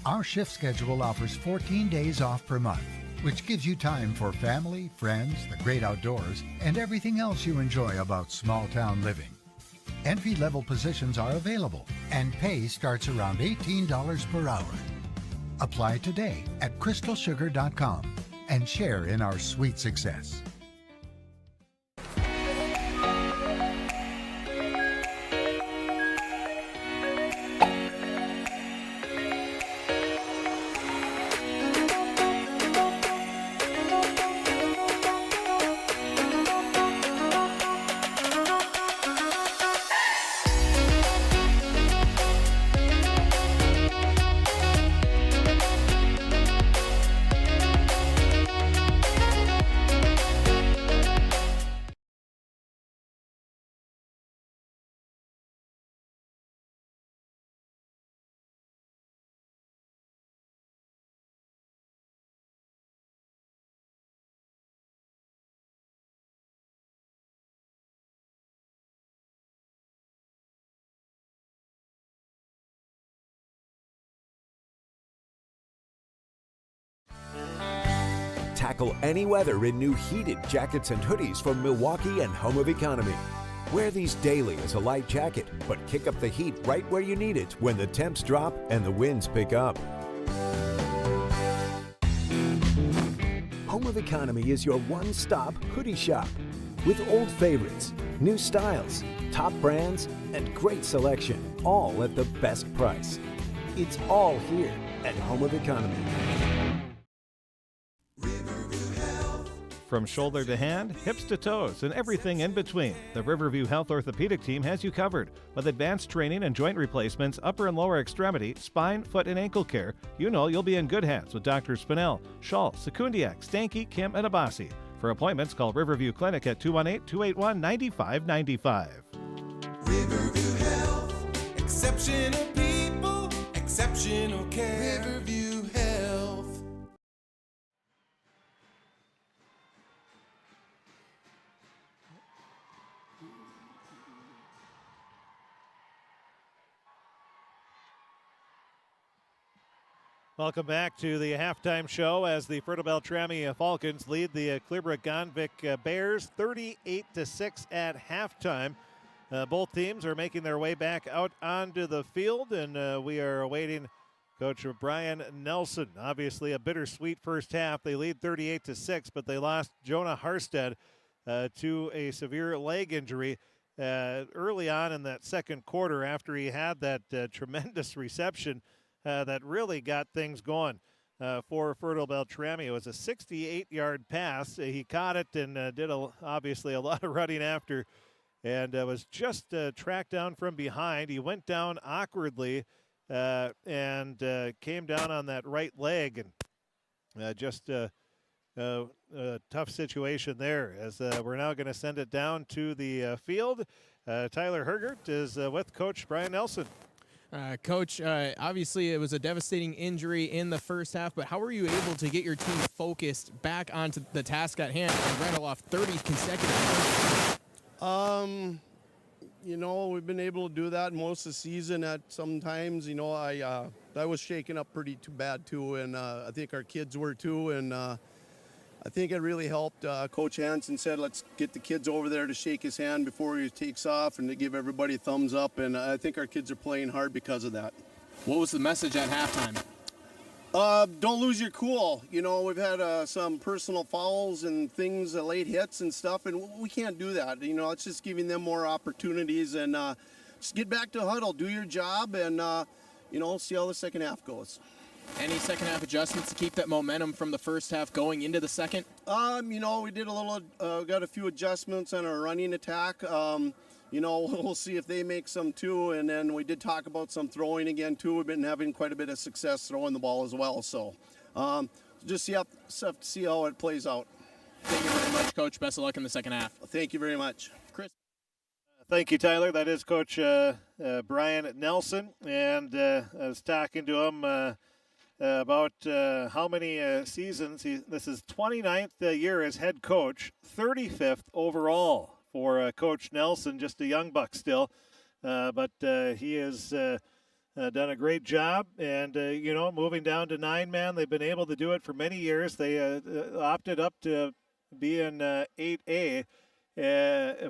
Our shift schedule offers 14 days off per month, which gives you time for family, friends, the great outdoors, and everything else you enjoy about small-town living. Entry-level positions are available, and pay starts around $18 per hour. Apply today at crystalsugar.com and share in our sweet success. tackle any weather in new heated jackets and hoodies from Milwaukee and Home of Economy. Wear these daily as a light jacket, but kick up the heat right where you need it when the temps drop and the winds pick up. Home of Economy is your one-stop hoodie shop with old favorites, new styles, top brands, and great selection, all at the best price. It's all here at Home of Economy. From shoulder to hand, hips to toes, and everything in between, the Riverview Health Orthopedic Team has you covered. With advanced training and joint replacements, upper and lower extremity, spine, foot, and ankle care, you know you'll be in good hands with Drs. Spinell, Schall, Sekundiak, Stanky, Kim, and Abasi. For appointments, call Riverview Clinic at 218-281-9595. Riverview Health, exceptional people, exceptional care. Riverview Health. Welcome back to the halftime show as the Fertile-Beltrami Falcons lead the Clearbrook-Gonvick Bears 38-6 at halftime. Both teams are making their way back out onto the field, and we are awaiting Coach Brian Nelson. Obviously a bittersweet first half. They lead 38-6, but they lost Jonah Harstead to a severe leg injury early on in that second quarter after he had that tremendous reception that really got things going for Fertile-Beltrami. It was a 68-yard pass. He caught it and did obviously a lot of running after, and was just tracked down from behind. He went down awkwardly and came down on that right leg, and just a tough situation there as we're now going to send it down to the field. Tyler Hergert is with Coach Brian Nelson. Coach, obviously it was a devastating injury in the first half, but how were you able to get your team focused back onto the task at hand and rattle off 30 consecutive points? We've been able to do that most of the season. At sometimes, I was shaken up pretty too bad too, and I think our kids were too, and I think it really helped. Coach Hansen said, let's get the kids over there to shake his hand before he takes off and to give everybody a thumbs up. And I think our kids are playing hard because of that. What was the message at halftime? Don't lose your cool. We've had some personal fouls and things, late hits and stuff, and we can't do that. It's just giving them more opportunities, and just get back to huddle, do your job, and, see how the second half goes. Any second half adjustments to keep that momentum from the first half going into the second? We did got a few adjustments on our running attack. We'll see if they make some too. And then we did talk about some throwing again too. We've been having quite a bit of success throwing the ball as well. So just have to see how it plays out. Thank you very much, Coach. Best of luck in the second half. Thank you very much. Chris. Thank you, Tyler. That is Coach Brian Nelson. And I was talking to him about how many seasons. This is 29th year as head coach, 35th overall for Coach Nelson, just a young buck still. But he has done a great job. And, moving down to 9-man, they've been able to do it for many years. They opted up to be in 8A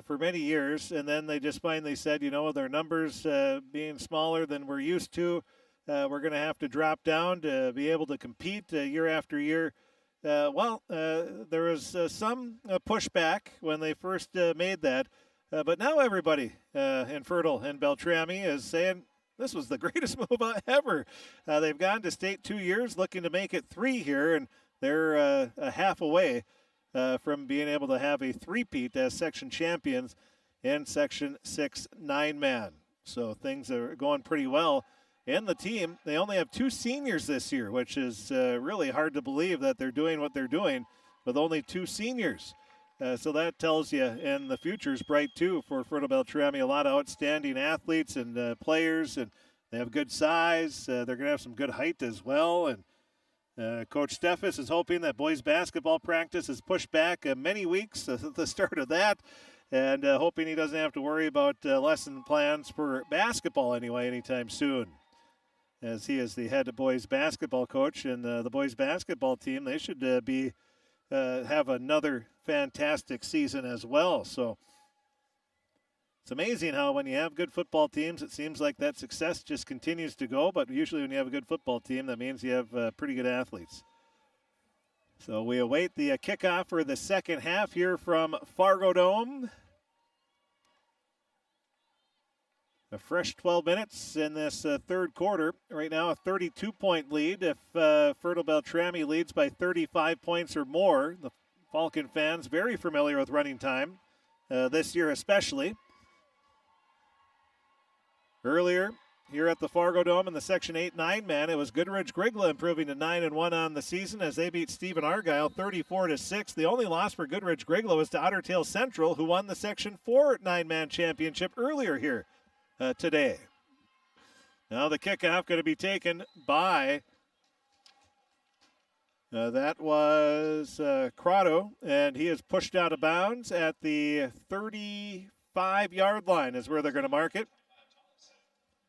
for many years. And then they just finally said, their numbers being smaller than we're used to, we're going to have to drop down to be able to compete year after year. There was some pushback when they first made that, but now everybody in Fertile and Beltrami is saying this was the greatest move ever. They've gone to state 2 years, looking to make it 3 here, and they're a half away from being able to have a three-peat as section champions in Section 6 9-man. So things are going pretty well. And the team, they only have 2 seniors this year, which is really hard to believe that they're doing what they're doing with only 2 seniors. So that tells you, and the future's bright too for Fertile-Beltrami. A lot of outstanding athletes and players, and they have good size. They're going to have some good height as well. And Coach Steffes is hoping that boys basketball practice is pushed back many weeks at the start of that, and hoping he doesn't have to worry about lesson plans for basketball anyway anytime soon, as he is the head boys basketball coach. And the boys basketball team, they should be have another fantastic season as well. So it's amazing how when you have good football teams, it seems like that success just continues to go. But usually when you have a good football team, that means you have pretty good athletes. So we await the kickoff for the second half here from Fargodome. A fresh 12 minutes in this third quarter. Right now a 32-point lead. If Fertile-Beltrami leads by 35 points or more, the Falcon fans very familiar with running time this year especially. Earlier here at the Fargodome in the Section 8 9-man, it was Goodrich-Grigla improving to 9-1 on the season as they beat Stephen Argyle 34-6. The only loss for Goodrich-Grigla was to Otter Tail Central, who won the Section 4 9-man championship earlier here today. Now the kickoff going to be taken by, that was Crotto, and he is pushed out of bounds at the 35-yard line is where they're going to mark it.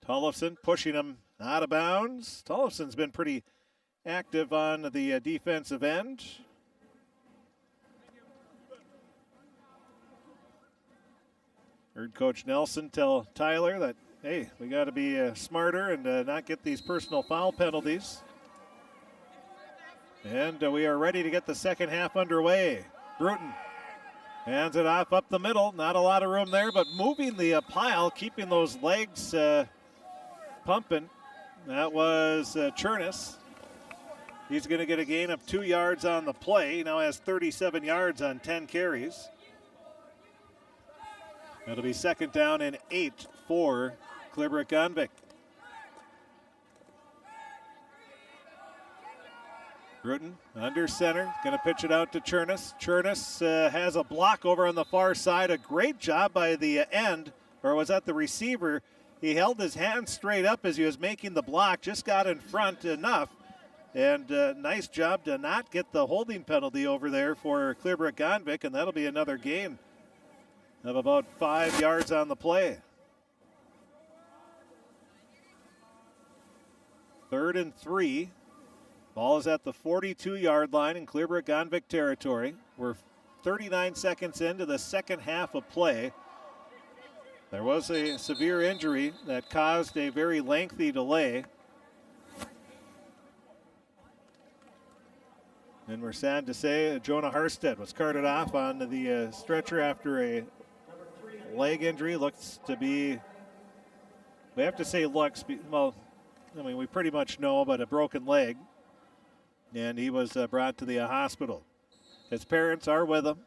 Tollefson pushing him out of bounds. Tollefson's been pretty active on the defensive end. Heard Coach Nelson tell Tyler that, hey, we got to be smarter and not get these personal foul penalties. And we are ready to get the second half underway. Bruton hands it off up the middle. Not a lot of room there, but moving the pile, keeping those legs pumping. That was Chernus. He's going to get a gain of 2 yards on the play. He now has 37 yards on 10 carries. It'll be second down and 8 for Clearbrook-Gonvick. Bruton under center, going to pitch it out to Chernus. Chernus has a block over on the far side. A great job by the end, or was that the receiver? He held his hand straight up as he was making the block, just got in front enough. And nice job to not get the holding penalty over there for Clearbrook-Gonvick, and that'll be another gain of about 5 yards on the play. 3rd and 3. Ball is at the 42-yard line in Clearbrook-Gonvick territory. We're 39 seconds into the second half of play. There was a severe injury that caused a very lengthy delay. And we're sad to say Jonah Harstead was carted off on the stretcher after a leg injury. Looks to be, we have to say looks, well, I mean, we pretty much know about a broken leg. And he was brought to the hospital. His parents are with him.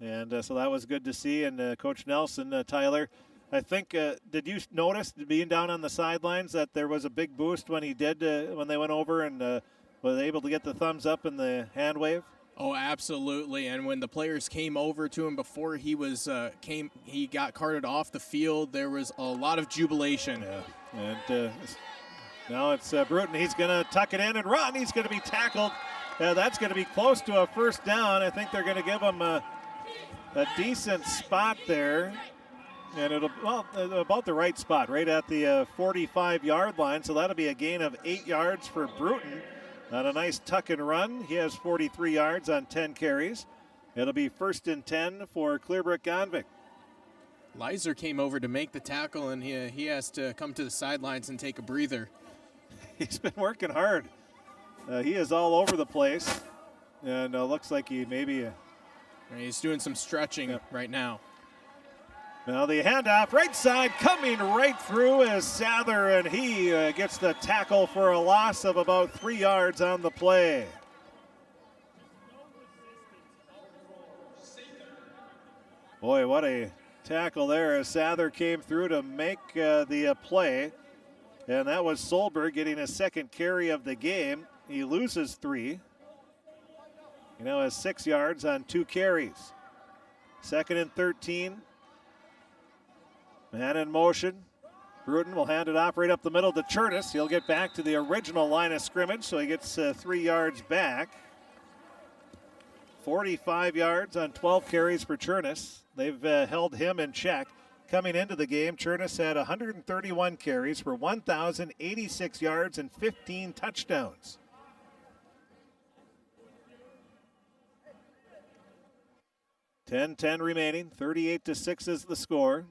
And so that was good to see. And Coach Nelson, Tyler, I think, did you notice being down on the sidelines that there was a big boost when he did, when they went over and was able to get the thumbs up and the hand wave? Oh, absolutely. And when the players came over to him before he was he got carted off the field, there was a lot of jubilation. Yeah. And now it's Bruton. He's going to tuck it in and run. He's going to be tackled. That's going to be close to a first down. I think they're going to give him a decent spot there. And it'll, well, about the right spot, right at the 45-yard line. So that'll be a gain of 8 yards for Bruton. On a nice tuck and run. He has 43 yards on 10 carries. It'll be 1st and 10 for Clearbrook-Gonvick. Leiser came over to make the tackle, and he has to come to the sidelines and take a breather. He's been working hard. He is all over the place. And looks like he maybe... he's doing some stretching right now. Now the handoff, right side, coming right through as Sather, and he gets the tackle for a loss of about 3 yards on the play. Boy, what a tackle there as Sather came through to make the play. And that was Solberg getting his second carry of the game. He loses 3. He now has 6 yards on 2 carries. 2nd and 13. Man in motion. Bruton will hand it off right up the middle to Chernus. He'll get back to the original line of scrimmage, so he gets 3 yards back. 45 yards on 12 carries for Chernus. They've held him in check. Coming into the game, Chernus had 131 carries for 1,086 yards and 15 touchdowns. 10-10 remaining. 38-6 is the score.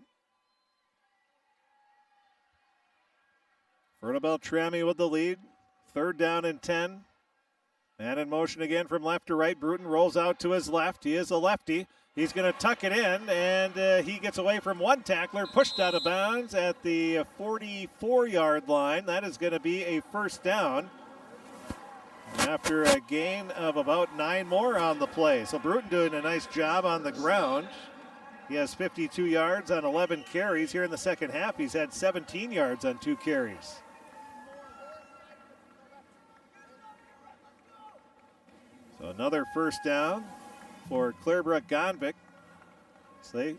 Fertile-Beltrami with the lead. 3rd down and 10. Man in motion again from left to right. Bruton rolls out to his left. He is a lefty. He's going to tuck it in, and he gets away from one tackler, pushed out of bounds at the 44-yard line. That is going to be a first down after a gain of about 9 more on the play. So Bruton doing a nice job on the ground. He has 52 yards on 11 carries. Here in the second half, he's had 17 yards on 2 carries. So another first down for Clearbrook-Gonvick. So they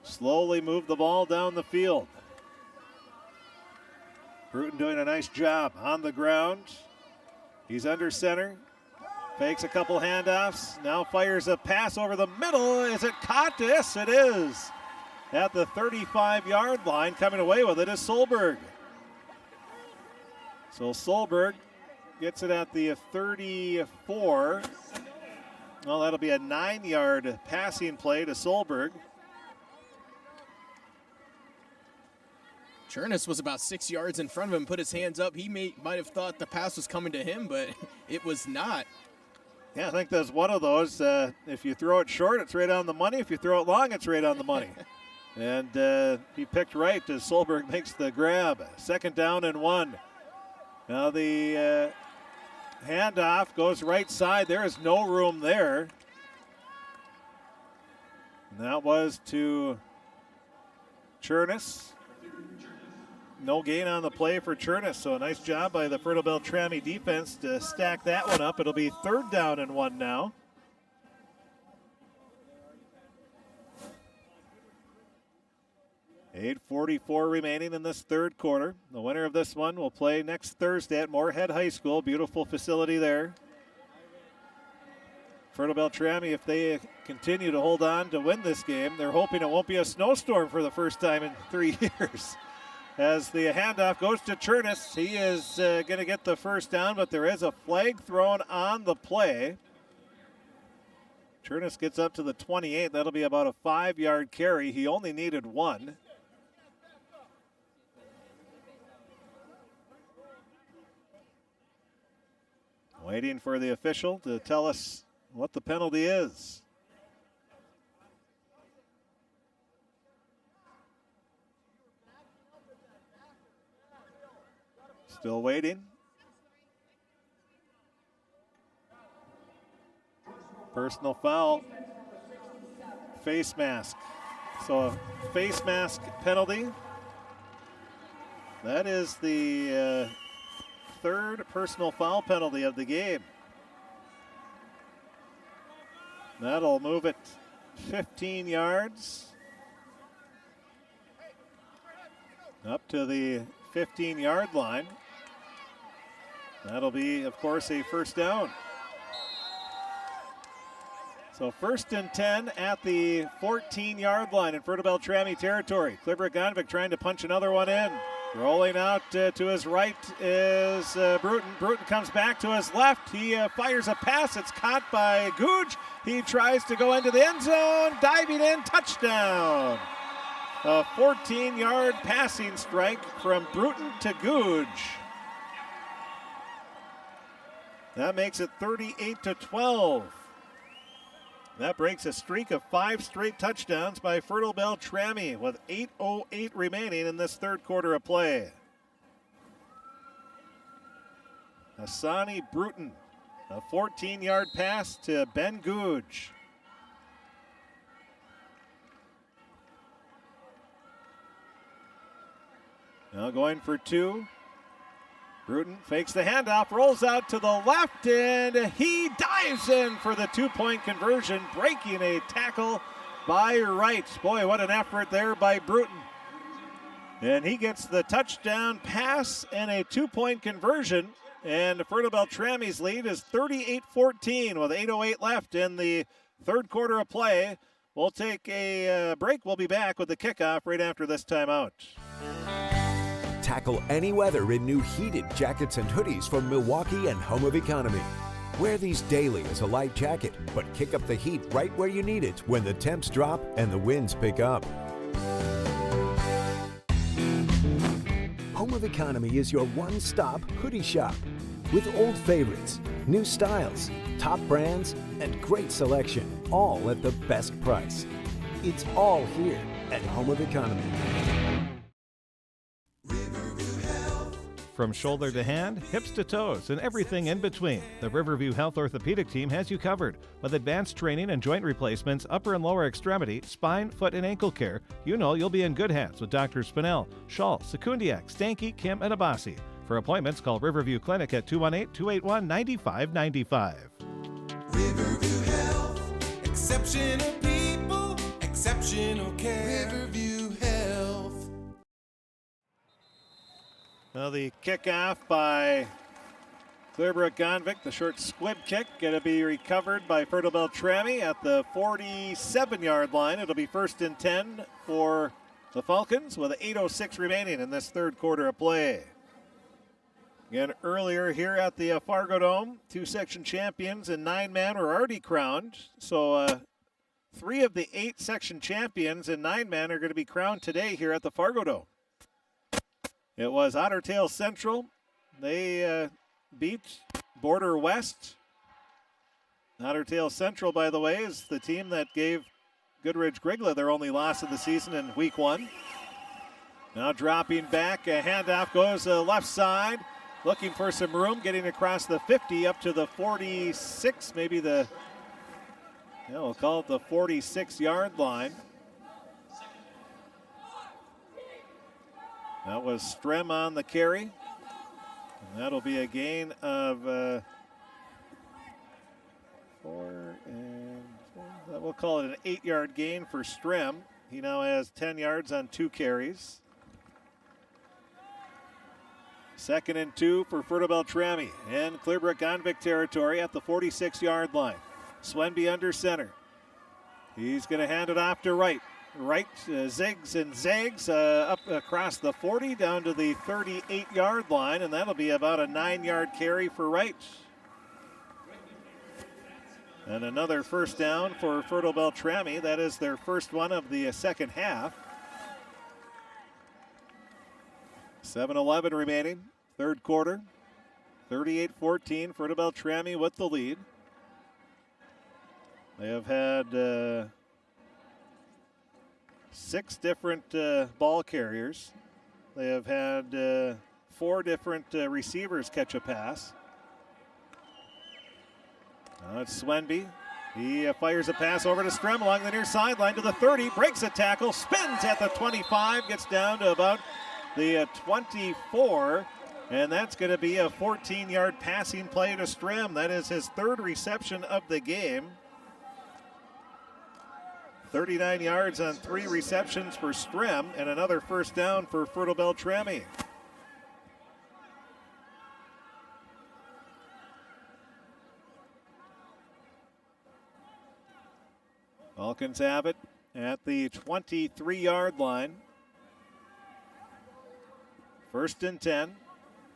slowly move the ball down the field. Bruton doing a nice job on the ground. He's under center. Fakes a couple handoffs. Now fires a pass over the middle. Is it caught? Yes, it is. At the 35-yard line, coming away with it is Solberg. So Solberg gets it at the 34. Well, that'll be a 9-yard passing play to Solberg. Chernus was about 6 yards in front of him, put his hands up. He might have thought the pass was coming to him, but it was not. Yeah, I think that's one of those. If you throw it short, it's right on the money. If you throw it long, it's right on the money. And he picked right as Solberg makes the grab. 2nd down and 1. Now the handoff goes right side. There is no room there. And that was to Chernus. No gain on the play for Chernus, so a nice job by the Fertile-Beltrami defense to stack that one up. It'll be 3rd down and 1 now. $8:44 remaining in this 3rd quarter. The winner of this one will play next Thursday at Moorhead High School. Beautiful facility there. Fertile-Beltrami, if they continue to hold on to win this game, they're hoping it won't be a snowstorm for the first time in 3 years. As the handoff goes to Chernus, he is going to get the first down, but there is a flag thrown on the play. Chernus gets up to the 28. That'll be about a 5-yard carry. He only needed 1. Waiting for the official to tell us what the penalty is. Still waiting. Personal foul. Face mask. So a face mask penalty. That is the 3rd personal foul penalty of the game. That'll move it 15 yards. Up to the 15-yard line. That'll be, of course, a first down. So 1st and 10 at the 14-yard line in Fertile-Beltrami territory. Clearbrook-Gonvick trying to punch another one in. Rolling out to his right is Bruton. Bruton comes back to his left. He fires a pass. It's caught by Googe. He tries to go into the end zone. Diving in, touchdown. A 14-yard passing strike from Bruton to Googe. That makes it 38-12. That breaks a streak of 5 straight touchdowns by Fertile-Beltrami with 8:08 remaining in this 3rd quarter of play. Hassani Bruton, a 14-yard pass to Ben Googe. Now going for 2. Bruton fakes the handoff, rolls out to the left, and he dives in for the 2-point conversion, breaking a tackle by Wright. Boy, what an effort there by Bruton. And he gets the touchdown pass and a 2-point conversion. And Fertile-Beltrami's lead is 38-14 with 8:08 left in the 3rd quarter of play. We'll take a break. We'll be back with the kickoff right after this timeout. Tackle any weather in new heated jackets and hoodies from Milwaukee and Home of Economy. Wear these daily as a light jacket, but kick up the heat right where you need it when the temps drop and the winds pick up. Home of Economy is your one-stop hoodie shop with old favorites, new styles, top brands, and great selection, all at the best price. It's all here at Home of Economy. From shoulder to hand, hips to toes, and everything in between, the Riverview Health Orthopedic Team has you covered. With advanced training and joint replacements, upper and lower extremity, spine, foot, and ankle care, you know you'll be in good hands with Drs. Spinell, Schall, Sekundiak, Stanky, Kim, and Abassi. For appointments, call Riverview Clinic at 218-281-9595. Riverview Health, exceptional people, exceptional care. Riverview Health. Well, the kickoff by Clearbrook-Gonvick, the short squib kick, going to be recovered by Fertile-Beltrami at the 47-yard line. It'll be 1st and 10 for the Falcons with 8:06 remaining in this third quarter of play. Again, earlier here at the Fargodome, 2-section champions and 9-man were already crowned. So 3 of the 8 section champions and 9-man are going to be crowned today here at the Fargodome. It was Otter Tail Central. They beat Border West. Otter Tail Central, by the way, is the team that gave Goodridge Grigla their only loss of the season in week 1. Now dropping back, a handoff goes left side, looking for some room, getting across the 50 up to the 46, maybe we'll call it the 46-yard line. That was Strem on the carry. And that'll be a gain of 4 and 4. We'll call it an 8-yard gain for Strem. He now has 10 yards on 2 carries. 2nd and 2 for Fertile-Beltrami in Clearbrook-Gonvick territory at the 46-yard line. Swenby under center. He's going to hand it off to Wright. Wright zigs and zags up across the 40 down to the 38-yard line, and that'll be about a 9-yard carry for Wright. And another first down for Fertile-Beltrami. That is their first one of the second half. 7:11 remaining, third quarter. 38-14, Fertile-Beltrami with the lead. They have had 6 different ball carriers. They have had 4 different receivers catch a pass. Now it's Swenby. He fires a pass over to Strem along the near sideline to the 30, breaks a tackle, spins at the 25, gets down to about the 24, and that's going to be a 14-yard passing play to Strem. That is his 3rd reception of the game. 39 yards on 3 receptions for Strem, and another first down for Fertile-Beltrami. Falcons have it at the 23-yard line. 1st and 10.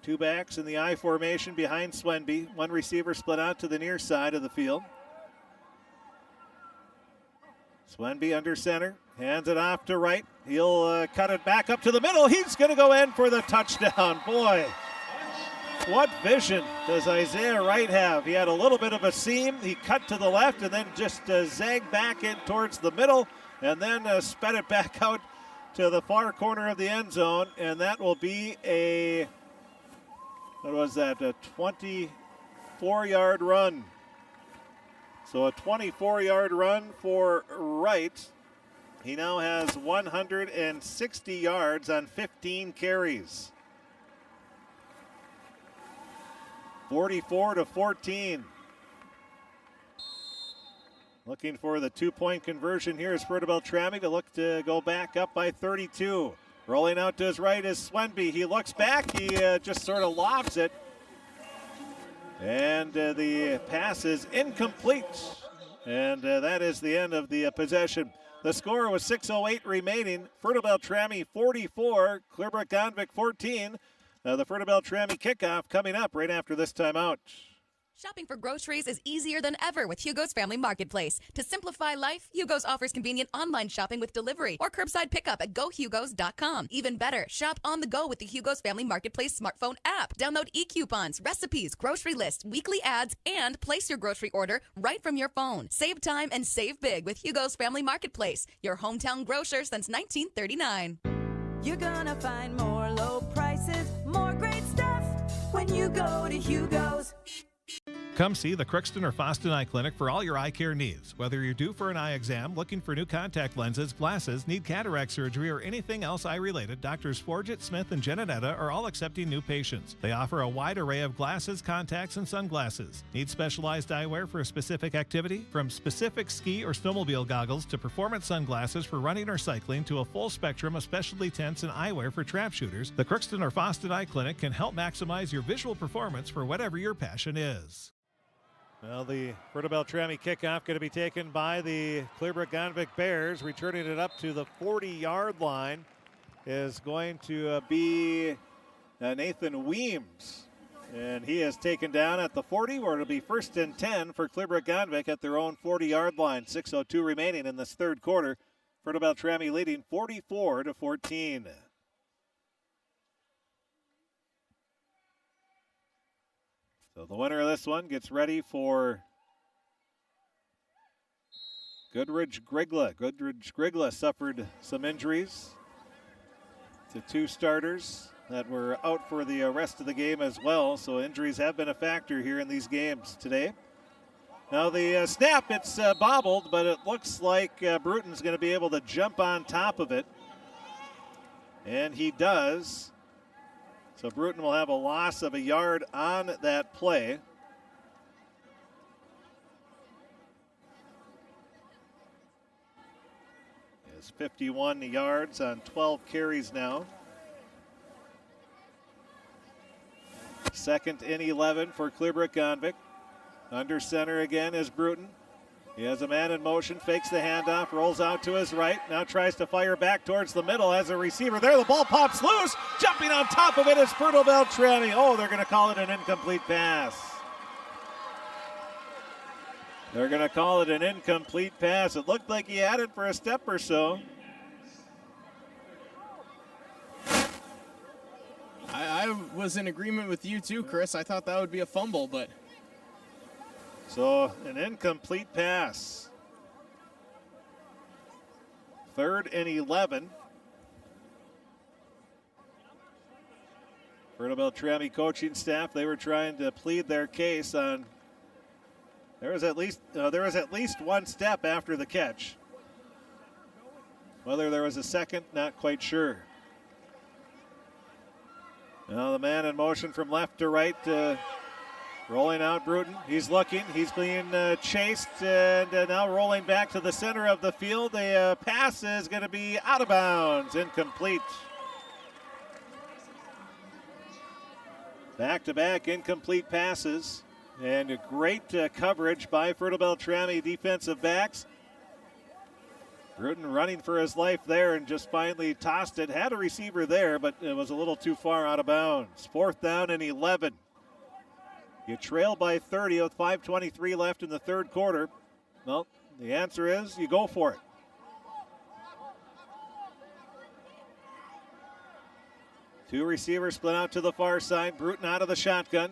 2 backs in the I formation behind Swenby. 1 receiver split out to the near side of the field. Swenby under center, hands it off to Wright. He'll cut it back up to the middle. He's going to go in for the touchdown. Boy, what vision does Isaiah Wright have? He had a little bit of a seam. He cut to the left and then just zagged back in towards the middle and then sped it back out to the far corner of the end zone. And that will be a 24-yard run. So a 24-yard run for Wright. He now has 160 yards on 15 carries. 44-14. Looking for the 2-point conversion here is Fertile-Beltrami to look to go back up by 32. Rolling out to his right is Swenby. He looks back. He just sort of lobs it. And the pass is incomplete. And that is the end of the possession. The score was 6:08 remaining. Fertile-Beltrami 44, Clearbrook-Gonvick 14. The Fertile-Beltrami kickoff coming up right after this timeout. Shopping for groceries is easier than ever with Hugo's Family Marketplace. To simplify life, Hugo's offers convenient online shopping with delivery or curbside pickup at gohugos.com. Even better, shop on the go with the Hugo's Family Marketplace smartphone app. Download e-coupons, recipes, grocery lists, weekly ads, and place your grocery order right from your phone. Save time and save big with Hugo's Family Marketplace, your hometown grocer since 1939. You're gonna find more low prices, more great stuff when you go to Hugo's. Come see the Crookston or Foston Eye Clinic for all your eye care needs. Whether you're due for an eye exam, looking for new contact lenses, glasses, need cataract surgery, or anything else eye-related, Doctors Forget, Smith, and Janetta are all accepting new patients. They offer a wide array of glasses, contacts, and sunglasses. Need specialized eyewear for a specific activity? From specific ski or snowmobile goggles to performance sunglasses for running or cycling to a full spectrum of specialty tents and eyewear for trap shooters, the Crookston or Foston Eye Clinic can help maximize your visual performance for whatever your passion is. Well, the Fertile-Beltrami kickoff going to be taken by the Clearbrook-Gonvick Bears. Returning it up to the 40-yard line is going to be Nathan Weems. And he is taken down at the 40, where it'll be 1st and 10 for Clearbrook-Gonvick at their own 40-yard line. 6:02 remaining in this third quarter. Fertile-Beltrami leading 44-14. So the winner of this one gets ready for Goodridge-Grigla. Goodridge-Grigla suffered some injuries to two starters that were out for the rest of the game as well. So injuries have been a factor here in these games today. Now the snap, it's bobbled, but it looks like Bruton's going to be able to jump on top of it. And he does. So Bruton will have a loss of a yard on that play. He has 51 yards on 12 carries now. 2nd and 11 for Clearbrook-Gonvick. Under center again is Bruton. He has a man in motion, fakes the handoff, rolls out to his right, now tries to fire back towards the middle, has a receiver there, the ball pops loose, jumping on top of it is Fertile-Beltrami. Oh, they're going to call it an incomplete pass. They're going to call it an incomplete pass. It looked like he had it for a step or so. I was in agreement with you too, Chris. I thought that would be a fumble, but... So an incomplete pass. 3rd and 11. Fertile-Beltrami coaching staff, they were trying to plead their case on. There was at least one step after the catch. Whether there was a second, not quite sure. Now the man in motion from left to right. Rolling out Bruton. He's looking. He's being chased and now rolling back to the center of the field. The pass is going to be out of bounds. Incomplete. Back-to-back incomplete passes. And a great coverage by Fertile-Beltrami defensive backs. Bruton running for his life there and just finally tossed it. Had a receiver there, but it was a little too far out of bounds. 4th down and 11. You trail by 30 with 5:23 left in the third quarter. Well, the answer is you go for it. Two receivers split out to the far side. Bruton out of the shotgun.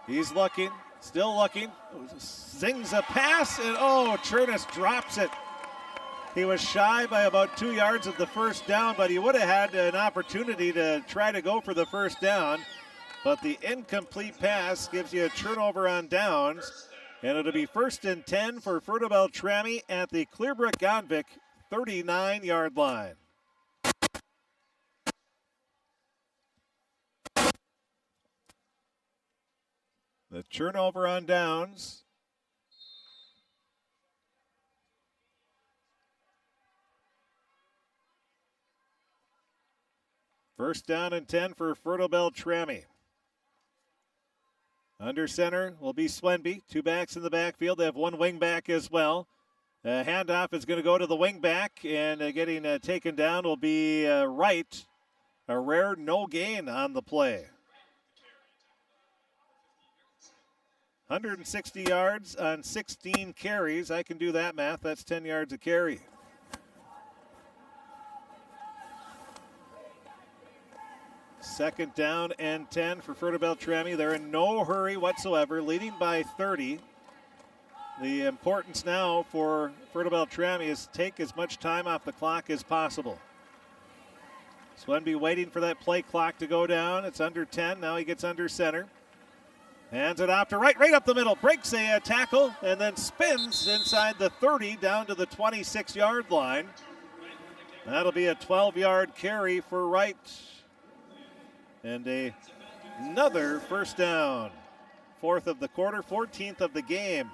He's looking, still looking. Zings a pass, and Chernus drops it. He was shy by about 2 yards of the first down, but he would have had an opportunity to try to go for the first down. But the incomplete pass gives you a turnover on downs. And it'll be 1st and 10 for Fertile-Beltrami at the Clearbrook-Gonvick 39-yard line. The turnover on downs. First down and 10 for Fertile-Beltrami. Under center will be Swenby. Two backs in the backfield. They have one wing back as well. Handoff is going to go to the wing back, and getting taken down will be Wright. A rare no gain on the play. 160 yards on 16 carries. I can do that math. That's 10 yards a carry. Second down and 10 for Fertile-Beltrami. They're in no hurry whatsoever, leading by 30. The importance now for Fertile-Beltrami is take as much time off the clock as possible. Swenby waiting for that play clock to go down. It's under 10. Now he gets under center. Hands it off to right up the middle. Breaks a tackle and then spins inside the 30 down to the 26-yard line. That'll be a 12-yard carry for Wright. And another first down. 4th of the quarter, 14th of the game.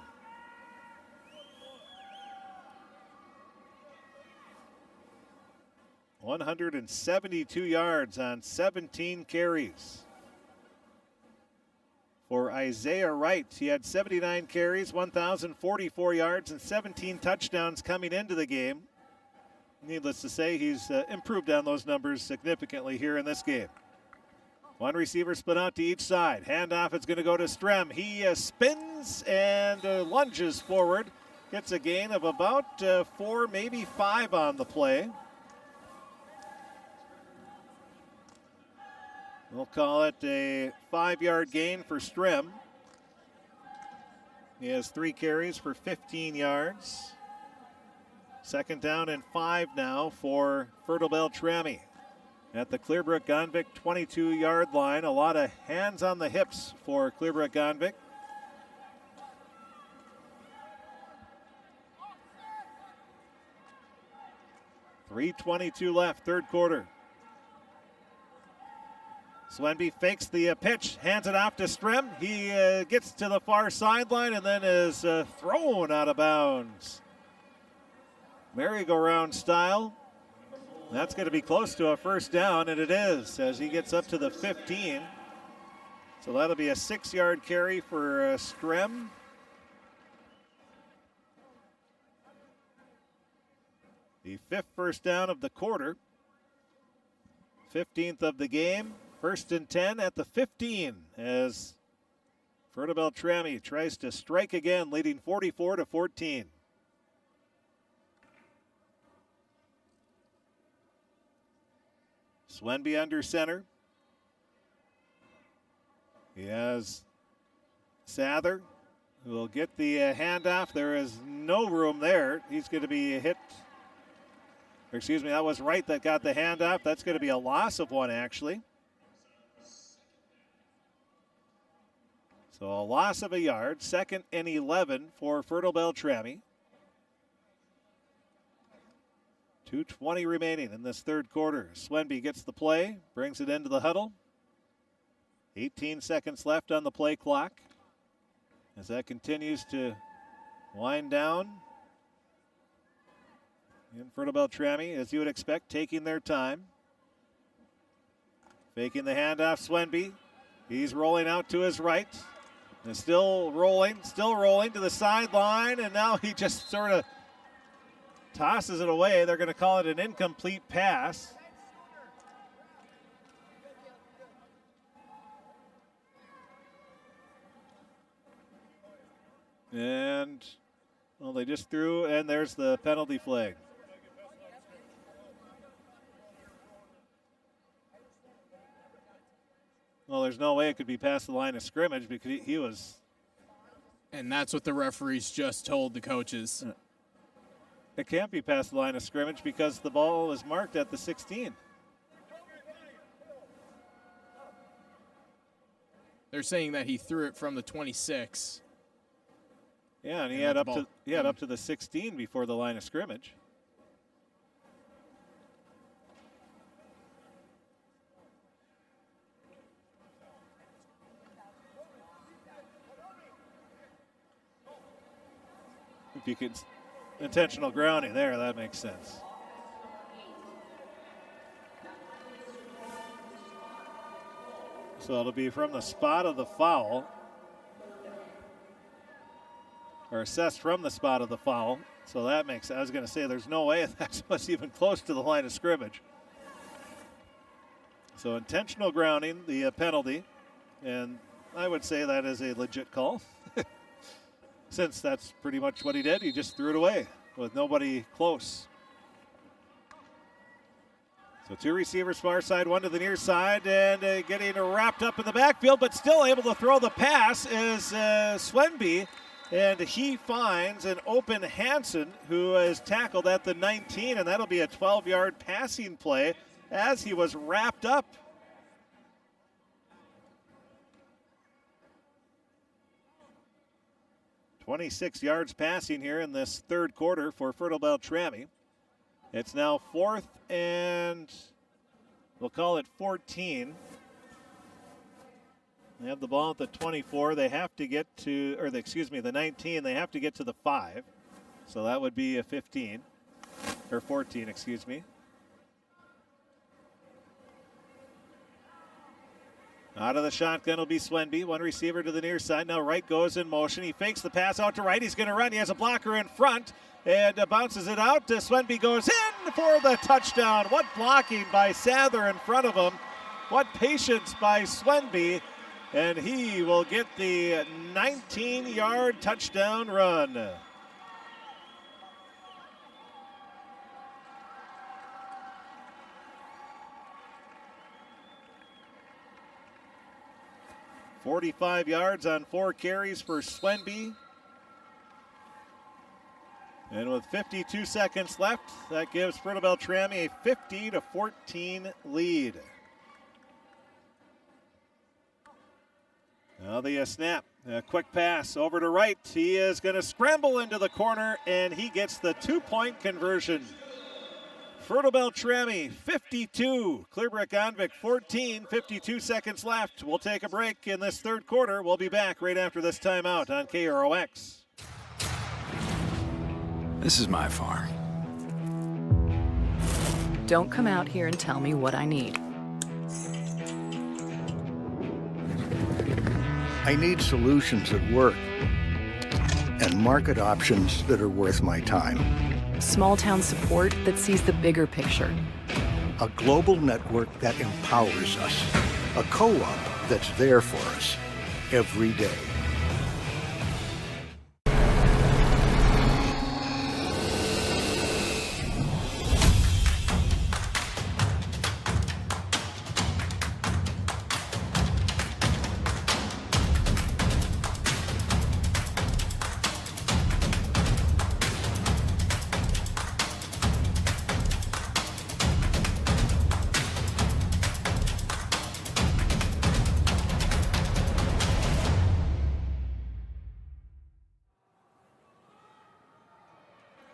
$172 yards on 17 carries. For Isaiah Wright, he had 79 carries, 1,044 yards, and 17 touchdowns coming into the game. Needless to say, he's improved on those numbers significantly here in this game. One receiver split out to each side. Handoff is going to go to Strem. He spins and lunges forward. Gets a gain of about 4, maybe 5 on the play. We'll call it a 5-yard gain for Strem. He has 3 carries for 15 yards. Second down and 5 now for Fertile-Beltrami. At the Clearbrook-Gonvick 22-yard line. A lot of hands on the hips for Clearbrook-Gonvick. .3:22 left, third quarter. Swenby fakes the pitch, hands it off to Strem. He gets to the far sideline and then is thrown out of bounds. Merry-go-round style. That's going to be close to a first down, and it is as he gets up to the 15. So that'll be a 6-yard carry for Strem. The 5th first down of the quarter. 15th of the game. 1st and 10 at the 15 as Fertile-Beltrami tries to strike again, leading 44-14. Swenby under center. He has Sather, who will get the handoff. There is no room there. He's going to be hit. Excuse me, that was Wright that got the handoff. That's going to be a loss of 1, actually. So a loss of a yard. 2nd and 11 for Fertile-Beltrami. 2:20 remaining in this third quarter. Swenby gets the play, brings it into the huddle. 18 seconds left on the play clock as that continues to wind down. And Fertile-Beltrami, as you would expect, taking their time. Faking the handoff, Swenby. He's rolling out to his right. And still rolling to the sideline, and now he just sort of tosses it away. They're going to call it an incomplete pass. And, well, they just threw, and there's the penalty flag. Well, there's no way it could be past the line of scrimmage because he was. And that's what the referees just told the coaches. It can't be past the line of scrimmage because the ball was marked at the 16. They're saying that he threw it from the 26. Yeah, and he had up to the 16 before the line of scrimmage. If you could, intentional grounding there, that makes sense. So it'll be from the spot of the foul, or assessed from the spot of the foul. So that makes sense. I was going to say there's no way that was even close to the line of scrimmage. So intentional grounding, the penalty, and I would say that is a legit call. instance, that's pretty much what he did. He just threw it away with nobody close. So 2 receivers far side, 1 to the near side, and getting wrapped up in the backfield, but still able to throw the pass is Swenby, and he finds an open Hansen, who is tackled at the 19, and that'll be a 12-yard passing play as he was wrapped up. "26 yards passing here in this third quarter for Fertile-Beltrami. It's now 4th and we'll call it 14. They have the ball at the 24. They have to get to, or the 19. They have to get to the 5. So that would be a 15, or 14, excuse me. Out of the shotgun will be Swenby. 1 receiver to the near side. Now Wright goes in motion. He fakes the pass out to Wright. He's going to run. He has a blocker in front and bounces it out. Swenby goes in for the touchdown. What blocking by Sather in front of him. What patience by Swenby. And he will get the 19-yard touchdown run. "45 yards on 4 carries for Swenby. And with 52 seconds left, that gives Fertile-Beltrami a 50-14 lead. Now the snap. A quick pass over to Wright. He is going to scramble into the corner, and he gets the 2-point conversion. Fertile-Beltrami 52, Clearbrook-Gonvick 14, 52 seconds left. We'll take a break in this third quarter. We'll be back right after this timeout on KROX. This is my farm. Don't come out here and tell me what I need. I need solutions that work and market options that are worth my time. Small town support that sees the bigger picture. A global network that empowers us. A co-op that's there for us every day.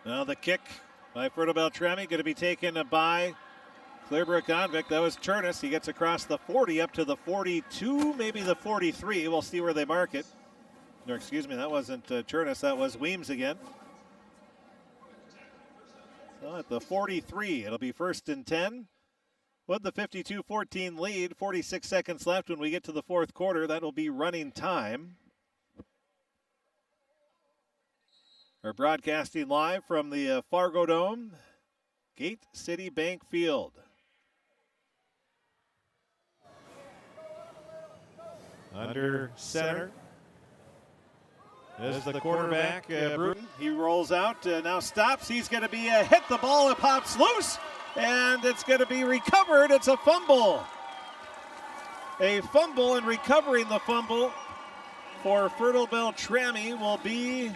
Now the kick by Fertile-Beltrami going to be taken by Clearbrook-Gonvick. That was Chernus. He gets across the 40 up to the 42, maybe the 43. We'll see where they mark it. No, excuse me, that wasn't Chernus. That was Weems again. So at the 43, it'll be 1st and 10. With the 52-14 lead, 46 seconds left when we get to the fourth quarter. That'll be running time. We're broadcasting live from the Fargodome, Gate City Bank Field. Under center is the quarterback, Bruton. He rolls out, now stops. He's going to be hit the ball. It pops loose, and it's going to be recovered. It's a fumble. A fumble, and recovering the fumble for Fertile-Beltrami will be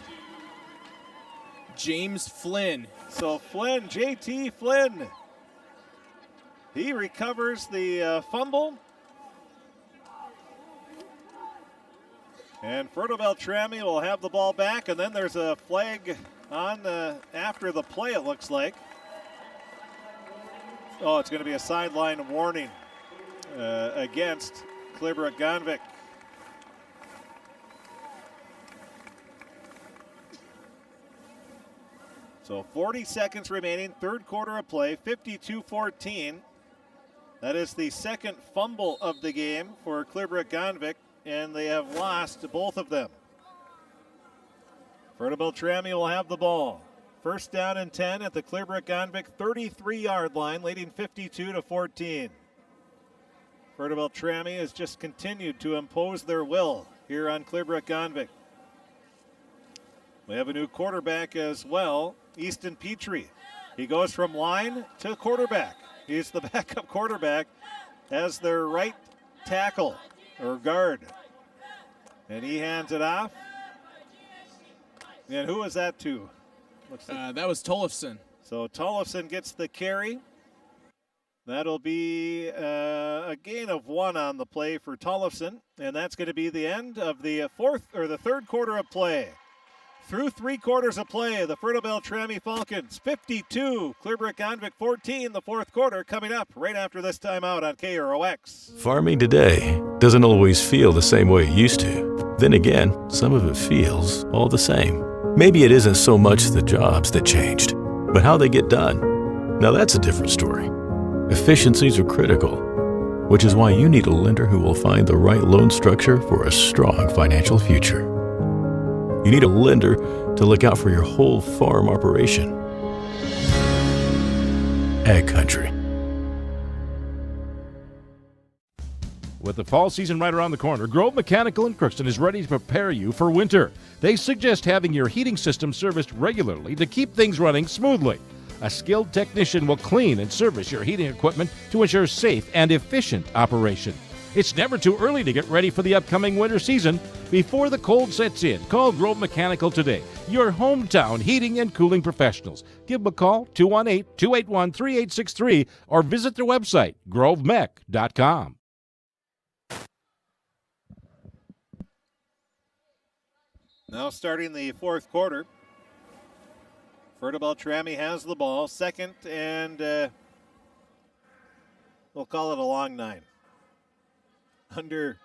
James Flynn. So Flynn, JT Flynn. He recovers the fumble. And Fertile-Beltrami will have the ball back, and then there's a flag on after the play, it looks like. Oh, it's going to be a sideline warning against Clearbrook-Gonvick. So 40 seconds remaining, third quarter of play, 52-14. That is the second fumble of the game for Clearbrook-Gonvick, and they have lost both of them. Fertile-Beltrami will have the ball. First down and 10 at the Clearbrook-Gonvick 33-yard line, leading 52-14. Fertile-Beltrami has just continued to impose their will here on Clearbrook-Gonvick. We have a new quarterback as well, Easton Petrie. He goes from line to quarterback. He's the backup quarterback as their right tackle or guard. And he hands it off. And who was that to? That was Tollefson. So Tollefson gets the carry. That'll be a gain of 1 on the play for Tollefson. And that's going to be the end of the third quarter of play. Through 3 quarters of play, the Fertile-Beltrami Falcons 52, Clearbrook-Gonvick 14, the fourth quarter coming up right after this timeout on KROX. Farming today doesn't always feel the same way it used to. Then again, some of it feels all the same. Maybe it isn't so much the jobs that changed, but how they get done. Now that's a different story. Efficiencies are critical, which is why you need a lender who will find the right loan structure for a strong financial future. You need a lender to look out for your whole farm operation. Ag Country. With the fall season right around the corner, Grove Mechanical in Crookston is ready to prepare you for winter. They suggest having your heating system serviced regularly to keep things running smoothly. A skilled technician will clean and service your heating equipment to ensure safe and efficient operation. It's never too early to get ready for the upcoming winter season. Before the cold sets in, call Grove Mechanical today, your hometown heating and cooling professionals. Give them a call, 218-281-3863, or visit their website, grovemech.com. Now starting the fourth quarter, Fertile-Beltrami has the ball, second, and we'll call it a long 9. Under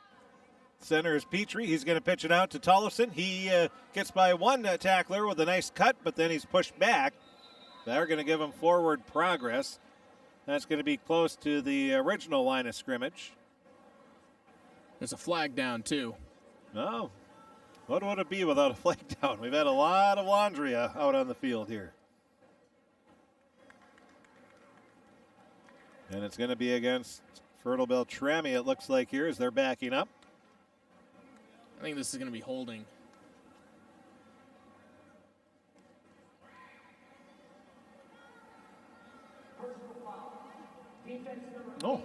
center is Petrie. He's going to pitch it out to Tollefson. He gets by one tackler with a nice cut, but then he's pushed back. They're going to give him forward progress. That's going to be close to the original line of scrimmage. There's a flag down, too. Oh, what would it be without a flag down? We've had a lot of laundry out on the field here. And it's going to be against Fertile-Beltrami, it looks like here, as they're backing up. I think this is going to be holding. Oh.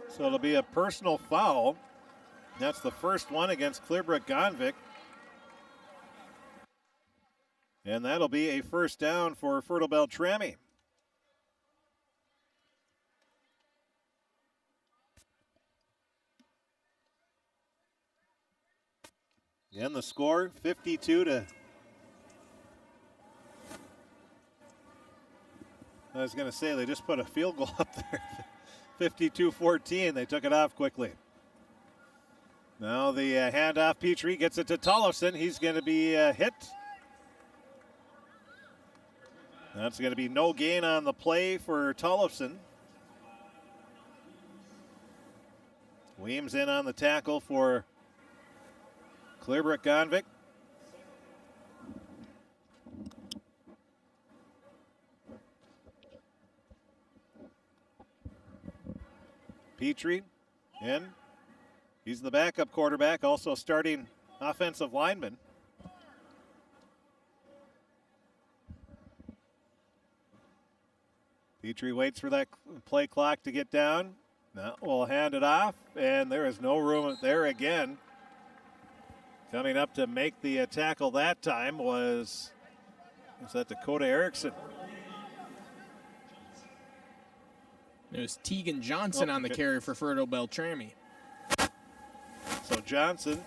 So it'll be a personal foul. That's the first one against Clearbrook-Gonvick. And that'll be a first down for Fertile-Beltrami. And the score, 52 to... I was going to say, they just put a field goal up there. 52-14, they took it off quickly. Now the handoff, Petrie gets it to Tollefson. He's going to be hit. That's going to be no gain on the play for Tollefson. Weems in on the tackle for Clearbrook-Gonvick. Petrie in. He's the backup quarterback, also starting offensive lineman. Petrie waits for that play clock to get down. Now we'll hand it off, and there is no room there again. Coming up to make the tackle that time was that Dakota Erickson? It was Tegan Johnson on the carry for Fertile-Beltrami. So Johnson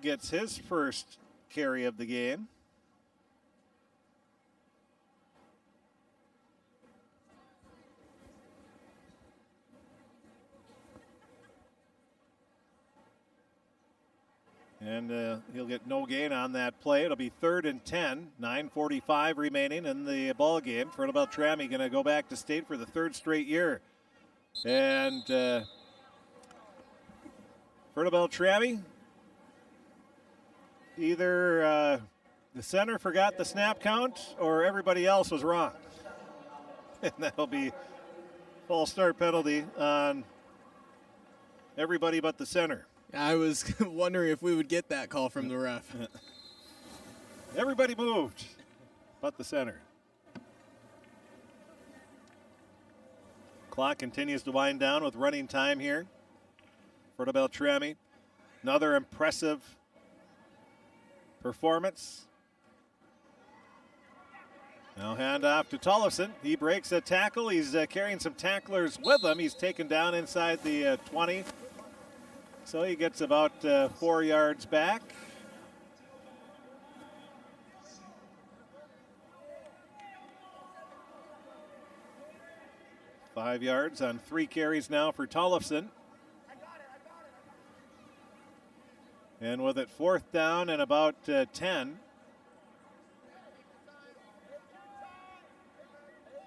gets his first carry of the game. And he'll get no gain on that play. It'll be 3rd and 10, 9:45 remaining in the ball game. Fertile-Beltrami going to go back to state for the 3rd straight year. And Fertile-Beltrami, either the center forgot the snap count or everybody else was wrong. And that'll be false start penalty on everybody but the center. I was wondering if we would get that call from the ref. Everybody moved, but the center. Clock continues to wind down with running time here. Fertile-Beltrami, another impressive performance. Now hand off to Tollefson. He breaks a tackle. He's carrying some tacklers with him. He's taken down inside the 20. So he gets about 4 yards back. Five yards on 3 carries now for Tollefson. And with it 4th down and about 10.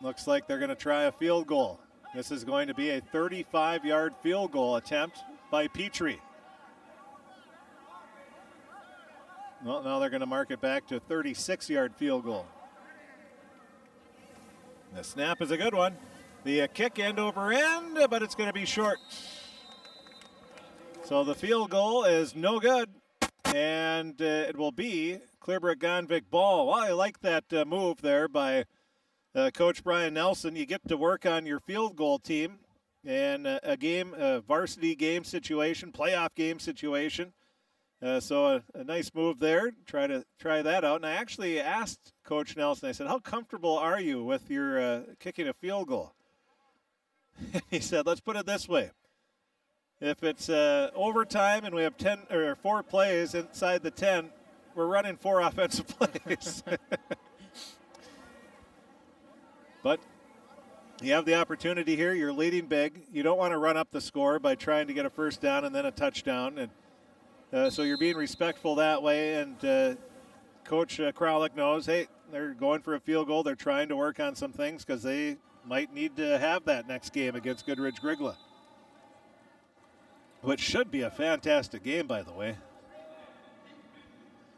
Looks like they're going to try a field goal. This is going to be a 35-yard field goal attempt by Petrie. Well, now they're going to mark it back to a 36-yard field goal. The snap is a good one. The kick end over end, but it's going to be short. So the field goal is no good, and it will be Clearbrook-Gonvick ball. Well, I like that move there by Coach Brian Nelson. You get to work on your field goal team in a game, a varsity game situation, playoff game situation. So a nice move there. Try that out. And I actually asked Coach Nelson, I said, how comfortable are you with your kicking a field goal? He said, let's put it this way. If it's overtime and we have 10 or 4 plays inside the 10, we're running 4 offensive plays. But you have the opportunity here. You're leading big. You don't want to run up the score by trying to get a first down and then a touchdown. And so you're being respectful that way. And Coach Kralik knows, hey, they're going for a field goal. They're trying to work on some things because they might need to have that next game against Goodridge Grigla. Which should be a fantastic game, by the way.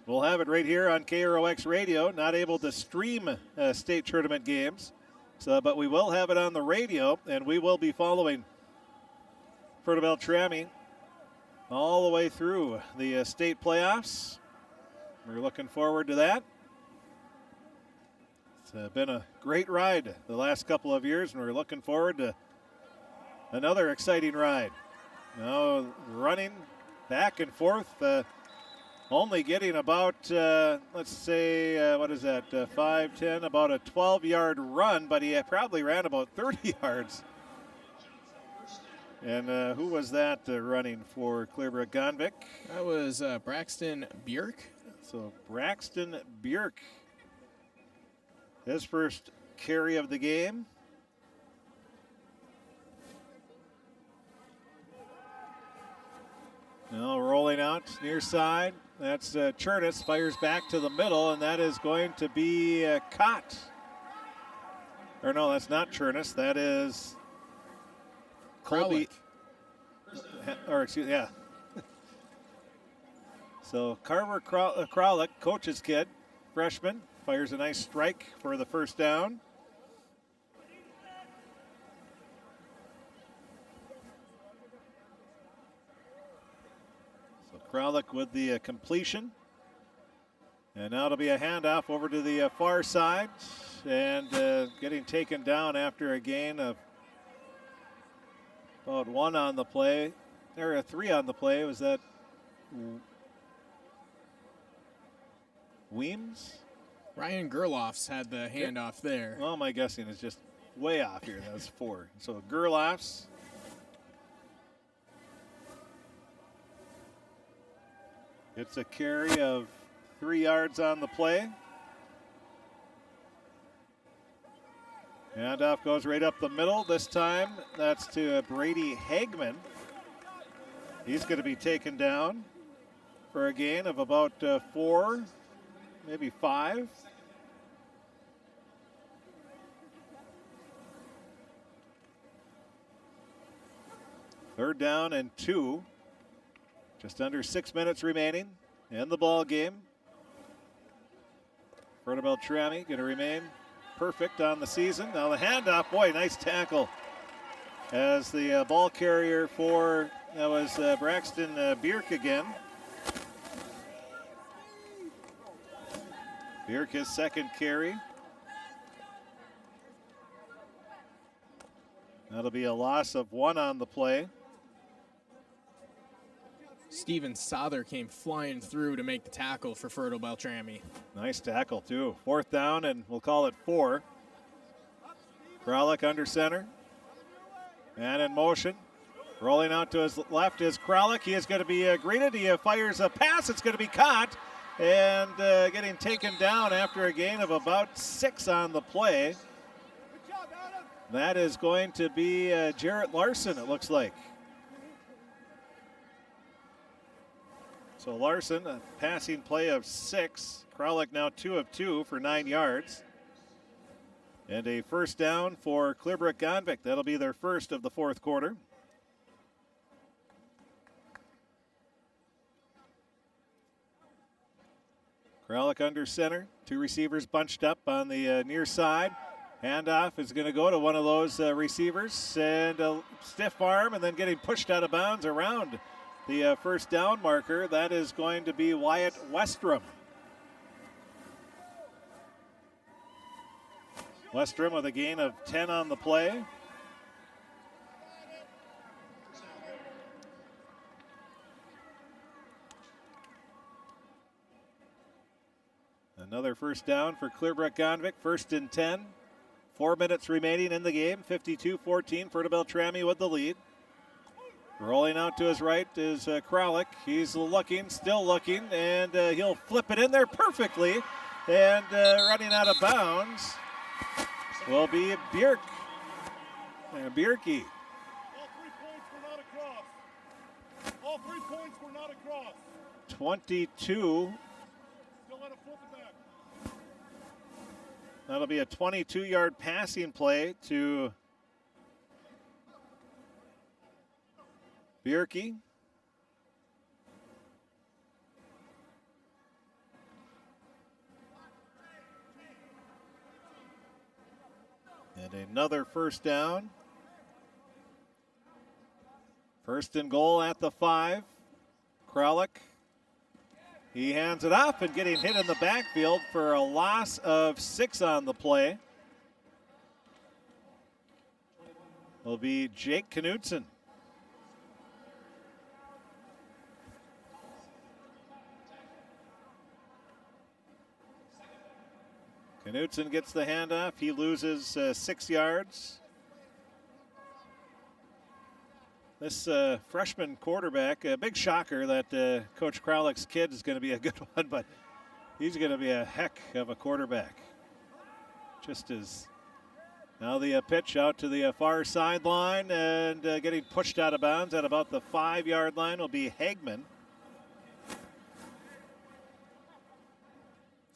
We'll have it right here on KROX Radio. Not able to stream state tournament games, but we will have it on the radio, and we will be following Fertile-Beltrami all the way through the state playoffs. We're looking forward to that. It's been a great ride the last couple of years, and we're looking forward to another exciting ride. Now running back and forth, only getting about, let's say, what is that, 5, 10, about a 12-yard run, but he probably ran about 30 yards. And who was that running for Clearbrook-Gonvick? That was Braxton Bjork. So Braxton Bjork, his first carry of the game. Now rolling out near side. That's Chernus, fires back to the middle, and that is going to be caught. Or no, that's not Chernus. That is Colby. Or excuse me, yeah. So Carver Kralik, coach's kid, freshman, fires a nice strike for the first down. So Kralik with the completion. And now it'll be a handoff over to the far side, and getting taken down after a gain of about 1 on the play. There are 3 on the play. Was that Weems? Ryan Gerloff's had the handoff there. Well, my guessing is just way off here. That was 4. So Gerloff's. It's a carry of 3 yards on the play. Handoff goes right up the middle. This time that's to Brady Hagman. He's going to be taken down for a gain of about 4, maybe 5. Third down and 2. Just under 6 minutes remaining in the ball game. Fertile-Beltrami going to remain perfect on the season. Now the handoff, boy, nice tackle as the ball carrier for That was Braxton Bierk again. Bierk, his second carry. That'll be a loss of 1 on the play. Steven Sother came flying through to make the tackle for Fertile-Beltrami. Nice tackle, too. 4th down, and we'll call it 4. Kralik under center. Man in motion. Rolling out to his left is Kralik. He is going to be greeted. He fires a pass. It's going to be caught and getting taken down after a gain of about 6 on the play. That is going to be Jarrett Larson, it looks like. So Larson, a passing play of 6. Kralik now 2 of 2 for 9 yards. And a first down for Clearbrook-Gonvick. That'll be their first of the 4th quarter. Kralik under center. 2 receivers bunched up on the near side. Handoff is going to go to one of those receivers, and a stiff arm, and then getting pushed out of bounds around the first down marker. That is going to be Wyatt Westrom. Westrom with a gain of 10 on the play. Another first down for Clearbrook-Gonvick, 1st and 10. 4 minutes remaining in the game, 52-14, Fertile-Beltrami with the lead. Rolling out to his right is Kralik. He's looking, still looking, and he'll flip it in there perfectly. And running out of bounds will be Bierk. Bierke. All 3 points were not across. 22. That'll be a 22-yard passing play to Bierke. And another first down. 1st and goal at the 5. Kralik. He hands it off and getting hit in the backfield for a loss of 6 on the play. Will be Jake Knutson. Knutson gets the handoff. He loses 6 yards. This freshman quarterback, a big shocker that Coach Kralik's kid is going to be a good one, but he's going to be a heck of a quarterback. Just as now the pitch out to the far sideline and getting pushed out of bounds at about the 5-yard line will be Hagman.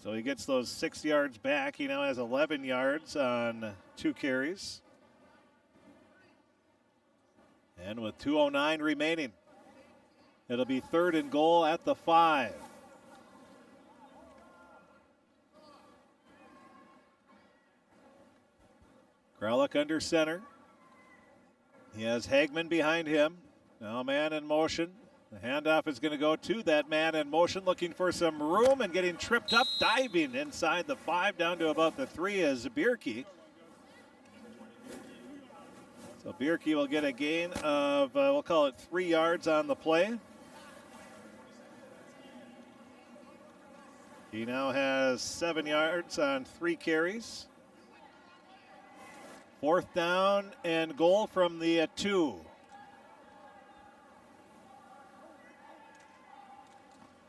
So he gets those 6 yards back. He now has 11 yards on 2 carries. And with 2:09 remaining, it'll be 3rd and goal at the 5. Kralik under center. He has Hagman behind him. Now man in motion. The handoff is going to go to that man in motion, looking for some room and getting tripped up, diving inside the 5 down to about the 3 is Bierke. So Bierke will get a gain of, we'll call it 3 yards on the play. He now has 7 yards on 3 carries. 4th down and goal from the 2.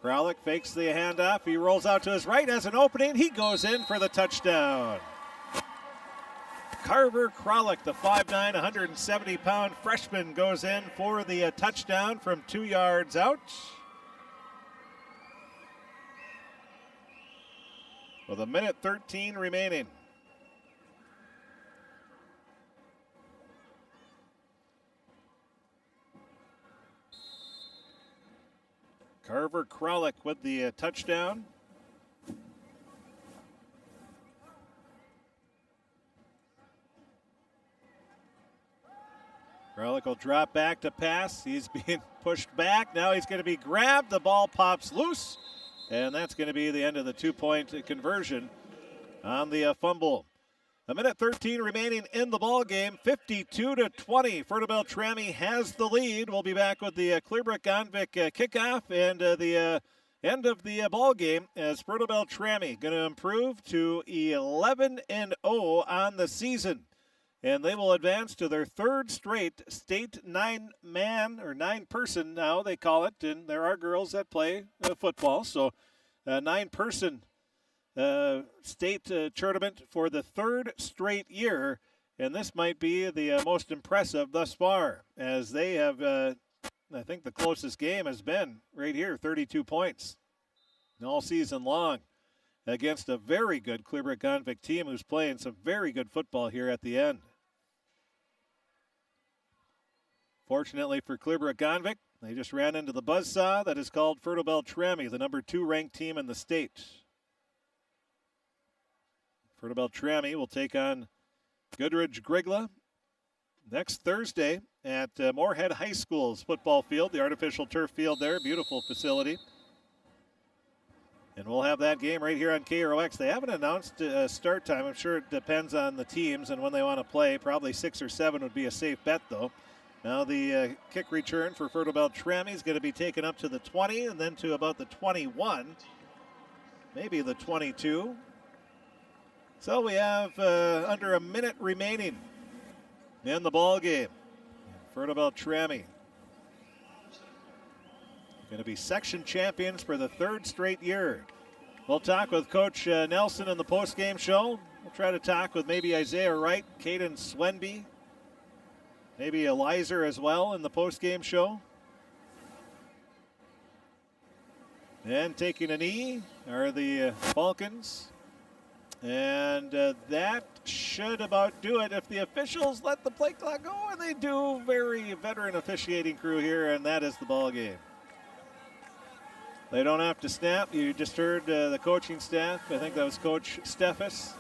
Kralik fakes the handoff. He rolls out to his right, has an opening. He goes in for the touchdown. Carver Kralik, the 5'9", 170-pound freshman, goes in for the touchdown from 2 yards out. With 1:13 remaining. Carver Kralik with the touchdown. Garlick will drop back to pass. He's being pushed back. Now he's going to be grabbed. The ball pops loose. And that's going to be the end of the 2-point conversion on the fumble. A minute 13 remaining in the ball game. 52-20. Fertile-Beltrami has the lead. We'll be back with the Clearbrook-Gonvick kickoff and the end of the ball game as Fertile-Beltrami going to improve to 11-0 on the season. And they will advance to their third straight state 9-man or 9-person now they call it. And there are girls that play football. So 9-person state tournament for the third straight year. And this might be the most impressive thus far as they have, I think the closest game has been right here, 32 points all season long against a very good Clearbrook-Gonvick team who's playing some very good football here at the end. Fortunately for Clearbrook-Gonvick, they just ran into the buzzsaw that is called Fertile-Beltrami, the number 2 ranked team in the state. Fertile-Beltrami will take on Goodridge-Grigla next Thursday at Moorhead High School's football field, the artificial turf field there, beautiful facility. And we'll have that game right here on KROX. They haven't announced start time. I'm sure it depends on the teams and when they want to play. Probably 6 or 7 would be a safe bet, though. Now the kick return for Fertile-Beltrami is going to be taken up to the 20 and then to about the 21, maybe the 22. So we have under a minute remaining in the ball game. Fertile-Beltrami going to be section champions for the third straight year. We'll talk with Coach Nelson in the post-game show. We'll try to talk with maybe Isaiah Wright, Caden Swenby, maybe Elizer as well in the post-game show. And taking a knee are the Falcons. And that should about do it if the officials let the play clock go, and they do. Very veteran officiating crew here, and that is the ball game. They don't have to snap. You just heard the coaching staff. I think that was Coach Steffes.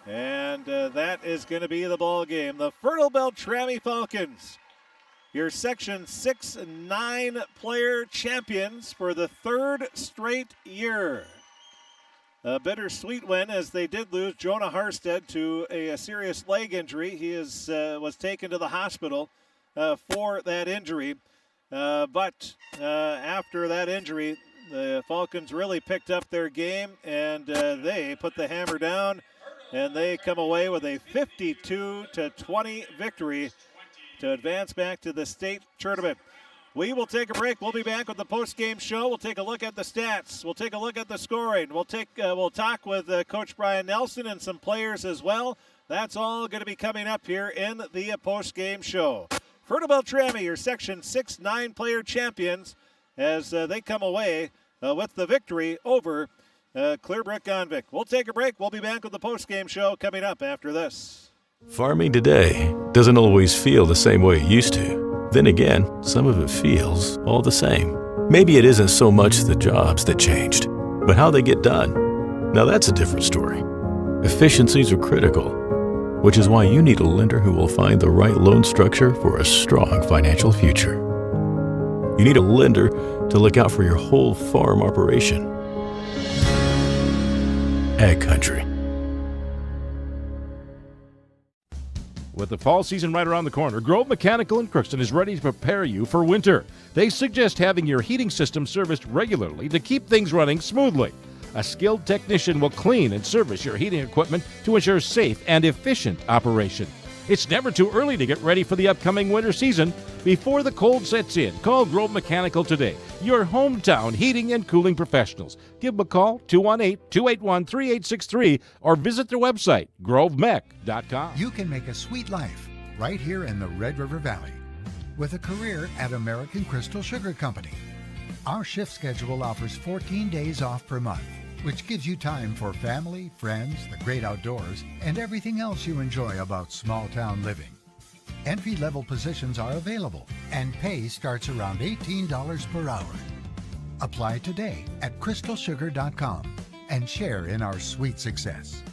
And that is going to be the ball game. The Fertile-Beltrami Falcons, your Section 6-9 player champions for the third straight year. A bittersweet win as they did lose Jonah Harstead to a serious leg injury. He was taken to the hospital for that injury. But after that injury, the Falcons really picked up their game and they put the hammer down and they come away with a 52-20 victory to advance back to the state tournament. We will take a break. We'll be back with the post-game show. We'll take a look at the stats. We'll take a look at the scoring. We'll talk with Coach Brian Nelson and some players as well. That's all going to be coming up here in the post-game show. Fertile-Beltrami, your Section 6-9 player champions, as they come away with the victory over Clearbrook-Gonvick. We'll take a break. We'll be back with the post-game show coming up after this. Farming today doesn't always feel the same way it used to. Then again, some of it feels all the same. Maybe it isn't so much the jobs that changed, but how they get done. Now that's a different story. Efficiencies are critical, which is why you need a lender who will find the right loan structure for a strong financial future. You need a lender to look out for your whole farm operation. Ag Country. With the fall season right around the corner, Grove Mechanical in Crookston is ready to prepare you for winter. They suggest having your heating system serviced regularly to keep things running smoothly. A skilled technician will clean and service your heating equipment to ensure safe and efficient operation. It's never too early to get ready for the upcoming winter season. Before the cold sets in, call Grove Mechanical today, your hometown heating and cooling professionals. Give them a call, 218-281-3863, or visit their website, grovemech.com. You can make a sweet life right here in the Red River Valley with a career at American Crystal Sugar Company. Our shift schedule offers 14 days off per month, which gives you time for family, friends, the great outdoors, and everything else you enjoy about small-town living. Entry-level positions are available, and pay starts around $18 per hour. Apply today at crystalsugar.com and share in our sweet success.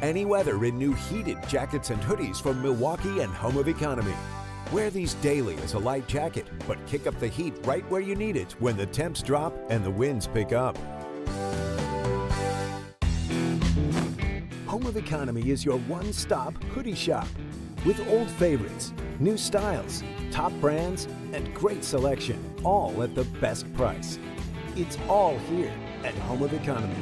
any weather in new heated jackets and hoodies from Milwaukee and Home of Economy. Wear these daily as a light jacket, but kick up the heat right where you need it when the temps drop and the winds pick up. Home of Economy is your one-stop hoodie shop with old favorites, new styles, top brands, and great selection, all at the best price. It's all here at Home of Economy.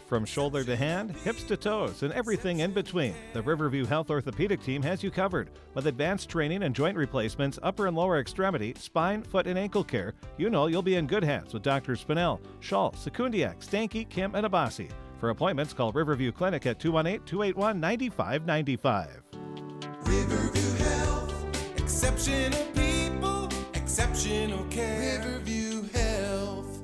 From shoulder to hand, hips to toes, and everything in between, the Riverview Health Orthopedic Team has you covered. With advanced training and joint replacements, upper and lower extremity, spine, foot, and ankle care, you know you'll be in good hands with Drs. Spinell, Schall, Sekundiak, Stanky, Kim, and Abasi. For appointments, call Riverview Clinic at 218-281-9595. Riverview Health, exceptional people, exceptional care. Riverview Health.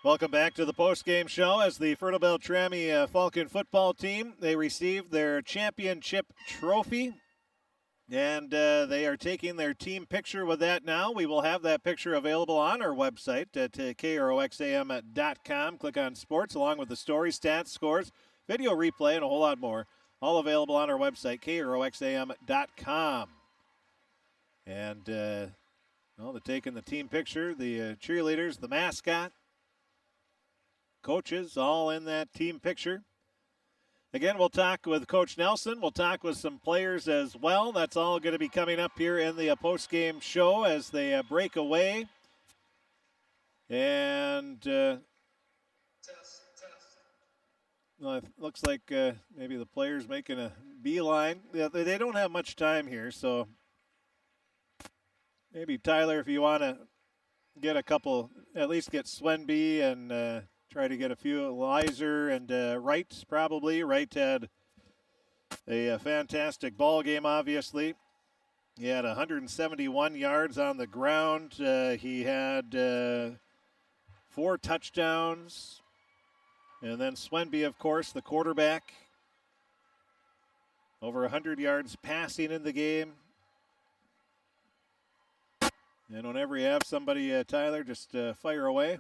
Welcome back to the post-game show as the Fertile-Beltrami Falcon football team, they received their championship trophy, and they are taking their team picture with that now. We will have that picture available on our website at KROXAM.com. Click on sports along with the story, stats, scores, video replay, and a whole lot more. All available on our website, KROXAM.com. And, well, they're taking the team picture, the cheerleaders, the mascot, coaches, all in that team picture. Again, we'll talk with Coach Nelson. We'll talk with some players as well. That's all going to be coming up here in the post-game show as they break away. And well, it looks like maybe the players making a beeline. Yeah, they don't have much time here, so maybe, Tyler, if you want to get a couple, at least get Swenby and try to get a few. Lizer and Wright, probably. Wright had a fantastic ball game, obviously. He had 171 yards on the ground. He had 4 touchdowns. And then Swenby, of course, the quarterback. Over 100 yards passing in the game. And whenever you have somebody, Tyler, just fire away.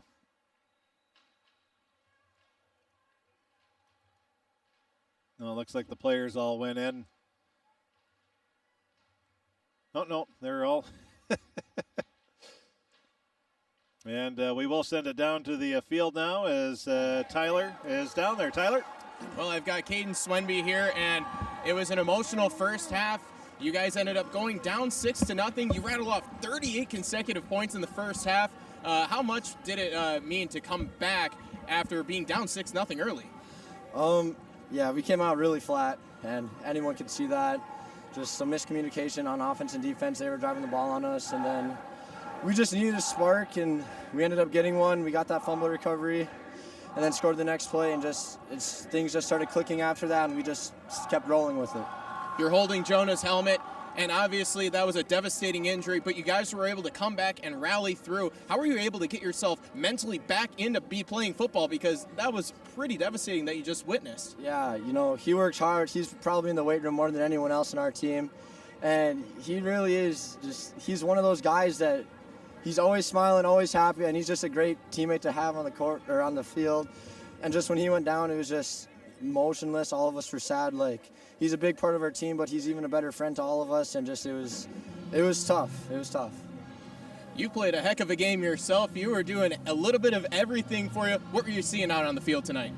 No, it looks like the players all went in. Oh, no, they're all. And we will send it down to the field now as Tyler is down there. Tyler? Well, I've got Caden Swenby here, and it was an emotional first half. You guys ended up going down 6-0. You rattled off 38 consecutive points in the first half. How much did it mean to come back after being down 6-0 early? Yeah, we came out really flat, and anyone could see that. Just some miscommunication on offense and defense. They were driving the ball on us, and then we just needed a spark, and we ended up getting one. We got that fumble recovery, and then scored the next play, and things just started clicking after that, and we just kept rolling with it. You're holding Jonah's helmet, and obviously that was a devastating injury, but you guys were able to come back and rally through. How were you able to get yourself mentally back into playing football? Because that was pretty devastating that you just witnessed. Yeah, you know, he works hard. He's probably in the weight room more than anyone else in our team. And he really is he's one of those guys that he's always smiling, always happy, and he's just a great teammate to have on the court or on the field. And just when he went down, it was just motionless. All of us were sad. Like, he's a big part of our team, but he's even a better friend to all of us. And just it was tough. It was tough. You played a heck of a game yourself. You were doing a little bit of everything for you. What were you seeing out on the field tonight?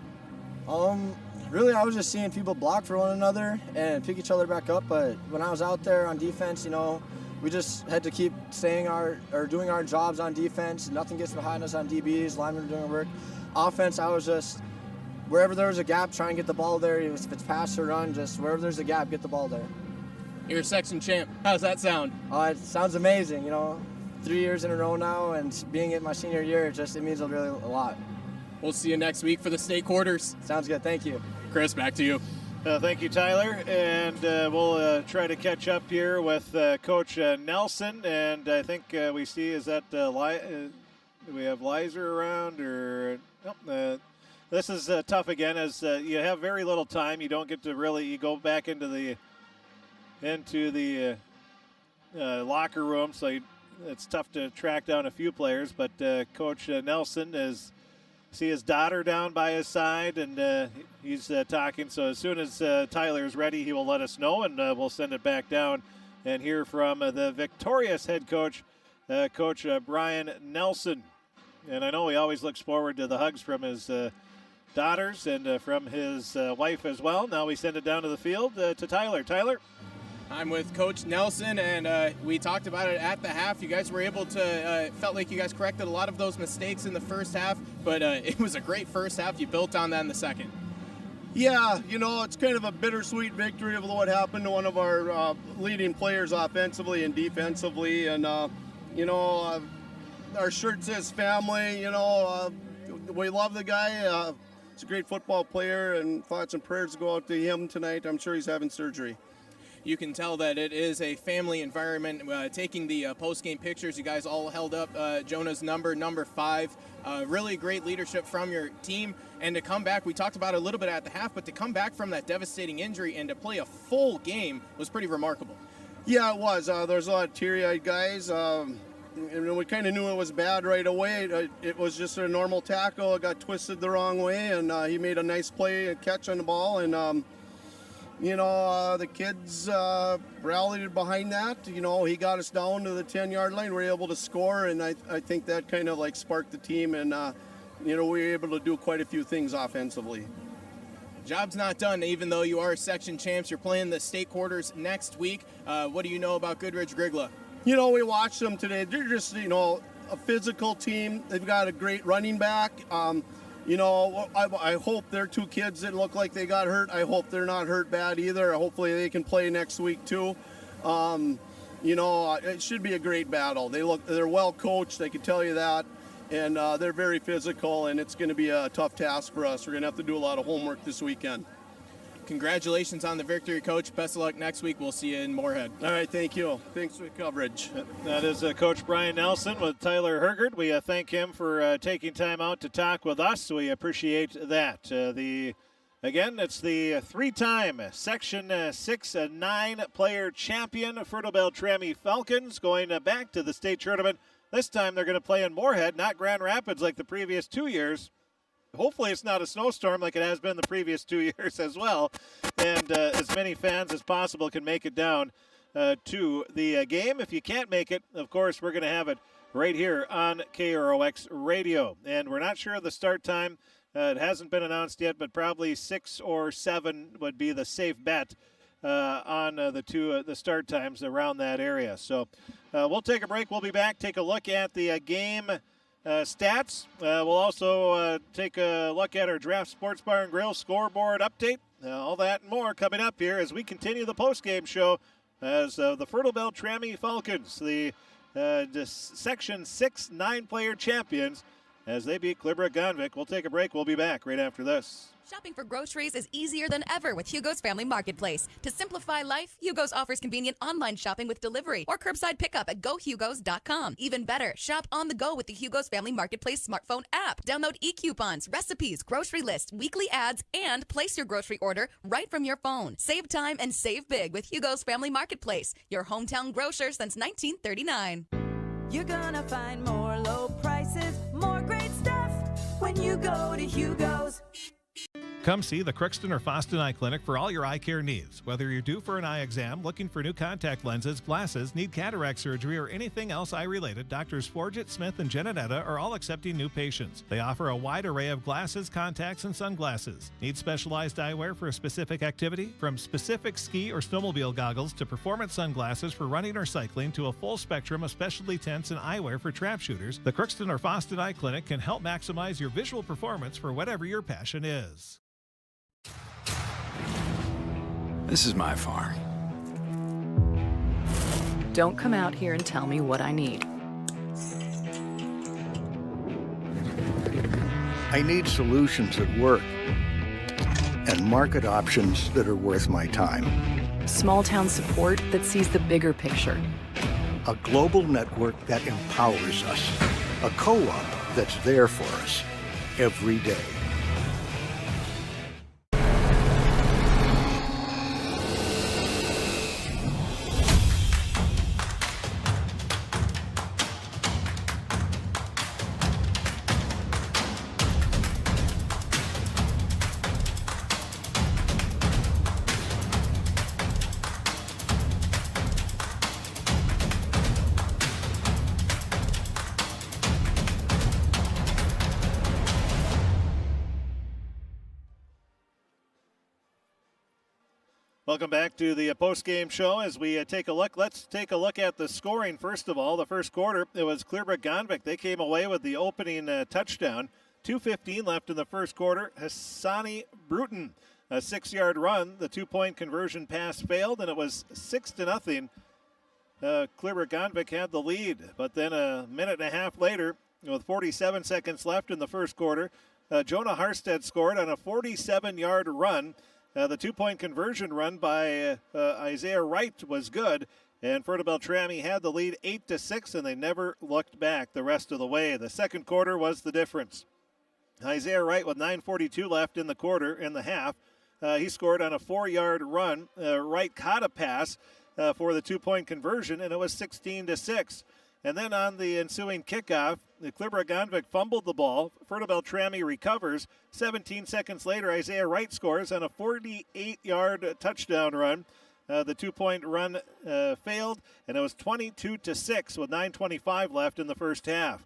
Really, I was just seeing people block for one another and pick each other back up. But when I was out there on defense, you know, we just had to keep doing our jobs on defense. Nothing gets behind us on DBs. Linemen are doing work. Offense, I was just wherever there was a gap, try and get the ball there. If it's pass or run, just wherever there's a gap, get the ball there. You're a section champ. How's that sound? It sounds amazing. You know, 3 years in a row now, and being in my senior year, it means really a lot. We'll see you next week for the state quarters. Sounds good. Thank you. Chris, back to you. Thank you, Tyler. And we'll try to catch up here with Coach Nelson. And I think we see, is that do we have Lizer around? Or nope, this is tough again, as you have very little time. You don't get to you go back into the locker room, so you it's tough to track down a few players, but Coach Nelson see his daughter down by his side, and he's talking. So as soon as Tyler is ready, he will let us know, and we'll send it back down and hear from the victorious head coach, Coach Brian Nelson. And I know he always looks forward to the hugs from his daughters and from his wife as well. Now we send it down to the field to Tyler. Tyler? I'm with Coach Nelson, and we talked about it at the half. You guys were able to, felt like you guys corrected a lot of those mistakes in the first half, but it was a great first half. You built on that in the second. Yeah, it's kind of a bittersweet victory of what happened to one of our leading players offensively and defensively. And, our shirt says family, we love the guy. He's a great football player, and thoughts and prayers go out to him tonight. I'm sure he's having surgery. You can tell that it is a family environment. Taking the post-game pictures, you guys all held up Jonah's number 5. Really great leadership from your team. And to come back, we talked about it a little bit at the half, but to come back from that devastating injury and to play a full game was pretty remarkable. Yeah, it was. There's a lot of teary-eyed guys. And we kind of knew it was bad right away. It was just a normal tackle. It got twisted the wrong way, and he made a nice play, a catch on the ball. And the kids rallied behind that. He got us down to the 10-yard line. We were able to score, and I think that kind of sparked the team, and we were able to do quite a few things offensively. Job's not done, even though you are section champs. You're playing the state quarters next week. What do you know about Goodrich Grigla? We watched them today. They're just, a physical team. They've got a great running back. I hope their 2 kids that look like they got hurt, I hope they're not hurt bad either. Hopefully they can play next week too. It should be a great battle. They're well coached, they can tell you that. And they're very physical, and it's going to be a tough task for us. We're going to have to do a lot of homework this weekend. Congratulations on the victory, Coach. Best of luck next week. We'll see you in Moorhead. All right, thank you. Thanks for the coverage. That is Coach Brian Nelson with Tyler Hergert. We thank him for taking time out to talk with us. We appreciate that. It's the 3-time Section 6 and 9 player champion Fertile-Beltrami Falcons going back to the state tournament. This time they're going to play in Moorhead, not Grand Rapids like the previous 2 years. Hopefully it's not a snowstorm like it has been the previous 2 years as well. And as many fans as possible can make it down to the game. If you can't make it, of course, we're going to have it right here on KROX Radio. And we're not sure of the start time. It hasn't been announced yet, but probably 6 or 7 would be the safe bet on the start times around that area. So we'll take a break. We'll be back, take a look at the game stats. We'll also take a look at our Draft Sports Bar and Grill scoreboard update. All that and more coming up here as we continue the postgame show as the Fertile-Beltrami Falcons, the Section 6 9-player champions, as they beat Clearbrook-Gonvick. We'll take a break. We'll be back right after this. Shopping for groceries is easier than ever with Hugo's Family Marketplace. To simplify life, Hugo's offers convenient online shopping with delivery or curbside pickup at gohugos.com. Even better, shop on the go with the Hugo's Family Marketplace smartphone app. Download e-coupons, recipes, grocery lists, weekly ads, and place your grocery order right from your phone. Save time and save big with Hugo's Family Marketplace, your hometown grocer since 1939. You're gonna find more low prices, more great stuff when you go to Hugo's. Come see the Crookston or Foston Eye Clinic for all your eye care needs. Whether you're due for an eye exam, looking for new contact lenses, glasses, need cataract surgery, or anything else eye-related, Drs. Forget, Smith, and Genedetta are all accepting new patients. They offer a wide array of glasses, contacts, and sunglasses. Need specialized eyewear for a specific activity? From specific ski or snowmobile goggles to performance sunglasses for running or cycling to a full spectrum of specialty tents and eyewear for trap shooters, the Crookston or Foston Eye Clinic can help maximize your visual performance for whatever your passion is. This is my farm. Don't come out here and tell me what I need. I need solutions that work and market options that are worth my time. Small town support that sees the bigger picture. A global network that empowers us. A co-op that's there for us every day. Welcome back to the post-game show as we take a look. Let's take a look at the scoring first of all. The first quarter, it was Clearbrook-Gonvick. They came away with the opening touchdown. 2:15 left in the first quarter. Hassani Bruton, a 6-yard run. The 2-point conversion pass failed, and it was 6-0. Clearbrook-Gonvick had the lead, but then a minute and a half later, with 47 seconds left in the first quarter, Jonah Harstead scored on a 47-yard run. The 2-point conversion run by Isaiah Wright was good, and Fertile-Beltrami had the lead 8-6, and they never looked back the rest of the way. The second quarter was the difference. Isaiah Wright with 9:42 left in the half. He scored on a 4-yard run. Wright caught a pass for the 2-point conversion, and it was 16-6. And then on the ensuing kickoff, the Clearbrook-Gonvick fumbled the ball. Fertile-Beltrami recovers. 17 seconds later, Isaiah Wright scores on a 48-yard touchdown run. The 2-point run failed, and it was 22-6 with 9:25 left in the first half.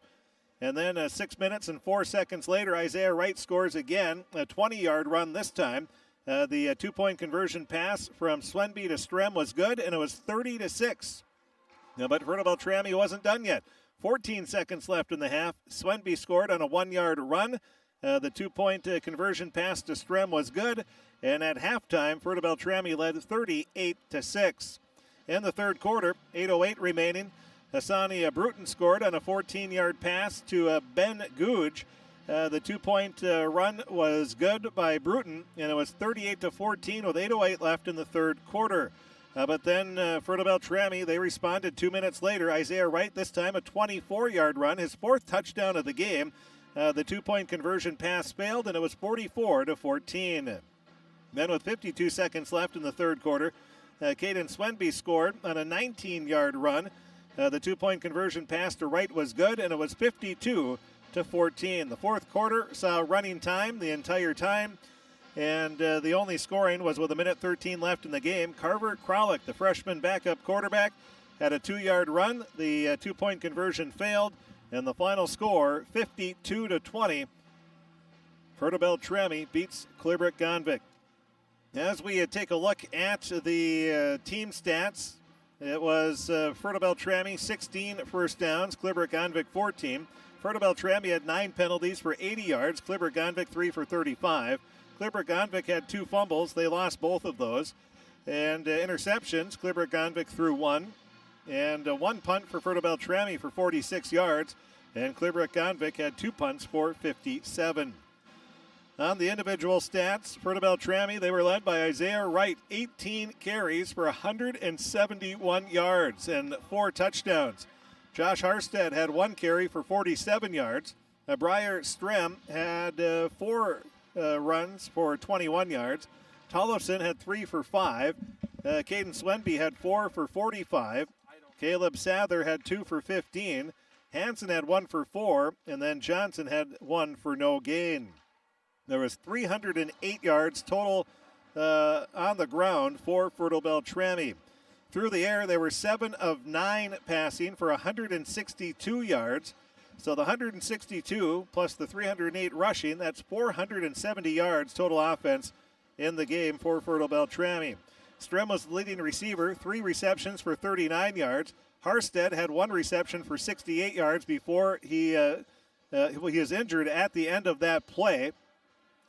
And then 6 minutes and 4 seconds later, Isaiah Wright scores again, a 20-yard run this time. The 2-point conversion pass from Swenby to Strem was good, and it was 30-6. Now, but Fertile-Beltrami wasn't done yet. 14 seconds left in the half. Swenby scored on a 1-yard run. The 2-point conversion pass to Strem was good. And at halftime, Fertile-Beltrami led 38-6. In the third quarter, 8:08 remaining, Hassani Bruton scored on a 14-yard pass to Ben Googe. The 2-point run was good by Bruton, and it was 38-14 with 8:08 left in the third quarter. But then Fertile-Beltrami, they responded 2 minutes later. Isaiah Wright, this time a 24-yard run, his fourth touchdown of the game. The 2-point conversion pass failed, and it was 44-14. Then with 52 seconds left in the third quarter, Caden Swenby scored on a 19-yard run. The 2-point conversion pass to Wright was good, and it was 52-14. The fourth quarter saw running time the entire time. And the only scoring was with a minute 13 left in the game. Carver Kralik, the freshman backup quarterback, had a 2-yard run. The 2-point conversion failed. And the final score, 52-20. Fertile-Beltrami beats Clearbrook-Gonvick. As we take a look at the team stats, it was Fertile-Beltrami 16 first downs, Clearbrook-Gonvick 14. Fertile-Beltrami had 9 penalties for 80 yards, Clearbrook-Gonvick 3 for 35. Clearbrook-Gonvick had 2 fumbles. They lost both of those. And interceptions, Clearbrook-Gonvick threw 1. And 1 punt for Fertile-Beltrami for 46 yards. And Clearbrook-Gonvick had 2 punts for 57. On the individual stats, Fertile-Beltrami, they were led by Isaiah Wright, 18 carries for 171 yards and 4 touchdowns. Josh Harstead had 1 carry for 47 yards. Briar Strem had 4 runs for 21 yards. Tollefson had 3 for 5. Caden Swenby had 4 for 45. Caleb Sather had 2 for 15. Hansen had 1 for 4. And then Johnson had 1 for no gain. There was 308 yards total on the ground for Fertile-Beltrami. Through the air, they were 7 of 9 passing for 162 yards. So the 162 plus the 308 rushing, that's 470 yards total offense in the game for Fertile-Beltrami. Strem was the leading receiver, 3 receptions for 39 yards. Harstead had 1 reception for 68 yards before he was injured at the end of that play.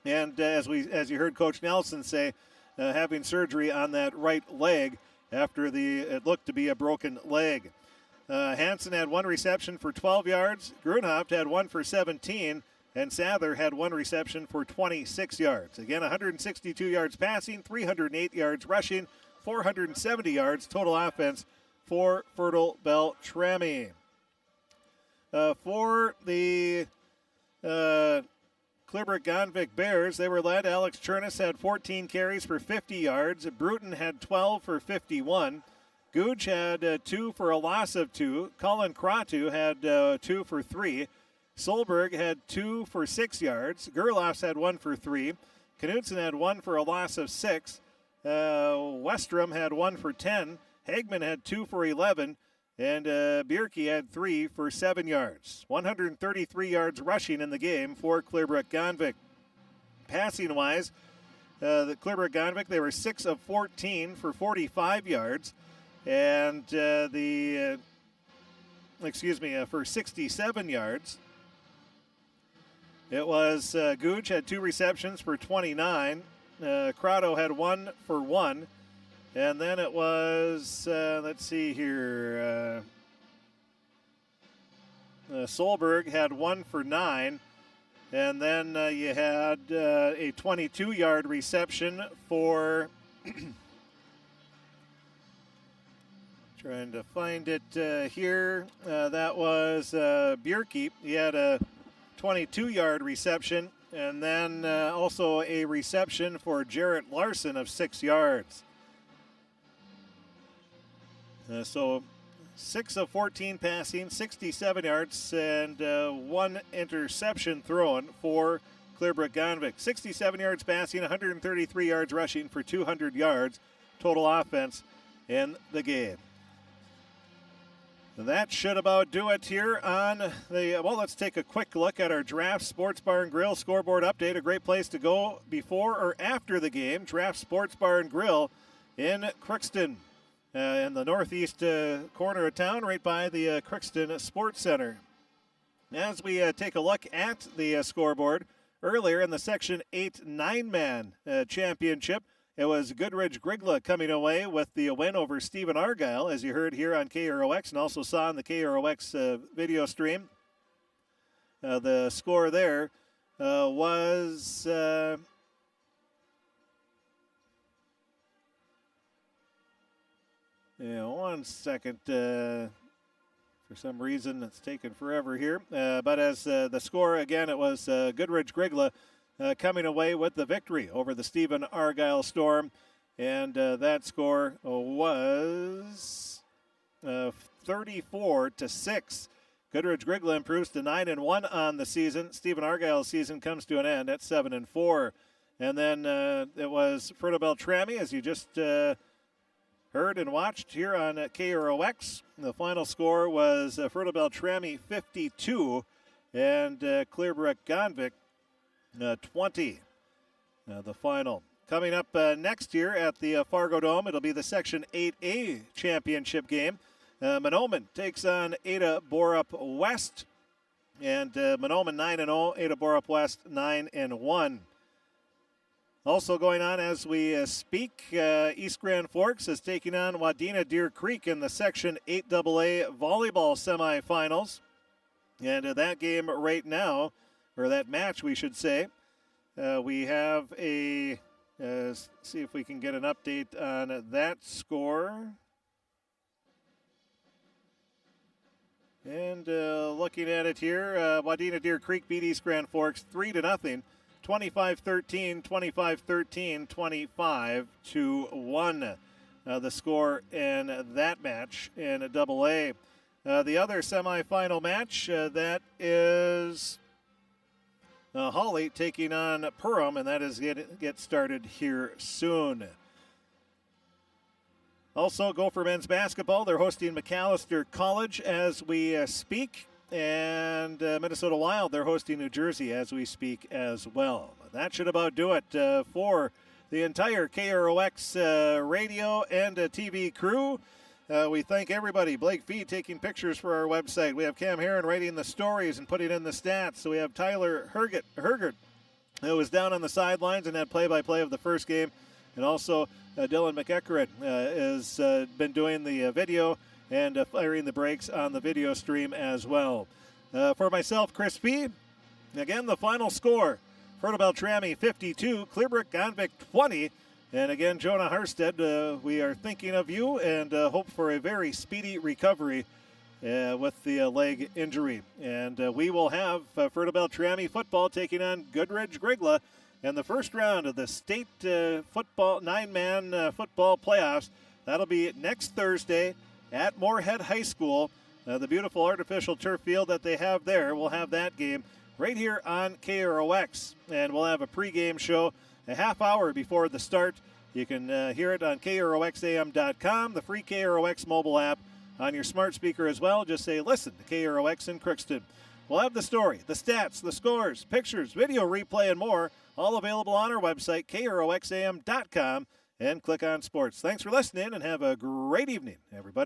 And as you heard Coach Nelson say, having surgery on that right leg after it looked to be a broken leg. Hansen had 1 reception for 12 yards. Grunhoft had 1 for 17. And Sather had 1 reception for 26 yards. Again, 162 yards passing, 308 yards rushing, 470 yards total offense for Fertile-Beltrami. For the Clearbrook-Gonvick Bears, they were led. Alex Chernus had 14 carries for 50 yards. Bruton had 12 for 51. Googe had 2 for a loss of 2. Colin Kratu had 2 for 3. Solberg had 2 for 6 yards. Gerloffs had 1 for 3. Knudsen had 1 for a loss of 6. Westrom had 1 for 10. Hagman had 2 for 11. And Bierke had 3 for 7 yards. 133 yards rushing in the game for Clearbrook-Gonvick. Passing-wise, the Clearbrook-Gonvick, they were 6 of 14 for 45 yards. And for 67 yards. It was Gooch had 2 receptions for 29. Crotto had 1 for 1. And then it was, let's see here, Solberg had 1 for 9. And then you had a 22-yard reception for, trying to find it here, that was Bierke. He had a 22-yard reception, and then also a reception for Jarrett Larson of 6 yards. So 6 of 14 passing, 67 yards, and 1 interception thrown for Clearbrook-Gonvick. 67 yards passing, 133 yards rushing for 200 yards total offense in the game. That should about do it here on the, well, let's take a quick look at our Draft Sports Bar and Grill scoreboard update. A great place to go before or after the game. Draft Sports Bar and Grill in Crookston, in the northeast corner of town, right by the Crookston Sports Center. As we take a look at the scoreboard, earlier in the Section 8 9-man championship, it was Goodridge-Grigla coming away with the win over Stephen Argyle, as you heard here on KROX and also saw on the KROX video stream. The score there was one second. For some reason, it's taken forever here. But as the score, again, it was Goodridge-Grigla coming away with the victory over the Stephen Argyle Storm. And that score was 34-6. Goodridge-Grigla improves to 9-1 on the season. Stephen Argyle's season comes to an end at 7-4. And then it was Fertile-Beltrami, as you just heard and watched here on KROX. The final score was Fertile-Beltrami 52 and Clearbrook-Gonvick 20. The final. Coming up next year at the Fargodome, it'll be the Section 8A championship game. Mahnomen takes on Ada Borup West. And Mahnomen 9-0, Ada Borup West 9-1. Also going on as we speak, East Grand Forks is taking on Wadena Deer Creek in the Section 8AA volleyball semifinals. And that game right now, or that match we should say, we have a, see if we can get an update on that score. And looking at it here, Wadena Deer Creek beat East Grand Forks 3-0. 25-13, 25-13, 25-1. The score in that match in AA. The other semifinal match, that is Hawley taking on Perham, and that is get started here soon. Also, Gopher men's basketball, they're hosting McAllister College as we speak. And Minnesota Wild, they're hosting New Jersey as we speak as well. That should about do it for the entire KROX radio and TV crew. We thank everybody. Blake Fee taking pictures for our website. We have Cam Herron writing the stories and putting in the stats. So we have Tyler Hergert, who was down on the sidelines and had play-by-play of the first game. And also Dylan McEachran has been doing the video and firing the brakes on the video stream as well. For myself, Chris P., again, the final score, Fertile-Beltrami 52, Clearbrook-Gonvick 20. And again, Jonah Harstead, we are thinking of you and hope for a very speedy recovery with the leg injury. And we will have Fertile-Beltrami football taking on Goodridge-Grigla in the first round of the state football 9-man football playoffs. That'll be next Thursday at Moorhead High School. The beautiful artificial turf field that they have there. We'll have that game right here on KROX. And we'll have a pregame show a half hour before the start. You can hear it on KROXAM.com, the free KROX mobile app on your smart speaker as well. Just say, listen to KROX in Crookston. We'll have the story, the stats, the scores, pictures, video replay, and more, all available on our website, KROXAM.com, and click on sports. Thanks for listening, and have a great evening, everybody.